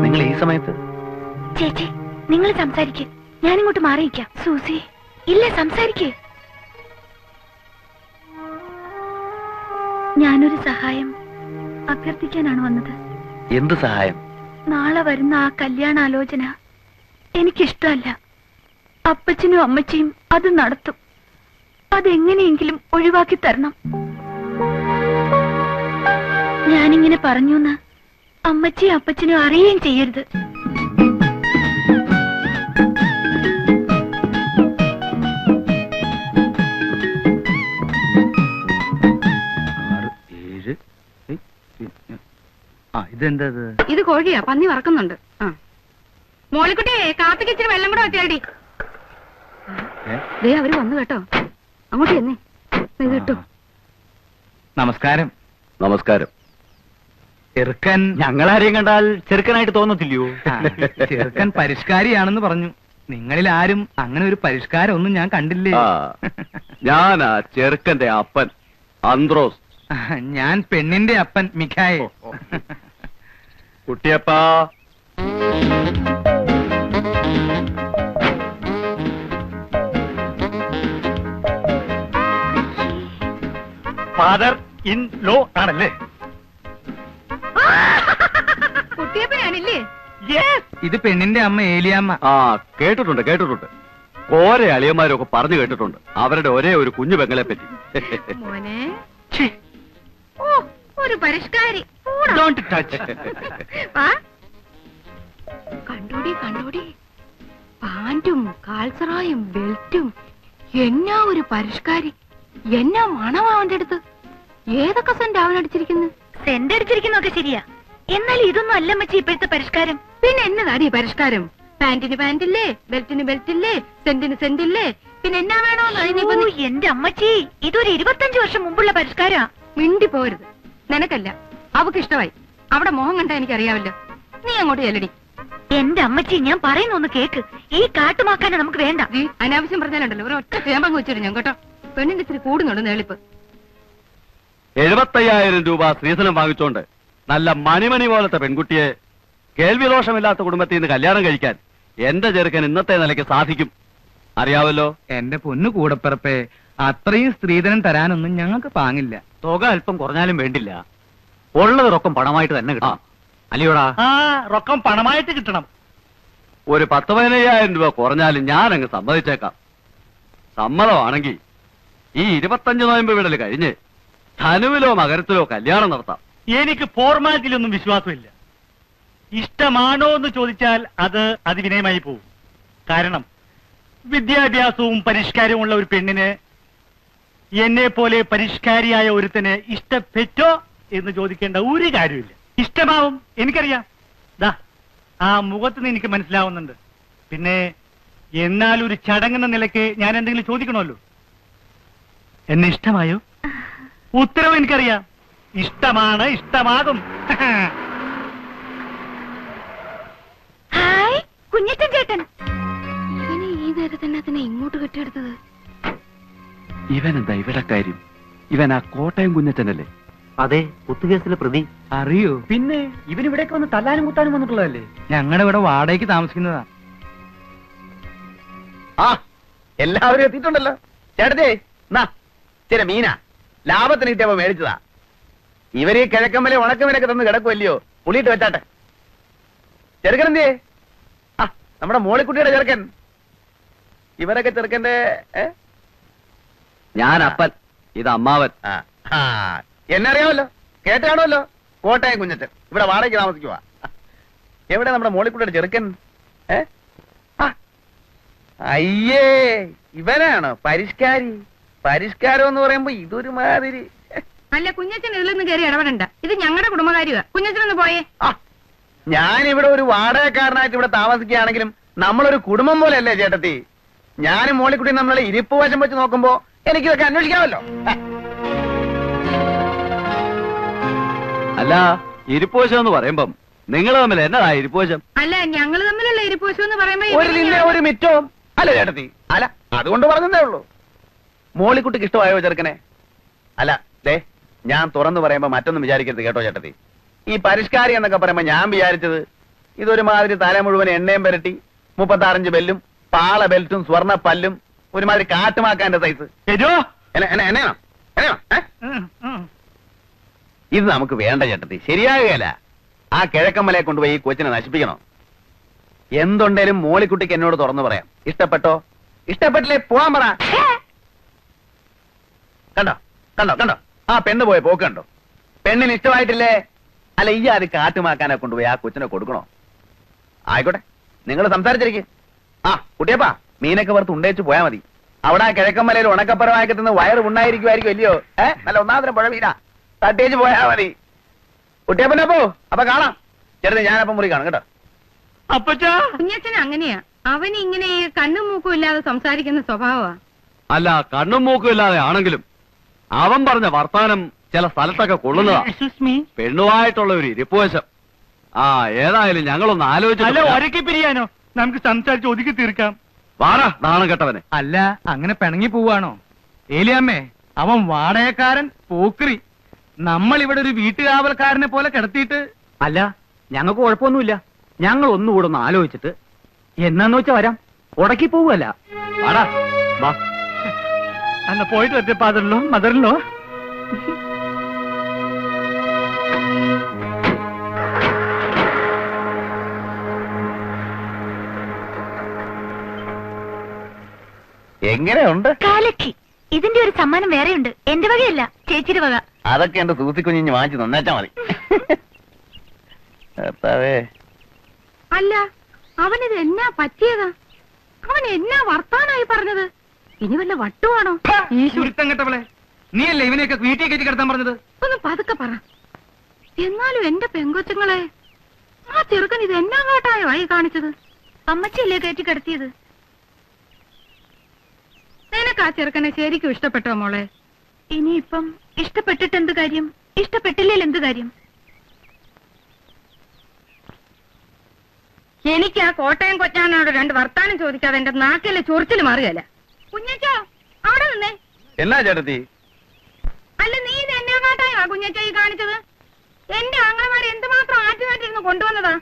നിങ്ങൾ ഈ സമയത്ത്? ചേച്ചി, നിങ്ങൾ സംസാരിക്ക്, ഞാനിങ്ങോട്ട് മാറിയിക്കാം. സൂസി, ഇല്ല, സംസാരിക്ക്. ഞാനൊരു സഹായം അഭ്യർത്ഥിക്കാനാണ് വന്നത്. എന്ത് സഹായം? നാളെ വരുന്ന ആ കല്യാണാലോചന എനിക്കിഷ്ടമല്ല. അപ്പച്ചനും അമ്മച്ചിയും അത് നടത്തും. അതെങ്ങനെയെങ്കിലും ഒഴിവാക്കി തരണം. ഞാനിങ്ങനെ പറഞ്ഞൂന്ന് അമ്മച്ചിയും അപ്പച്ചനും അറിയുകയും ചെയ്യരുത്. ഇതെന്തത്? ഇത് കോഴിയാ, പന്നി വറക്കുന്നുണ്ട്. മോളിക്കുട്ടിയെ കാപ്പിക്ക് ഇച്ചിരി വെള്ളം കൂടെ വെച്ചേടി. ദേ അവര് വന്നു കേട്ടോ, അങ്ങോട്ട് ചെന്നേ. ഇത് കിട്ടു. നമസ്കാരം. നമസ്കാരം. ചെറുക്കൻ ഞങ്ങളാരെയും കണ്ടാൽ ചെറുക്കനായിട്ട് തോന്നത്തില്ലയോ? ചെറുക്കൻ പരിഷ്കാരിയാണെന്ന് പറഞ്ഞു. നിങ്ങളിൽ ആരും അങ്ങനെ ഒരു പരിഷ്കാരം ഒന്നും ഞാൻ കണ്ടില്ലേ. ഞാനാ ചെറുക്കന്റെ അപ്പൻ അന്ത്രോസ്. ഞാൻ പെണ്ണിന്റെ അപ്പൻ മിഖായൽ. കുട്ടിയപ്പാ, ഫാദർ ഇൻ ലോ ആണല്ലേ? കുട്ടിയപ്പനാണില്ലേ? ഇത് പെണ്ണിന്റെ അമ്മ ഏലിയാമ്മ. ആ കേട്ടിട്ടുണ്ട്. ഓരോ അളിയന്മാരൊക്കെ പറഞ്ഞു കേട്ടിട്ടുണ്ട് അവരുടെ ഒരേ ഒരു കുഞ്ഞു പെങ്ങളെ പറ്റി. മോനെ, ഓ ഒരു പരിഷ്കാരി. കണ്ടോടി പാന്റും കാൽസറായും ബെൽറ്റും എന്നാ ഒരു പരിഷ്കാരി, എന്നാ മണം അവന്റെ അടുത്ത്. ഏതൊക്കെ സെന്റ് അവനടിച്ചിരിക്കുന്നു. സെന്റ് അടിച്ചിരിക്കുന്നൊക്കെ ശരിയാ, എന്നാൽ ഇതൊന്നും അല്ല അമ്മച്ചി ഇപ്പോഴത്തെ പരിഷ്കാരം. പിന്നെ എന്നതാടി പരിഷ്കാരം? പാന്റിന് പാന്റില്ലേ, ബെൽറ്റിന് ബെൽറ്റില്ലേ, സെന്റിന് സെന്റില്ലേ, പിന്നെ എന്നാ വേണോന്ന്. എന്റെ അമ്മച്ചി, ഇതൊരു 25 വർഷം മുമ്പുള്ള പരിഷ്കാരാ. മിണ്ടി പോരുത്. നിനക്കല്ല, അവക്ക് ഇഷ്ടമായി. അവിടെ മോഹം കണ്ടാ എനിക്കറിയാവല്ലോ. നീ അങ്ങോട്ട് ചെല്ലടി. എന്റെ അമ്മച്ചി, ഞാൻ പറയുന്നൊന്ന് കേക്ക്. ഈ കാട്ടുമാക്കാനെ നമുക്ക് വേണ്ട. അനാവശ്യം പറഞ്ഞാലുണ്ടല്ലോ ഒരു ഒറ്റ ചേമ്പങ്ങ് വെച്ചിട്ട് ഞാൻ കേട്ടോ. പെണ്ണിന്റെ ഇച്ചിരി കൂടുന്നുണ്ട് നേളിപ്പ്. 75,000 രൂപ സ്ത്രീധനം വാങ്ങിച്ചോണ്ട് നല്ല മണിമണി പോലത്തെ പെൺകുട്ടിയെ കേൾവി ദോഷമില്ലാത്ത കുടുംബത്തിൽ നിന്ന് കല്യാണം കഴിക്കാൻ എന്റെ ചെറുക്കൻ ഇന്നത്തെ നിലയ്ക്ക് സാധിക്കും. അറിയാവല്ലോ. എന്റെ പൊന്നു കൂടപ്പിറപ്പേ, അത്രയും സ്ത്രീധനം തരാനൊന്നും ഞങ്ങൾക്ക് പാങ്ങില്ല. തുക അല്പം കുറഞ്ഞാലും വേണ്ടില്ല, ഉള്ളത് റൊക്കം പണമായിട്ട് തന്നെ കിട്ടാം. അല്ലയോടാ? റൊക്കം പണമായിട്ട് കിട്ടണം. ഒരു 10-15,000 രൂപ കുറഞ്ഞാലും ഞാൻ അങ്ങ് സമ്മതിച്ചേക്കാം. സമ്മതമാണെങ്കിൽ ഈ 25 നോയമ്പ് വിടൽ കഴിഞ്ഞ് ധനുവിലോ മകരത്തിലോ കല്യാണം നടത്താം. എനിക്ക് ഫോർമാലിറ്റിയിലൊന്നും വിശ്വാസമില്ല. ഇഷ്ടമാണോ എന്ന് ചോദിച്ചാൽ അത് അതിവിനയമായി പോകും. കാരണം വിദ്യാഭ്യാസവും പരിഷ്കാരവും ഉള്ള ഒരു പെണ്ണിന് എന്നെ പോലെ പരിഷ്കാരിയായ ഒരുത്തന് ഇഷ്ടപ്പെട്ടോ എന്ന് ചോദിക്കേണ്ട ഒരു കാര്യമില്ല. ഇഷ്ടമാവും, എനിക്കറിയാം. ദാ ആ മുഖത്തുനിന്ന് എനിക്ക് മനസ്സിലാവുന്നുണ്ട്. പിന്നെ എന്നാൽ ഒരു ചടങ്ങെന്ന നിലയ്ക്ക് ഞാൻ എന്തെങ്കിലും ചോദിക്കണമല്ലോ. എന്നെ ഇഷ്ടമായോ? ഉത്തരവ് എനിക്കറിയാം. ഇഷ്ടമാണ്, ഇഷ്ടമാകും. ഹായ് കുഞ്ഞേട്ടൻ ചേട്ടൻ. ഇവനെ ഈ നേരത്തന്നെ അതിനെ ഇങ്ങോട്ട് കെട്ടിയെടുത്തത്. ഇവനെന്താ ഇവിടെ കാര്യം? ഇവൻ ആ കോട്ടയം കുഞ്ഞച്ചനല്ലേ? അതെ, കുത്തുകേസിലെ പ്രതി. അറിയോ? പിന്നെ ഇവനിവിടേക്ക് വന്ന് തല്ലാനും കുത്താനും വന്നിട്ടുള്ളതല്ലേ? ഞങ്ങളുടെ ഇവിടെ വാടകയ്ക്ക് താമസിക്കുന്നതാ. ആ, എല്ലാവരും എത്തിയിട്ടുണ്ടല്ലോ. ചേട്ടത്തെ ചില മീന ലാഭത്തിന് കിട്ടിയപ്പോ മേടിച്ചതാ. ഇവര് ഈ കിഴക്കമ്മലെ ഉണക്കമീനൊക്കെ തന്ന് കിടക്കുമല്ലയോ, പുളിയിട്ട് വെച്ചാട്ടെ. ചെറുക്കൻ എന്തേ? ആ, നമ്മുടെ മോളിക്കുട്ടിയുടെ ചെറുക്കൻ. ഇവരൊക്കെ ചെറുക്കന്റെ ഞാൻ അപ്പൻ, ഇത് അമ്മാവൻ. എന്നെ അറിയാമല്ലോ, കേട്ടാണല്ലോ. കോട്ടയം കുഞ്ഞച്ചൻ ഇവിടെ വാടകയ്ക്ക് താമസിക്കുവാ. എവിടെ നമ്മുടെ മോളിക്കുട്ടിയുടെ ചെറുക്കൻ? അയ്യേ, ഇവനാണോ പരിഷ്കാരി? പരിഷ്കാരം എന്ന് പറയുമ്പോ ഇതൊരു മാതിരി. അല്ല, കുഞ്ഞച്ചൻ ഇതിലൊന്നും കയറി ഇടപെടണ്ട. ഇത് ഞങ്ങളുടെ കുടുംബകാര്യമാ. കുഞ്ഞച്ചനൊന്ന് പോയേ. ഞാനിവിടെ ഒരു വാടകക്കാരനായിട്ട് ഇവിടെ താമസിക്കുകയാണെങ്കിലും നമ്മളൊരു കുടുംബം പോലെയല്ലേ ചേട്ടത്തി? ഞാനും മോളിക്കുട്ടിയും നമ്മളെ ഇരിപ്പ് വശം വെച്ച് നോക്കുമ്പോ എനിക്കിതൊക്കെ അന്വേഷിക്കാമല്ലോ. അല്ല, ഇരിപ്പോശം എന്ന് പറയുമ്പം നിങ്ങൾ തമ്മിൽ എന്നതാ ഇരിപ്പോശം? അല്ല, ഞങ്ങൾ തമ്മിലുള്ള ഇരിപ്പോശം എന്ന് പറയുമ്പോ ഒരു നിന്നെ ഒരു മിറ്റവും അല്ല ചേട്ടത്തി. അല്ല, അതുകൊണ്ട് പറഞ്ഞതേ ഉള്ളൂ. മോളിക്കുട്ടിക്ക് ഇഷ്ടമായോ ചെറുക്കനെ? അല്ല, ദേ ഞാൻ തുറന്നു പറയുമ്പോ മറ്റൊന്നും വിചാരിക്കരുത് കേട്ടോ ചേട്ടത്തി. ഈ പരിഷ്കാരി എന്നൊക്കെ പറയുമ്പോ ഞാൻ വിചാരിച്ചത് ഇതൊരുമാതിരി തല മുഴുവൻ എണ്ണയും പുരട്ടി 35 ബെല്ലും പാള ബെൽറ്റും സ്വർണ്ണ പല്ലും ഒരുമാതിരി കാട്ടുമാക്കാന്റെ സൈസ്. എന്നെയാണോ? ഇത് നമുക്ക് വേണ്ട ചേട്ടത്തി, ശരിയാകുകയല്ല. ആ കിഴക്കമ്മലയെ കൊണ്ടുപോയി ഈ കൊച്ചിനെ നശിപ്പിക്കണോ? എന്തുണ്ടേലും മോളിക്കുട്ടിക്ക് എന്നോട് തുറന്നു പറയാം. ഇഷ്ടപ്പെട്ടോ? ഇഷ്ടപ്പെട്ടില്ലേ പോവാൻ പറ. കണ്ടോ കണ്ടോ കണ്ടോ ആ പെണ്ണ് പോയ പോക്ക് കണ്ടോ? പെണ്ണിന് ഇഷ്ടമായിട്ടില്ലേ? അല്ല, ഈ അത് കാട്ടുമാക്കാനെ കൊണ്ടുപോയി ആ കൊച്ചിനെ കൊടുക്കണോ? ആയിക്കോട്ടെ, നിങ്ങൾ സംസാരിച്ചിരിക്കും. ആ കുട്ടിയപ്പാ, മീനൊക്കെ വറുത്ത് ഉണ്ടേച്ച് പോയാ മതി. അവിടെ ആ കിഴക്കമ്മലയിൽ ഉണക്കപ്പുറമാക്കി തിന്ന് വയറ് ഉണ്ടായിരിക്കുമായിരിക്കും അല്ലയോ? നല്ല ഒന്നാമതരം പുഴ വീടാ, തട്ടേച്ച് പോയാ മതി. കുട്ടിയപ്പനെ പോ, അപ്പൊ കാണാം. ചെറുത് ഞാനപ്പം മുറി കാണും കേട്ടോ. കുഞ്ഞച്ചൻ അങ്ങനെയാ. അവന് ഇങ്ങനെ കണ്ണും മൂക്കും ഇല്ലാതെ സംസാരിക്കുന്ന സ്വഭാവമാ. അല്ല, കണ്ണും മൂക്കും ഇല്ലാതെ ആണെങ്കിലും അവൻ പറഞ്ഞ വർത്താനം ചില സ്ഥലത്തൊക്കെ കൊള്ളുന്നതാ. പെണ്ണുമായിട്ടുള്ള ഒരു ഇരിപ്പുവശം. ആ, ഏതായാലും ഞങ്ങളൊന്ന് ആലോചിച്ചു പിരിയാനോ? നമുക്ക് സംസാരിച്ച് ഒതുക്കി തീർക്കാം. വാടാ നാണം കെട്ടവനെ. അല്ല, അങ്ങനെ പിണങ്ങി പോവാണോ? ഏലിയമ്മേ, അവൻ വാടകക്കാരൻ, പോക്രി. നമ്മൾ ഇവിടെ ഒരു വീട്ടുകാവൽക്കാരനെ പോലെ കിടത്തിയിട്ട്. അല്ല, ഞങ്ങൾക്ക് കുഴപ്പമൊന്നുമില്ല. ഞങ്ങൾ ഒന്നുകൂടെ ഒന്ന് ആലോചിച്ചിട്ട് എന്നാന്ന് വെച്ചാ വരാം. ഉടക്കി പോവല്ല. വാടാ വാ. അന്ന് പോയിട്ട് വരട്ടെ ഫാദറിലോ മദറിലോ. എങ്ങനെയുണ്ട്? കാലക്കി. ഇതിന്റെ ഒരു സമ്മാനം വേറെയുണ്ട്. എന്റെ വകയല്ല, ചേച്ചിയുടെ വക. അതൊക്കെ എന്റെ സൂസിക്കുഞ്ഞിഞ്ഞ് വാങ്ങിച്ച് നന്നാച്ചാ മതി. അല്ല, അവനിത് എന്നാ പറ്റിയതാ? അവൻ എന്നാ വർത്താനായി പറഞ്ഞത്? ഇനി വല്ല വട്ടുവാണോ? ഈ ചുരുത്തം കെട്ടവളെ, നീയല്ലേ ഇവനെയൊക്കെ വീട്ടിൽ കയറ്റി കിടത്താൻ പറഞ്ഞത്? ഒന്ന് പതുക്കെ പറ. എന്നാലും എന്റെ പെങ്കൊച്ചുങ്ങളെ, ആ ചെറുക്കൻ ഇത് എന്നാ കാട്ടായോ ആയി കാണിച്ചത്? അമ്മച്ചിയല്ലേ കയറ്റി കിടത്തിയത്? നിനക്ക് ആ ചെറുക്കനെ ശരിക്കും ഇഷ്ടപ്പെട്ടോ മോളെ? ഇനിയിപ്പം ഇഷ്ടപ്പെട്ടിട്ട് എന്ത് കാര്യം? ഇഷ്ടപ്പെട്ടില്ലേൽ എന്ത് കാര്യം? എനിക്ക് ആ കോട്ടയം കൊച്ചാനോട് 2 വർത്താനം ചോദിക്കാതെ എന്റെ നാക്കിലെ ചൊറിച്ചിൽ മാറുകയല്ല. കുഞ്ഞച്ചോ, അവിടെ നിന്നേ. എന്നാ ചേട്ടത്തി? അല്ല, നീ ഇത് എന്നാ കാട്ടായോ കുഞ്ഞച്ചോ ഈ കാണിച്ചത്? എന്റെ ആങ്ങളമാരെ എന്തുമാത്രം ആറ്റുമാറ്റിരുന്ന് കൊണ്ടുവന്നതാ.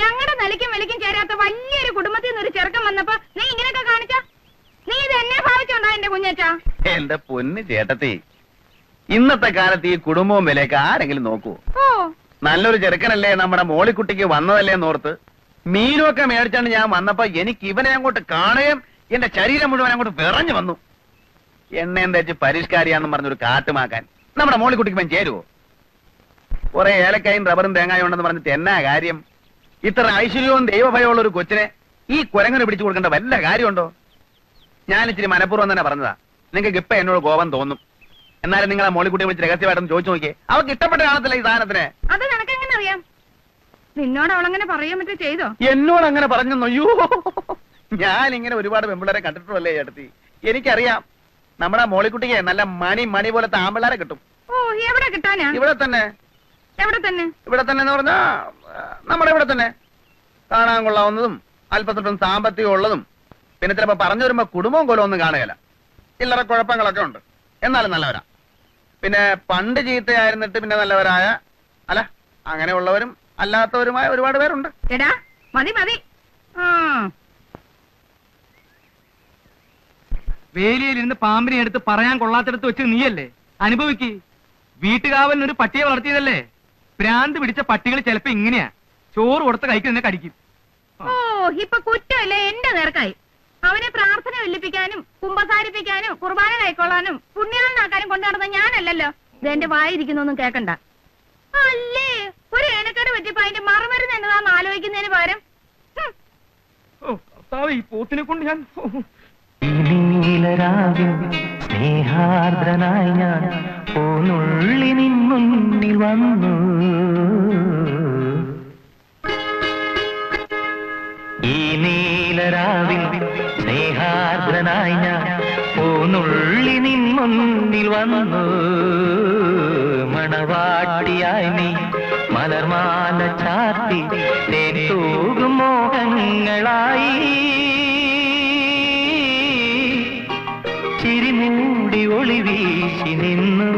ഞങ്ങളുടെ നിലയ്ക്കും വിലയ്ക്കും ചേരാത്ത വലിയൊരു കുടുംബത്തിൽ നിന്ന് ഒരു ചെറുക്കം വന്നപ്പോ നീ ഇങ്ങനെയൊക്കെ കാണിച്ച? നീ ഇത് എന്നെ ഭാവിച്ചോണ്ടാ എന്റെ കുഞ്ഞച്ചാ? എന്റെ പൊന്ന് ചേട്ടത്തി, ഇന്നത്തെ കാലത്ത് ഈ കുടുംബവും വിലയൊക്കെ ആരെങ്കിലും നോക്കൂ? നല്ലൊരു ചെറുക്കനല്ലേ നമ്മുടെ മോളിക്കുട്ടിക്ക് വന്നതല്ലേ എന്നോർത്ത് മീനുമൊക്കെ മേടിച്ചാണ് ഞാൻ വന്നപ്പോ എനിക്ക് ഇവനെ അങ്ങോട്ട് കാണുകയും എന്റെ ശരീരം മുഴുവൻ അങ്ങോട്ട് വിറഞ്ഞു വന്നു. എണ്ണയും തേച്ച് പരിഷ്കാരിയാണെന്ന് പറഞ്ഞൊരു കാട്ടുമാക്കാൻ നമ്മുടെ മോളിക്കുട്ടിക്ക് ഇവൻ ചേരുവോ? കുറെ ഏലക്കായും റബ്ബറും തേങ്ങായും ഉണ്ടെന്ന് പറഞ്ഞിട്ട് എന്നാ കാര്യം? ഇത്ര ഐശ്വര്യവും ദൈവഭയമുള്ള ഒരു കൊച്ചിനെ ഈ കുരങ്ങനെ പിടിച്ചു കൊടുക്കേണ്ട വല്ല കാര്യമുണ്ടോ? ഞാൻ ഇച്ചിരി മനഃപൂർവ്വം തന്നെ പറഞ്ഞതാ. നിങ്ങൾക്ക് ഇപ്പൊ എന്നോട് കോപം തോന്നും. എന്നാലും നിങ്ങളെ മോളിക്കുട്ടിയെ വിളിച്ച് രഹസ്യമായിട്ടൊന്ന് ചോദിച്ചു നോക്കിയേ. അവർക്ക് ഇഷ്ടപ്പെട്ട കാണത്തില്ല ഈ സാധനത്തിന്. അത് നിനക്കെങ്ങനെ അറിയാം? നിന്നോട് അവളങ്ങനെ പറയാൻ പറ്റോ? ചെയ്തോ? എന്നോട് അങ്ങനെ പറഞ്ഞു? അയ്യോ, ഞാൻ ഇങ്ങനെ ഒരുപാട് പെമ്പിള്ളേരെ കണ്ടിട്ടുള്ളല്ലേ ചേട്ടത്തി. എനിക്കറിയാം നമ്മുടെ മോളിക്കുട്ടിക്ക് നല്ല മണി പോലത്തെ ആമ്പിള്ളേരെ കിട്ടും. ഓ, എവിടെ കിട്ടാനാ? ഇവിടെ തന്നെ. എവിടെ തന്നെ? ഇവിടെ തന്നെ എന്ന് പറഞ്ഞാ നമ്മുടെ ഇവിടെ തന്നെ. കാണാൻ കൊള്ളാവുന്നതും അല്പത്തൊട്ടും സാമ്പത്തികം ഉള്ളതും പിന്നെ ചിലപ്പോ പറഞ്ഞു വരുമ്പോ കുടുംബവും കൊലവും ഒന്നും കാണുകയില്ല. ചില്ലറ കുഴപ്പങ്ങളൊക്കെ ഉണ്ട്, എന്നാലും നല്ലവരാ. പിന്നെ പണ്ട് ചീത്തയായിരുന്നിട്ട് പിന്നെ നല്ലവരായ, അല്ല അങ്ങനെയുള്ളവരും അല്ലാത്തവരുമായ ഒരുപാട് പേരുണ്ട്. എടാ മതി മതി. വേലിയിലിരുന്ന് പാമ്പിനെ എടുത്ത് പറയാൻ കൊള്ളാത്തടത്ത് വെച്ച് നീയല്ലേ അനുഭവിക്ക്. വീട്ടുകാവലിനൊരു പട്ടിയെ വളർത്തിയതല്ലേ? ഭ്രാന്ത് പിടിച്ച പട്ടികൾ ചിലപ്പോ ഇങ്ങനെയാ, ചോറ് കൊടുത്ത കൈക്ക് തന്നെ കടിക്കും. ഓ, ഇപ്പൊ കുറ്റമല്ലേ എന്റെ നേർക്കായി. അവനെ പ്രാർത്ഥന വെല്ലിപ്പിക്കാനും കുമ്പസാരിപ്പിക്കാനും കുർബാന കൈക്കൊള്ളാനും പുണ്യാളനാക്കാനും കൊണ്ടു നടന്ന ഞാനല്ലല്ലോ. ഇത് എന്റെ വായിരിക്കുന്നൊന്നും കേക്കണ്ട. അല്ലേ, ഒരു ഏനക്കേട് പറ്റിയപ്പോ അതിന്റെ മറുമരുന്ന് എന്നതാന്ന് ആലോചിക്കുന്നതിന് പകരം ഈ പോത്തിനെ കൊണ്ട് ഞാൻ സ്നേഹാർദ്രനായി ഞാൻ പോന്നുള്ളി നിൻ മുന്നിൽ വന്നു. ഈ നീലരാവിൽ സ്നേഹാർദ്രനായി ഞാൻ പോന്നുള്ളി നിൻ മുന്നിൽ വന്നു. മണവാട്ടിയായി നീ മലർമാല ചാർത്തി തേൻ മോഹങ്ങളായി ചിരിമൂടി ഒളി വീശി നിന്നു.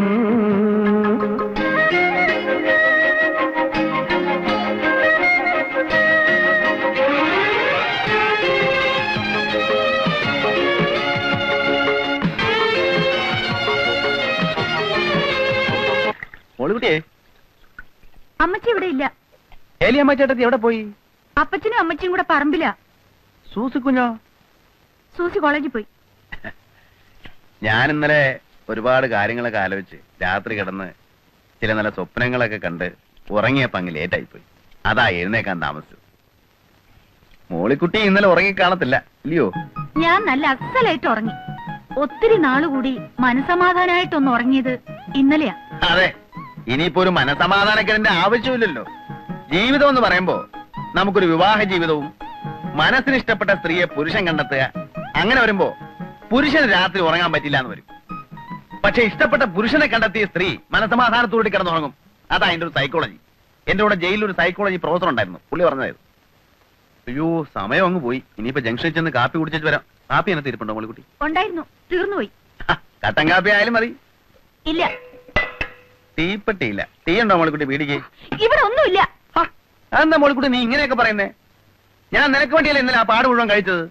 മോളിക്കുട്ടിയെ, അമ്മച്ചി ഇവിടെ ഇല്ല. ഏലിയമ്മ ചേട്ടത്തി എവിടെ പോയി? അപ്പച്ചനും അമ്മച്ചിയും കൂടെ പറമ്പില്ല. സൂസി കുഞ്ഞോ? സൂസി കോളേജിൽ പോയി. ഞാൻ ഇന്നലെ ഒരുപാട് കാര്യങ്ങളൊക്കെ ആലോചിച്ച് രാത്രി കിടന്ന് ചില നല്ല സ്വപ്നങ്ങളൊക്കെ കണ്ട് ഉറങ്ങിയപ്പോ അങ്ങ് ലേറ്റായി പോയി. അതാ എഴുന്നേക്കാൻ താമസിച്ചത്. മോളിക്കുട്ടി ഇന്നലെ ഉറങ്ങിക്കാണത്തില്ല ഇല്ലയോ? ഞാൻ നല്ല അസലായിട്ട് ഉറങ്ങി. ഒത്തിരി നാളുകൂടി മനസമാധാനായിട്ടൊന്ന് ഉറങ്ങിയത് ഇന്നലെയാ. അതെ, ഇനിയിപ്പോ ഒരു മനസമാധാനക്കേടിന്റെ ആവശ്യമില്ലല്ലോ. ജീവിതം എന്ന് പറയുമ്പോ നമുക്കൊരു വിവാഹ ജീവിതവും മനസ്സിന് ഇഷ്ടപ്പെട്ട സ്ത്രീയെ പുരുഷൻ കണ്ടെത്തുക, അങ്ങനെ വരുമ്പോ പുരുഷന് രാത്രി ഉറങ്ങാൻ പറ്റില്ല എന്ന് വരും. പക്ഷെ ഇഷ്ടപ്പെട്ട പുരുഷനെ കണ്ടെത്തിയ സ്ത്രീ മനസമാധാനത്തോടെ കിടന്നുറങ്ങും. അതാ അതിന്റെ ഒരു സൈക്കോളജി. എന്റെ കൂടെ ജയിലിൽ ഒരു സൈക്കോളജി പ്രൊഫസർ ഉണ്ടായിരുന്നു, പുള്ളി പറഞ്ഞതായിരുന്നു. അയ്യോ, സമയം അങ്ങ് പോയി. ഇനിയിപ്പോ ജംഗ്ഷനിൽ ചെന്ന് കാപ്പി കുടിച്ചിട്ട് വരാം. കാപ്പി എന്നെ തിരിപ്പുണ്ടോ മോളിക്കുട്ടി? ഉണ്ടായിരുന്നു, തീർന്നുപോയി. കട്ടൻ കാപ്പി ആയാലും മതി. ഇല്ല. തീപ്പെട്ടിയില്ല. തീ ഉണ്ടോ മോളിക്കുട്ടി പീടിക്ക്? ഇവിടെ ഒന്നുമില്ല. അതെന്താ മോളിക്കുട്ടി നീ ഇങ്ങനെയൊക്കെ പറയുന്നേ? ഞാൻ നിനക്ക് വേണ്ടിയല്ലേ ഇന്നലെ ആ പാട് മുഴുവൻ കഴിച്ചത്.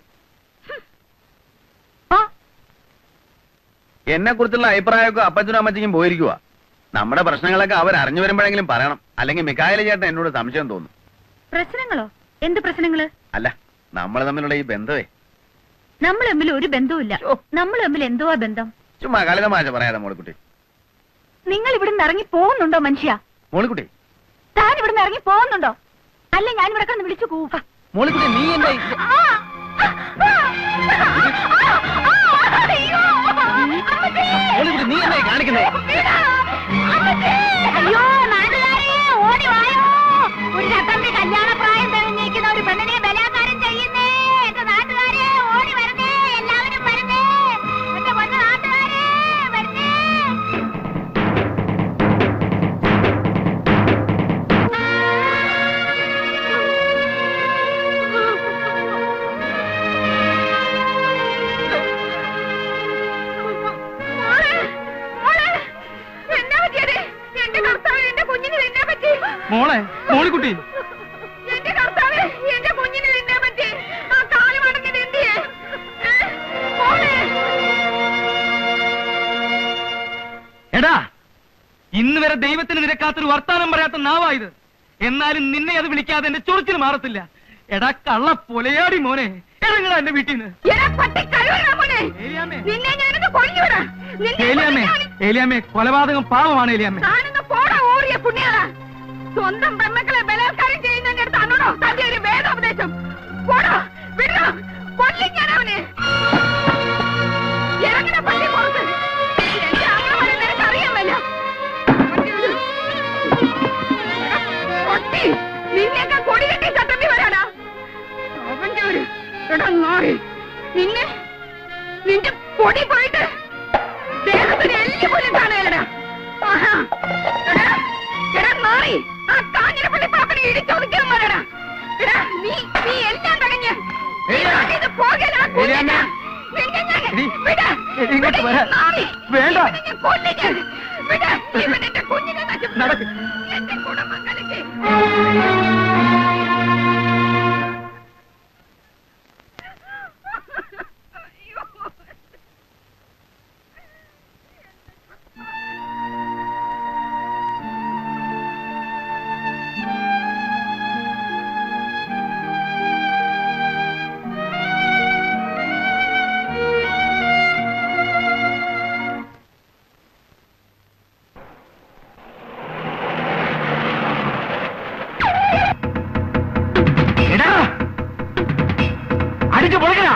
എന്നെ കുറിച്ചുള്ള അഭിപ്രായമൊക്കെ അപ്പച്ചനും അമ്മച്ചിക്കും പോയിരിക്കുക. നമ്മുടെ പ്രശ്നങ്ങളൊക്കെ അവർ അറിഞ്ഞു വരുമ്പോഴെങ്കിലും പറയണം, അല്ലെങ്കിൽ മിക്കായല ചേട്ടൻ എന്നോട് സംശയം തോന്നും. പ്രശ്നങ്ങളോ? എന്ത് പ്രശ്നങ്ങള്? അല്ല, നമ്മൾ തമ്മിലുള്ള ഈ ബന്ധമേ. നമ്മൾ തമ്മിൽ ഒരു ബന്ധവുമില്ല. നമ്മൾ തമ്മിൽ എന്തുവാ ബന്ധം? ചുമ്മാ കളിതമാശ പറയാതെ മോളിക്കുട്ടി. നിങ്ങൾ ഇവിടുന്ന് ഇറങ്ങി പോകുന്നുണ്ടോ മനുഷ്യ? മോളിക്കുട്ടി, താൻ ഇവിടുന്ന് ഇറങ്ങി പോകുന്നുണ്ടോ? അല്ല, ഞാൻ ഇവിടെ കിടന്ന് വിളിച്ചു കൂവ. മോളിക്കുട്ടി നീ എന്താ? അയ്യോ നീ എന്നെ കാണിക്കുന്നേ? അയ്യോ നാട്ടുകാരെ ഓടി വായോ, ഒരു ചട്ടമ്പി കല്യാണ പ്രായം തെളിഞ്ഞിരിക്കുന്ന ഒരു പെണ്ണിനെ ബലാത്കാരം ചെയ്യുന്നേ. എന്റെ നാട്ടുകാരെ ഓടി വരുന്നേ, എല്ലാവരും വരുന്നേ, എന്റെ പൊന്നു നാട്ടുകാരെ വരുന്നേ. മോളെ, മോളിക്കുട്ടി, എന്റെ കർത്താവേ, എന്റെ കുഞ്ഞിനെ തിന്നാൻ പറ്റി. ആ കാല് മടങ്ങിയത് എന്തിയെ? എടാ, ഇന്ന് വരെ ദൈവത്തിന് നിരക്കാത്തൊരു വർത്താനം പറയാത്ത നാവായത്. എന്നാലും നിന്നെ അത് വിളിക്കാതെ എന്റെ ചൊറിച്ചിൽ മാറത്തില്ല. എടാ കള്ള പൊലയാടി മോനെ, ഇറങ്ങടാ എന്റെ വീട്ടിൽ നിന്ന്. ഏലിയാമ്മേ, കൊലപാതകം പാവമാണ് ഏലിയാമ്മേ. സ്വന്തം പെമ്മക്കളെ ബലാത്കാരം ചെയ്യുന്നതിന്റെ അടുത്താണോ തന്റെ ഒരു വേദോപദേശം? പോടോ, വിടോ, കൊല്ലും ഞാൻ അവനെ. ഇറങ്ങണ പള്ളി പുറത്ത്. എന്റെ അമ്മമാരെ നിനക്ക് അറിയാമല്ല. പൊട്ടി, നിന്നെയൊക്കെ കൊടി കെട്ടി ചട്ടമ്പി വരാടാ. അവന്റെ ഒരു നായി നിന്റെ പൊടി പോയിട്ട് ദേഹത്തിന് എല്ലി പോലും കാണുകയല്ലടാ. മാറി ആ കാഞ്ഞിരപ്പള്ളി പാപ്പനെ ഇടിച്ചൊതുക്കാൻ പറയടാ. നീ എല്ലാം കഴിഞ്ഞ് എന്റെ കുടുംബം കളിക്ക്. അടിച്ചു പൊളിക്കണ.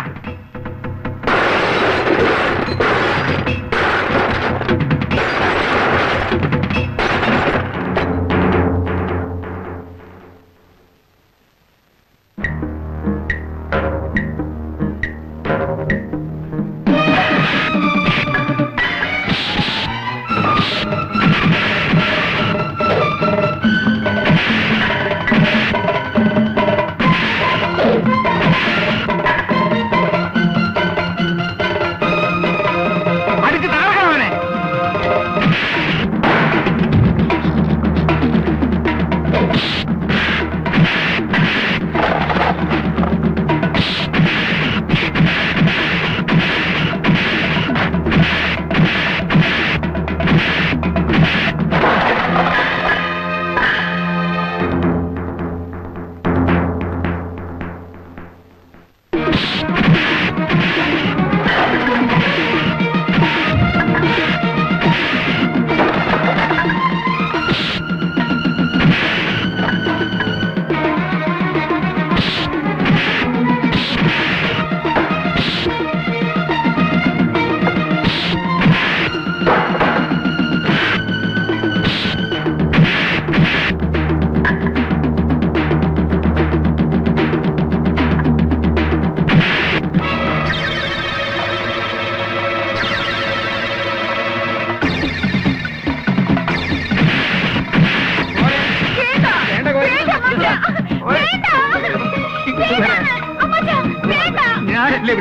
ഞാനല്ലേ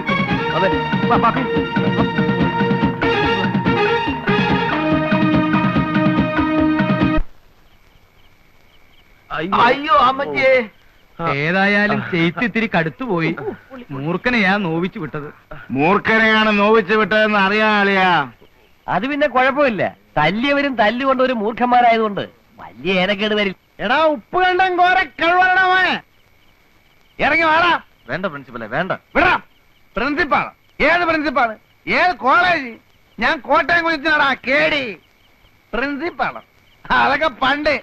അതെ. അയ്യോ അമ്മച്ചേ. ഏതായാലും ചെയ്ത്തിത്തിരി കടുത്തുപോയി. മൂർഖനെയാ നോവിച്ചു വിട്ടത്. മൂർഖനെയാണ് നോവിച്ചു വിട്ടതെന്ന് അറിയാളിയാ. അത് പിന്നെ കുഴപ്പമില്ല. തല്ലിയവരും തല്ലുകൊണ്ട് ഒരു മൂർഖന്മാരായതുകൊണ്ട് വലിയ ഏനക്കേട് വരില്ല. എടാ ഉപ്പ് കണ്ടം കോര കഴിവണമേ. ഇറങ്ങി വാടാ. വേണ്ട പ്രിൻസിപ്പലെ, വേണ്ട. വിടാ. പ്രിൻസിപ്പാള്? ഏത് പ്രിൻസിപ്പാള്? ഏത് കോളേജ്? ഞാൻ കോട്ടയം കുളിച്ചാടാ കേടി. പ്രിൻസിപ്പാള് അതൊക്കെ പണ്ട്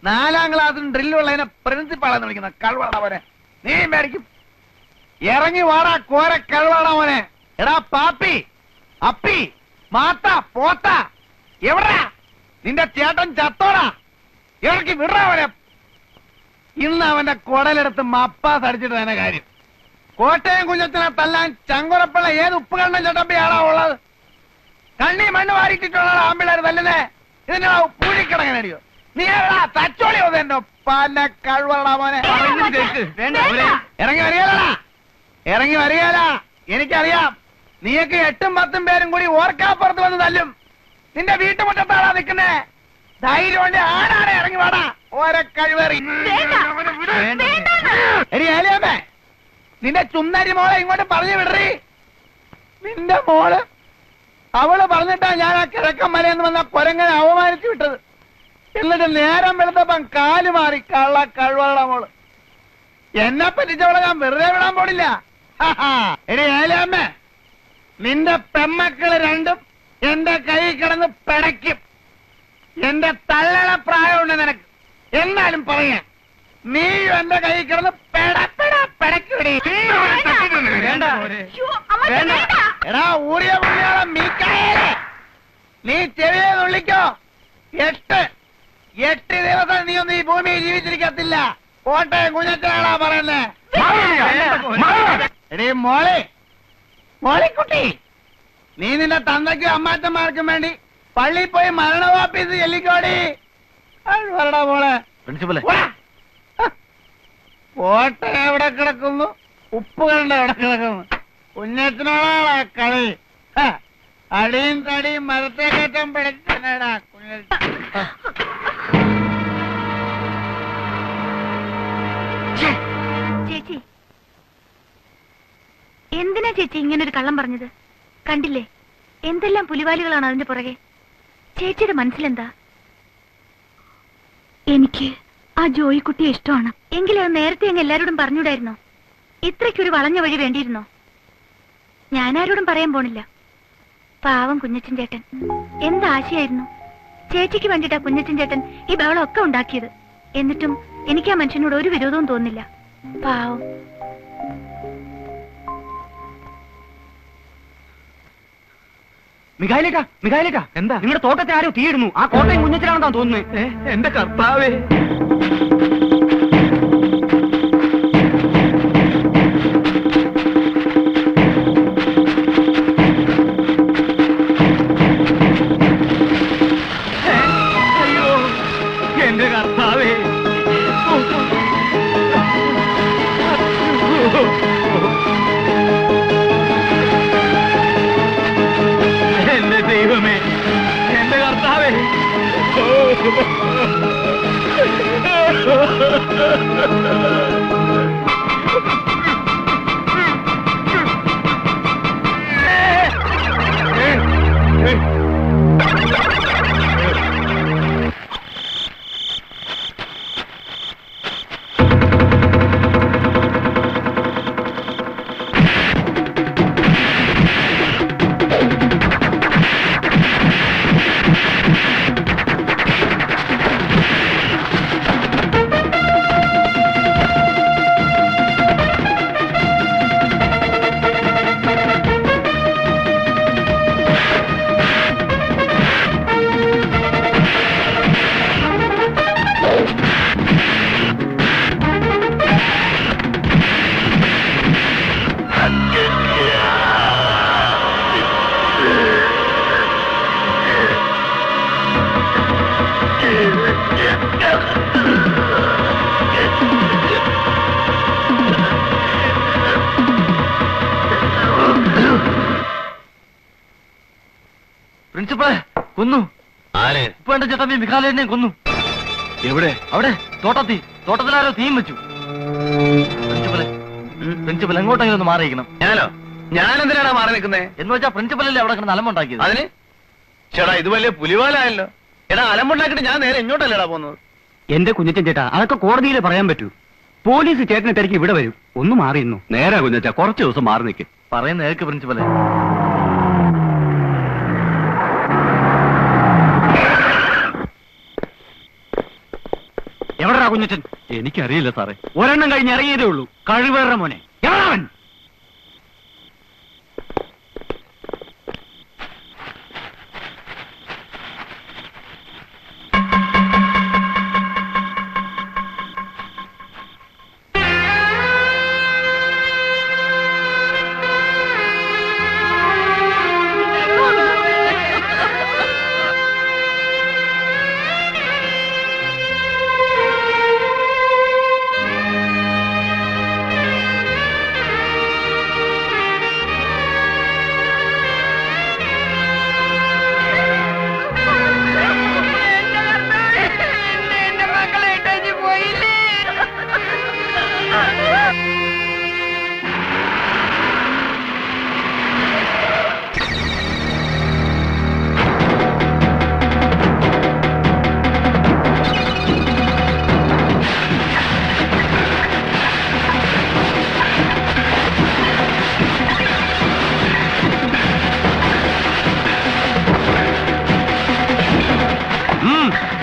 4ാം ക്ലാസ്സിന് ഡ്രില്ലുള്ളതിനെ പ്രിൻസിപ്പാളെന്ന് വിളിക്കുന്ന കഴിവണവനെ നീ മേടിക്കും. ഇറങ്ങി വാടാ കോര കഴിവണവനെ. എടാ പാപ്പി, അപ്പി, മാത്ത പോത്ത എവിടാ നിന്റെ ചേട്ടൻ ചത്തോടാ? ഇറക്കി വിടവനെ. ഇന്ന് അവന്റെ കുടലെടുത്ത് മപ്പാസ് അടിച്ചിട്ട് തന്നെ കാര്യം. കോട്ടയം കുഞ്ഞത്തിനെ തല്ലാൻ ചങ്കുറപ്പുള്ള ഏത് ഉപ്പുകണ്ണൻ ചട്ടമ്പിയാണോ ഉള്ളത്? കണ്ണി മണ്ണ് വാരിട്ടിട്ടുള്ള ആമ്പിള്ളേർ തല്ലുന്നേ. ഇതിന്റെ പൂഴിക്കിടങ്ങനടിയോ? നീ എവിടാ തച്ചോളി എന്റെ പല കഴിവടാ മോനെ. ഇറങ്ങി വരികയല്ലടാ, ഇറങ്ങി വരികയല്ല. എനിക്കറിയാം നീയൊക്കെ 8ഉം 10ഉം പേരും കൂടി ഓർക്കാപ്പുറത്ത് വന്ന് തല്ലും. നിന്റെ വീട്ടുമുറ്റത്താണാ നിൽക്കുന്നേ. ധൈര്യം കൊണ്ട് ആരാണ് ഇറങ്ങി വാടാ. ഓരോ കഴിവേറി ഏലിയമ്മേ, നിന്റെ ചുന്നരി മോളെ ഇങ്ങോട്ട് പറഞ്ഞു വിടറി. നിന്റെ മോള് അവള് പറഞ്ഞിട്ടാ ഞാൻ ആ കിഴക്കൻ മലയെന്ന് വന്ന കൊരങ്ങനെ അവമാനിച്ചു വിട്ടത്. എന്നിട്ട് നേരം വെളുത്തപ്പം കാല് മാറി. കള്ള കഴിവള മോള് എന്നെ പറ്റിച്ചവളെ ഞാൻ വെറുതെ വിടാൻ പോണില്ല. എടി ഏലിയമ്മേ, നിന്റെ പെമ്മക്കള് രണ്ടും എന്റെ കൈ കിടന്ന് പിടയ്ക്കും. എന്റെ തള്ളണ പ്രായമുണ്ട് നിനക്ക്. എന്നാലും പറയാം, നീയും എന്റെ കൈ കിടന്ന് പിടയ്ക്കൂടി. എടാ ഊറിയ പുള്ളിയോളം മീക്കായേ, നീ ചെവിയെ നുള്ളിക്കോ. 8 ദിവസം നീ ഒന്നും ഈ ഭൂമിയിൽ ജീവിച്ചിരിക്കത്തില്ല. കോട്ടയം കുഞ്ഞച്ചനാടാ പറയുന്നേ. എടീ മോളിക്കുട്ടി, നീ നിന്റെ തന്തയ്ക്കും അമ്മാച്ചന്മാർക്കും വേണ്ടി പള്ളിയിൽ പോയി മരണവാപ്പീസ് ചെല്ലിക്കോടി. വരടാ മോളെ. കോട്ടയം എവിടെ കിടക്കുന്നു, ഉപ്പുകണ്ട എവിടെ കിടക്കുന്നു. കുഞ്ഞച്ചനോടാ കളി. അടിയും തടിയും മരത്തെ കയറ്റം പിടിച്ചടാ കുഞ്ഞ. ചേച്ചി, എന്തിനാ ചേച്ചി ഇങ്ങനൊരു കള്ളം പറഞ്ഞത്? കണ്ടില്ലേ എന്തെല്ലാം പുലിവാലികളാണ് അതിന്റെ പുറകെ. ചേച്ചിയുടെ മനസ്സിലെന്താ? എനിക്ക് ആ ജോയിക്കുട്ടിയെ ഇഷ്ടമാണ്. എങ്കിലും അത് നേരത്തെ അങ്ങ് എല്ലാരോടും പറഞ്ഞൂടായിരുന്നോ? ഇത്രയ്ക്കൊരു വളഞ്ഞ വഴി വേണ്ടിയിരുന്നോ? ഞാനാരോടും പറയാൻ പോണില്ല. പാവം കുഞ്ഞച്ചൻ ചേട്ടൻ എന്താശയായിരുന്നു. ചേച്ചിക്ക് വേണ്ടിട്ടാ കുഞ്ഞച്ചൻ ചേട്ടൻ ഈ ബഹളമൊക്കെ ഉണ്ടാക്കിയത്. എന്നിട്ടും എനിക്ക് ആ മനുഷ്യനോട് ഒരു വിരോധവും തോന്നില്ല. പാവം. മികായിലേക്കാ എന്താ? നിങ്ങളുടെ തോട്ടത്തെ ആരോ തീയിടുന്നു. ആ കോട്ടയം കുഞ്ഞച്ചനാണെന്നാ തോന്നുന്നത്. എന്റെ കർത്താവേ. അയ്യോ എന്റെ കർത്താവേ. എന്റെ ദൈവമേ, എന്റെ കർത്താവേ. പ്രിൻസിപ്പളെ കൊന്നു. ആരെ? ഇപ്പൊ എന്റെ ചേട്ടൻ മിഖാലിനെ കൊന്നു. എവിടെ? അവിടെ തോട്ടത്തിലാരോ തീയും വെച്ചു. പ്രിൻസിപ്പൽ എങ്ങോട്ടെങ്കിലും ഒന്ന് മാറിയിരിക്കണം. ഞാനെന്തിനാണ് മാറി നിൽക്കുന്നേ? എന്ന് വെച്ചാൽ പ്രിൻസിപ്പലല്ലേ അവിടെ കിടന്ന് അലമ്പുണ്ടാക്കിയത്. അതിന് ചേട്ടാ ഇത് വലിയ പുലിവാലായല്ലോ. എടാ അലമ്പുണ്ടാക്കിട്ട് ഞാൻ നേരെ ഇങ്ങോട്ടല്ലേടാ പോകുന്നത്. എന്റെ കുഞ്ഞച്ചൻ ചേട്ടാ, അതൊക്കെ കോടതിയിൽ പറയാൻ പറ്റൂ. പോലീസ് ചേട്ടനെ തിരക്കി ഇവിടെ വരും. ഒന്ന് മാറിയിരുന്നു. നേരാ കുഞ്ഞച്ചാ, കുറച്ച് ദിവസം മാറി നിൽക്കും. പറയുന്ന കേൾക്ക് പ്രിൻസിപ്പലെ. എവിടെടാ കുഞ്ഞച്ചൻ? എനിക്കറിയില്ല സാറേ. ഒരെണ്ണം കഴിഞ്ഞ് ഇറങ്ങിയതേ ഉള്ളൂ. കഴിവേറ മോനെ. എവിടാവൻ?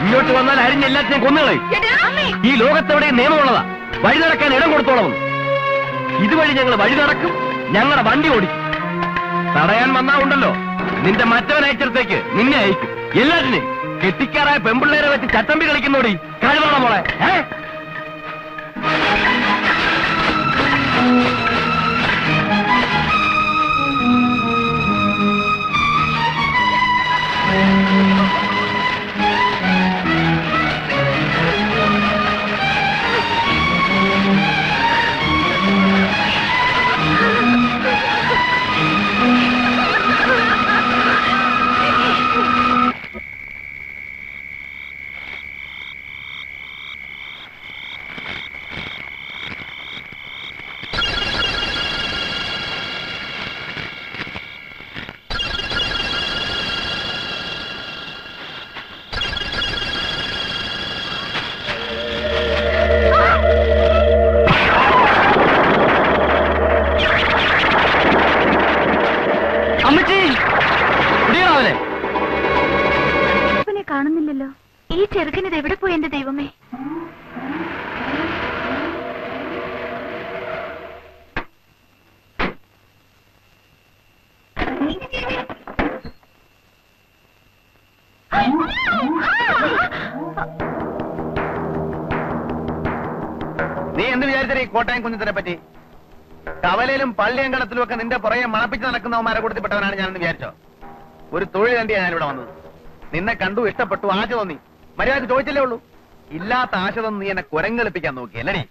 ഇങ്ങോട്ട് വന്നാൽ അരിഞ്ഞെല്ലാത്തിനെയും കൊന്നുകളയും. ഈ ലോകത്തെവിടെ നിയമമുള്ളതാ. വഴി നടക്കാൻ ഇടം കൊടുത്തോളം. ഇതുവഴി ഞങ്ങൾ വഴി നടക്കും, ഞങ്ങളുടെ വണ്ടി ഓടിക്കും. തടയാൻ വന്നാ ഉണ്ടല്ലോ, നിന്റെ മറ്റവൻ അയച്ചിടത്തേക്ക് നിന്നെ അയക്കും. എല്ലാത്തിനെയും കെട്ടിക്കാറായ പെമ്പിള്ളേരെ വെച്ച് ചട്ടമ്പി കളിക്കുന്നോടി. കഴിവാണോ മോളെ? കാണുന്നില്ലല്ലോ. ഈ ചെറുക്കനിത് എവിടെ പോയി എന്റെ ദൈവമേ? നീ എന്ത് വിചാരിച്ചേ ഈ കോട്ടയം കുഞ്ഞത്തിനെ പറ്റി? കവലയിലും പള്ളിയങ്കണത്തിലും ഒക്കെ നിന്റെ പുറകെ മണപ്പിച്ച് നടക്കുന്നവന്മാരെ കൊടുത്തിപ്പെട്ടവനാണ് ഞാനെന്ന് വിചാരിച്ചോ? ഒരു തൊഴിൽ തന്നെയാണ് ഞാനിവിടെ വന്നത്. നിന്നെ കണ്ടു, ഇഷ്ടപ്പെട്ടു, ആശ തോന്നി. മര്യാദ ചോദിച്ചല്ലേ ഉള്ളൂ. ഇല്ലാത്ത ആശ തോന്നി നീ എന്നെ കുരങ്ങളിപ്പിക്കാൻ നോക്കി അല്ലേ?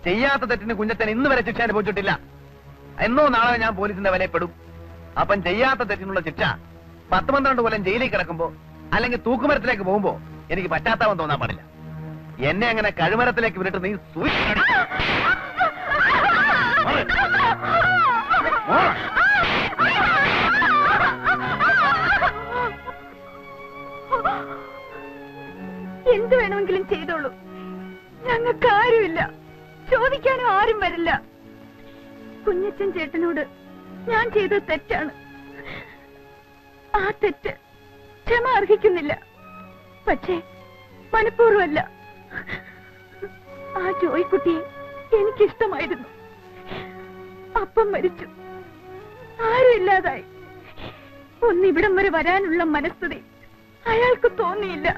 ചെയ്യാത്ത തെറ്റിന് കുഞ്ഞത്തൻ ഇന്ന് വരെ ശിക്ഷ അനുഭവിച്ചിട്ടില്ല. എന്നോ നാളെ ഞാൻ പോലീസിന്റെ വിലപ്പെടും. അപ്പം ചെയ്യാത്ത തെറ്റിനുള്ള ശിക്ഷ 10-12 കൊല്ലം ജയിലിൽ കിടക്കുമ്പോ അല്ലെങ്കിൽ തൂക്കുമരത്തിലേക്ക് പോകുമ്പോ എനിക്ക് പറ്റാത്തവൻ തോന്നാൻ പാടില്ല. എന്നെ അങ്ങനെ കഴുമരത്തിലേക്ക് വിട്ടിട്ട് നീ എന്ത് വേണമെങ്കിലും ചെയ്തോളൂ. ഞങ്ങൾക്ക് ആരുമില്ല, ചോദിക്കാനും ആരും വരില്ല. കുഞ്ഞച്ചൻ ചേട്ടനോട് ഞാൻ ചെയ്ത തെറ്റാണ്. ആ തെറ്റ് ക്ഷമ അർഹിക്കുന്നില്ല. പക്ഷേ മനഃപൂർവ്വമല്ല. ആ ജോയിക്കുട്ടിയെ എനിക്കിഷ്ടമായിരുന്നു. അപ്പം മരിച്ചു, ആരും ഇല്ലാതായി. ഒന്നിവിടം വരെ വരാനുള്ള മനസ്ഥിതി അയാൾക്ക് തോന്നിയില്ല.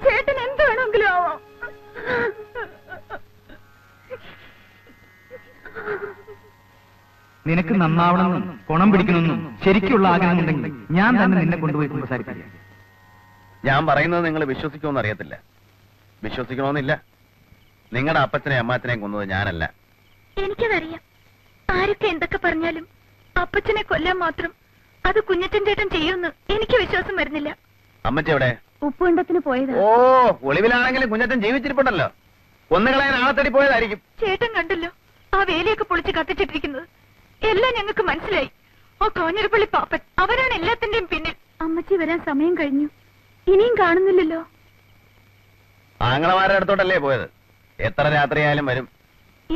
ചേട്ടൻ എന്ത് വേണമെങ്കിലും ആവാം. നിനക്ക് നന്നാവണമെന്നും ഗുണം പിടിക്കണമെന്നും ശരിക്കുള്ള ആഗ്രഹമുണ്ടെങ്കിൽ ഞാൻ തന്നെ നിന്നെ കൊണ്ടുപോയി സംസാരിക്കാം. ഞാൻ പറയുന്നത് നിങ്ങൾ വിശ്വസിക്കുമെന്ന് അറിയത്തില്ല. വിശ്വസിക്കണമെന്നില്ല. നിങ്ങളുടെ അപ്പച്ചനെയും അമ്മാച്ചനെയും കൊന്നത് ഞാനല്ല. എനിക്കതറിയാം. ആരൊക്കെ എന്തൊക്കെ പറഞ്ഞാലും അപ്പച്ചനെ കൊല്ലാൻ മാത്രം അത് കുഞ്ഞച്ചൻ ചേട്ടൻ ചെയ്യുമെന്ന് എനിക്ക് വിശ്വാസം വരുന്നില്ല. അമ്മച്ചി എവിടെ? ഉപ്പുണ്ടത്തിന് പോയത്. ഓ, ഒളിവിലാണെങ്കിലും കുഞ്ഞച്ചൻ ജീവിച്ചിരിപ്പുണ്ടല്ലോ. കൊന്നുകളയാൻ ആളെ തേടി പോയതായിരിക്കും. ചേട്ടൻ കണ്ടല്ലോ ആ വേലിയൊക്കെ പൊളിച്ച് കത്തിച്ചിട്ടിരിക്കുന്നത്. എല്ലാം ഞങ്ങൾക്ക് മനസ്സിലായി. ആ കോഞ്ഞിരപ്പള്ളി പാപ്പൻ അവരാണ് എല്ലാത്തിന്റെയും പിന്നിൽ. അമ്മച്ചി വരാൻ സമയം കഴിഞ്ഞു, ഇനിയും കാണുന്നില്ലല്ലോ. ആങ്ങളമാരുടെ അടുത്തോട്ടല്ലേ പോയത്? എത്ര രാത്രിയായാലും വരും.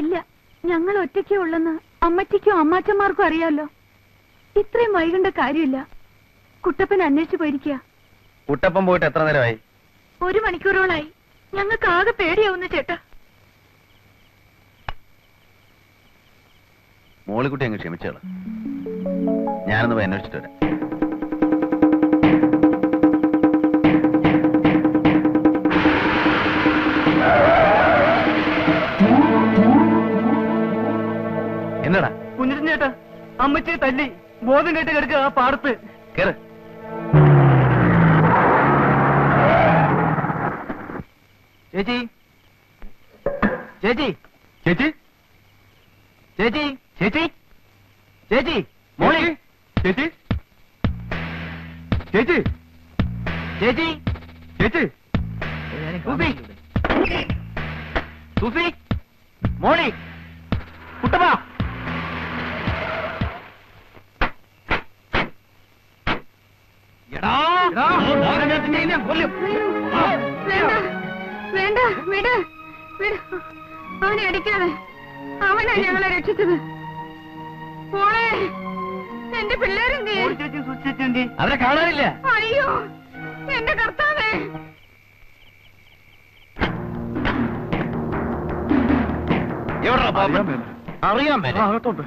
ഇല്ല, ഞങ്ങൾ ഒറ്റയ്ക്കേ ഉള്ളെന്ന് അമ്മച്ചിക്കും അമ്മാച്ചന്മാർക്കും അറിയാലോ. ഇത്രയും വൈകേണ്ട കാര്യമില്ല. കുട്ടപ്പൻ അന്വേഷിച്ചു പോയിരിക്കുക. കുട്ടപ്പൻ പോയിട്ട് എത്ര നേരമായി? 1 മണിക്കൂറോളായി. ഞങ്ങൾക്ക് ആകെ പേടിയാവുന്നു ചേട്ടാ. മോളിക്കുട്ടി അങ്ങ് ക്ഷമിച്ചോളൂ. ഞാനൊന്ന് പോയി അന്വേഷിച്ചിട്ട് വരാം. എന്നടാ? കുഞ്ഞിട്ടൻ ചേട്ടാ, അമ്മച്ചിയെ തല്ലി ബോധം കേട്ട് കിടക്കുക ആ പാടത്ത്. കേറ്. ചേച്ചി, ചേച്ചി, ചേച്ചി, ചേച്ചി, ചേച്ചി, ചേച്ചി, മോളി, ചേച്ചി, ചേച്ചി, ചേച്ചി, ചേച്ചി, സൂസി, സൂസി, മോളി, കുട്ടപ്പ. വേണ്ട, വിട്, വിട്. അവനെ അടിക്കാതെ. അവനാ ഞങ്ങളെ രക്ഷിച്ചത്. മോളെ, എന്റെ പിള്ളേരെന്തേ? അവരെ കാണാനില്ല. അയ്യോ, എന്റെ കർത്താവേ, അറിയാൻ പറ്റും.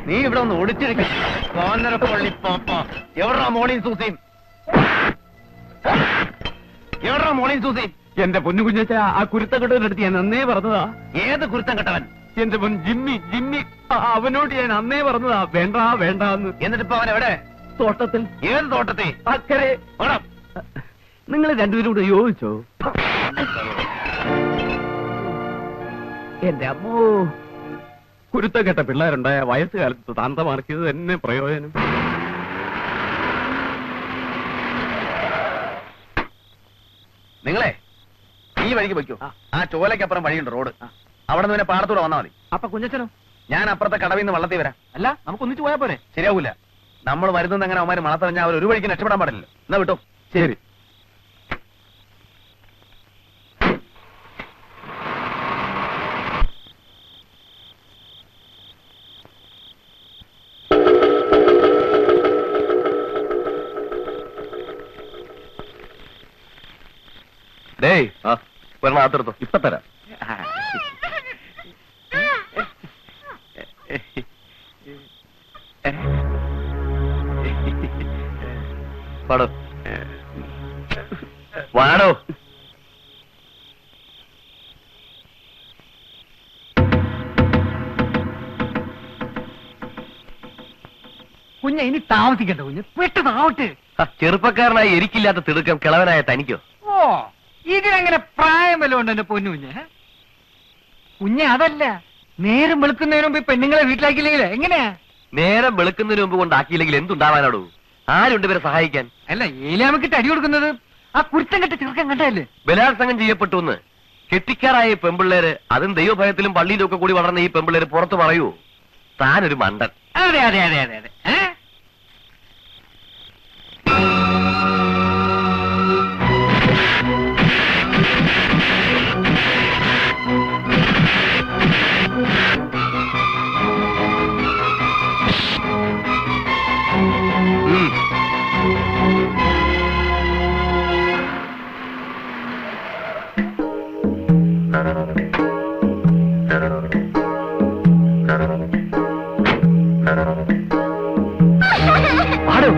നീ ഇവിടെ ഒന്ന് ഒളിച്ചിരിക്കും. എവിടാ മോളിയും സൂസിയും? എവിടാ മോളിയും സൂസിയും? എന്റെ പൊന്നു കുഞ്ഞച്ച, ആ കുരുത്തക്കെട്ടവനടുത്ത് ഞാൻ അന്നേ പറഞ്ഞതാ. ഏത് കുരുത്തം കെട്ടവൻ? എന്റെ പൊൻ ജിമ്മി അവനോട് ഞാൻ അന്നേ പറഞ്ഞതാ വേണ്ട വേണ്ടെന്ന്. എന്നിട്ടിപ്പോ അവൻ എവിടെ? തോട്ടത്തിൽ. ഏത് തോട്ടത്തിൽ? അക്കരെ. നിങ്ങൾ രണ്ടുപേരും കൂടെ യോജിച്ചോ? എന്റെ അമ്മോ, കുരുത്തക്കെട്ട പിള്ളേരുണ്ടായ വയസ്സുകാലത്ത് താന്തമാർക്കിയത് തന്നെ പ്രയോജനം. നിങ്ങളെ ഈ വഴിക്ക് വയ്ക്കൂ. ആ ചോലയ്ക്കപ്പുറം വഴിയുണ്ട്, റോഡ്. അവിടെ നിന്ന് പാടത്തൂടെ വന്നാൽ മതി. അപ്പൊ കുഞ്ഞച്ചനോ? ഞാൻ അപ്പുറത്തെ കടവിൽ നിന്ന് വള്ളത്തിൽ വരാം. അല്ല, നമുക്ക് ഒന്നിച്ചു പോയാ പോരെ? ശരിയാവൂല. നമ്മൾ വരുന്നത് എങ്ങനെ അവന്മാര് മണത്തറിഞ്ഞാൽ അവർ ഒരു വഴിക്ക് രക്ഷപ്പെടാൻ പാടില്ല. എന്നാ വിട്ടോ. ശരി. ഡേയ്, ഒരെണ്ണം അകത്തെടുത്തോ. ഇപ്പൊ തരാം. വാടോ വാടോ. കുഞ്ഞ ഇനി താമസിക്കണ്ട കുഞ്ഞ്, പെട്ടെന്നാവട്ടെ. ചെറുപ്പക്കാരനായി എരിക്കില്ലാത്ത തിടുക്കം കിളവനായ തനിക്കോ? ഓ, ഇതിനങ്ങനെ പ്രായം വല്ലതും ഉണ്ട് എന്റെ പൊന്നു കുഞ്ഞ്? കുഞ്ഞ് അതല്ല, നേരം വെളുക്കുന്നതിന് മുമ്പ് പെണ്ണുങ്ങളെ വീട്ടിലാക്കിയില്ലെങ്കിലേ എങ്ങനെയാ? നേരം വെളുക്കുന്നതിന് മുമ്പ് കൊണ്ടാക്കിയില്ലെങ്കിൽ എന്തുണ്ടാവാനോടൂ? ആരുണ്ട് ഇവരെ സഹായിക്കാൻ? അല്ല, ഏലാമക്കിട്ട് അടി കൊടുക്കുന്നത് ആ കുരുത്തം കെട്ട ചെറുക്കൻ കണ്ടല്ലേ? ബലാത്സംഗം ചെയ്യപ്പെട്ടു എന്ന് കെട്ടിക്കാറായ ഈ പെമ്പിള്ളേര്, അതും ദൈവഭയത്തിലും പള്ളിയിലും ഒക്കെ കൂടി വളർന്ന ഈ പെമ്പിള്ളേര് പുറത്ത് പറയൂ താനൊരു മണ്ടൻ? അതെ അതെ അതെ അതെ അതെ. പാടോ.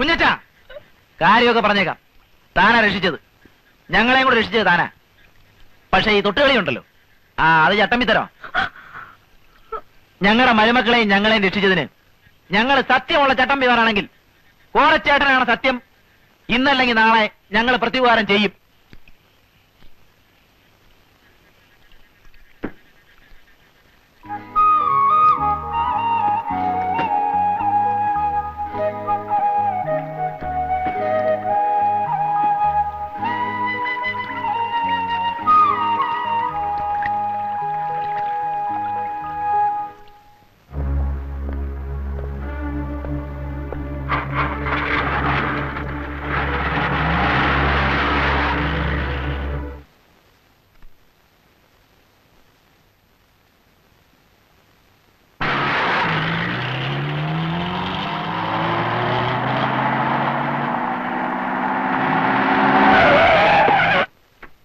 കുഞ്ഞച്ച കാര്യമൊക്കെ പറഞ്ഞേക്കാം. താനാ രക്ഷിച്ചത്, ഞങ്ങളെയും കൂടെ രക്ഷിച്ചത് താനാ. പക്ഷെ ഈ തൊട്ടുകളി ഉണ്ടല്ലോ, അത് ചട്ടമ്പിത്തരോ. ഞങ്ങളുടെ മരുമക്കളെയും ഞങ്ങളെയും രക്ഷിച്ചതിന് ഞങ്ങൾ സത്യമുള്ള ചട്ടമ്പിമാരാണെങ്കിൽ കോരച്ചേട്ടനാണ് സത്യം. ഇന്നല്ലെങ്കിൽ നാളെ ഞങ്ങൾ പ്രത്യുപകാരം ചെയ്യും.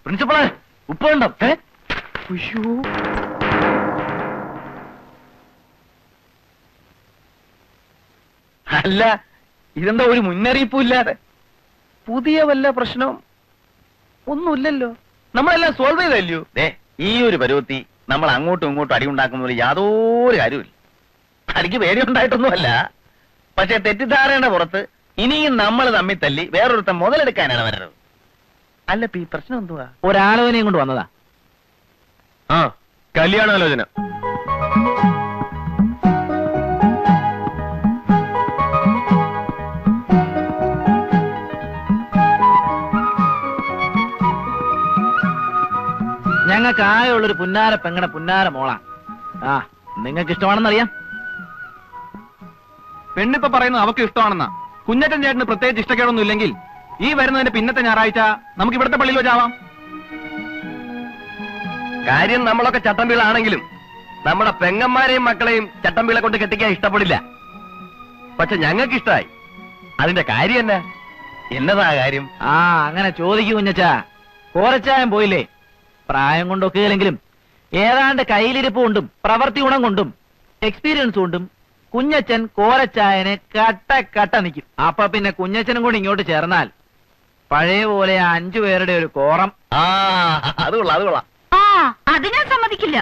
പ്രിൻസിപ്പളെ, ഉപ്പുണ്ടോ? അല്ല, ഇതെന്താ ഒരു മുന്നറിയിപ്പും ഇല്ലാതെ? പുതിയ വല്ല പ്രശ്നവും ഒന്നുമില്ലല്ലോ, നമ്മളെല്ലാം സോൾവ് ചെയ്തല്ലോ. ഈ ഒരു പരുവത്തി നമ്മൾ അങ്ങോട്ടും ഇങ്ങോട്ടും അടി ഉണ്ടാക്കുന്നതിൽ യാതൊരു കാര്യമില്ല. അടിക്ക് പേടിയുണ്ടായിട്ടൊന്നുമല്ല, പക്ഷെ തെറ്റിദ്ധാരണയുടെ പുറത്ത് ഇനിയും നമ്മൾ തമ്മിൽ തല്ലി വേറൊരുത്തം മുതലെടുക്കാനാണ് വരുന്നത്. അല്ല, ഈ പ്രശ്നം എന്തുവാ? ഒരാലോചനയും കൊണ്ട് വന്നതാ. കല്യാണാലോചന. ഞങ്ങൾക്ക് ആയുള്ളൊരു പുന്നാര പെങ്ങടെ പുന്നാര മോളാ. നിങ്ങൾക്ക് ഇഷ്ടമാണെന്നറിയാം. പെണ്ണിപ്പ പറയുന്നത് അവക്ക് ഇഷ്ടമാണെന്നാ. കുഞ്ഞറ്റൻ ചേട്ടന് പ്രത്യേകിച്ച് ഇഷ്ടക്കേടൊന്നും ഇല്ലെങ്കിൽ ഈ വരുന്നതിന്റെ പിന്നത്തെ ഞായറാഴ്ച നമുക്ക് ഇവിടുത്തെ പള്ളിയിൽ വെച്ചാവാം. കാര്യം നമ്മളൊക്കെ ചട്ടമ്പികളാണെങ്കിലും നമ്മുടെ പെങ്ങന്മാരെയും മക്കളെയും ചട്ടമ്പികളെ കൊണ്ട് കെട്ടിക്കാൻ ഇഷ്ടപ്പെടില്ല. പക്ഷെ ഞങ്ങൾക്ക് ഇഷ്ടമായി. അതിന്റെ കാര്യം എന്നാ? എന്നതാ കാര്യം? അങ്ങനെ ചോദിക്കൂ കുഞ്ഞച്ചാ. കോരച്ചായം പോയില്ലേ? പ്രായം കൊണ്ടൊക്കെ ഇല്ലെങ്കിലും ഏതാണ്ട് കയ്യിലിരിപ്പ് കൊണ്ടും പ്രവൃത്തി ഗുണം കൊണ്ടും എക്സ്പീരിയൻസ് കൊണ്ടും കുഞ്ഞച്ചൻ കോരച്ചായനെ കട്ട നിൽക്കും. അപ്പൊ പിന്നെ കുഞ്ഞച്ചനും കൂടി ഇങ്ങോട്ട് ചേർന്നാൽ പഴയ പോലെ 5 പേരുടെ ഒരു കോറം. അത് കൊള്ളാം, അത് കൊള്ളാം. അത് ഞാൻ സമ്മതിക്കില്ല.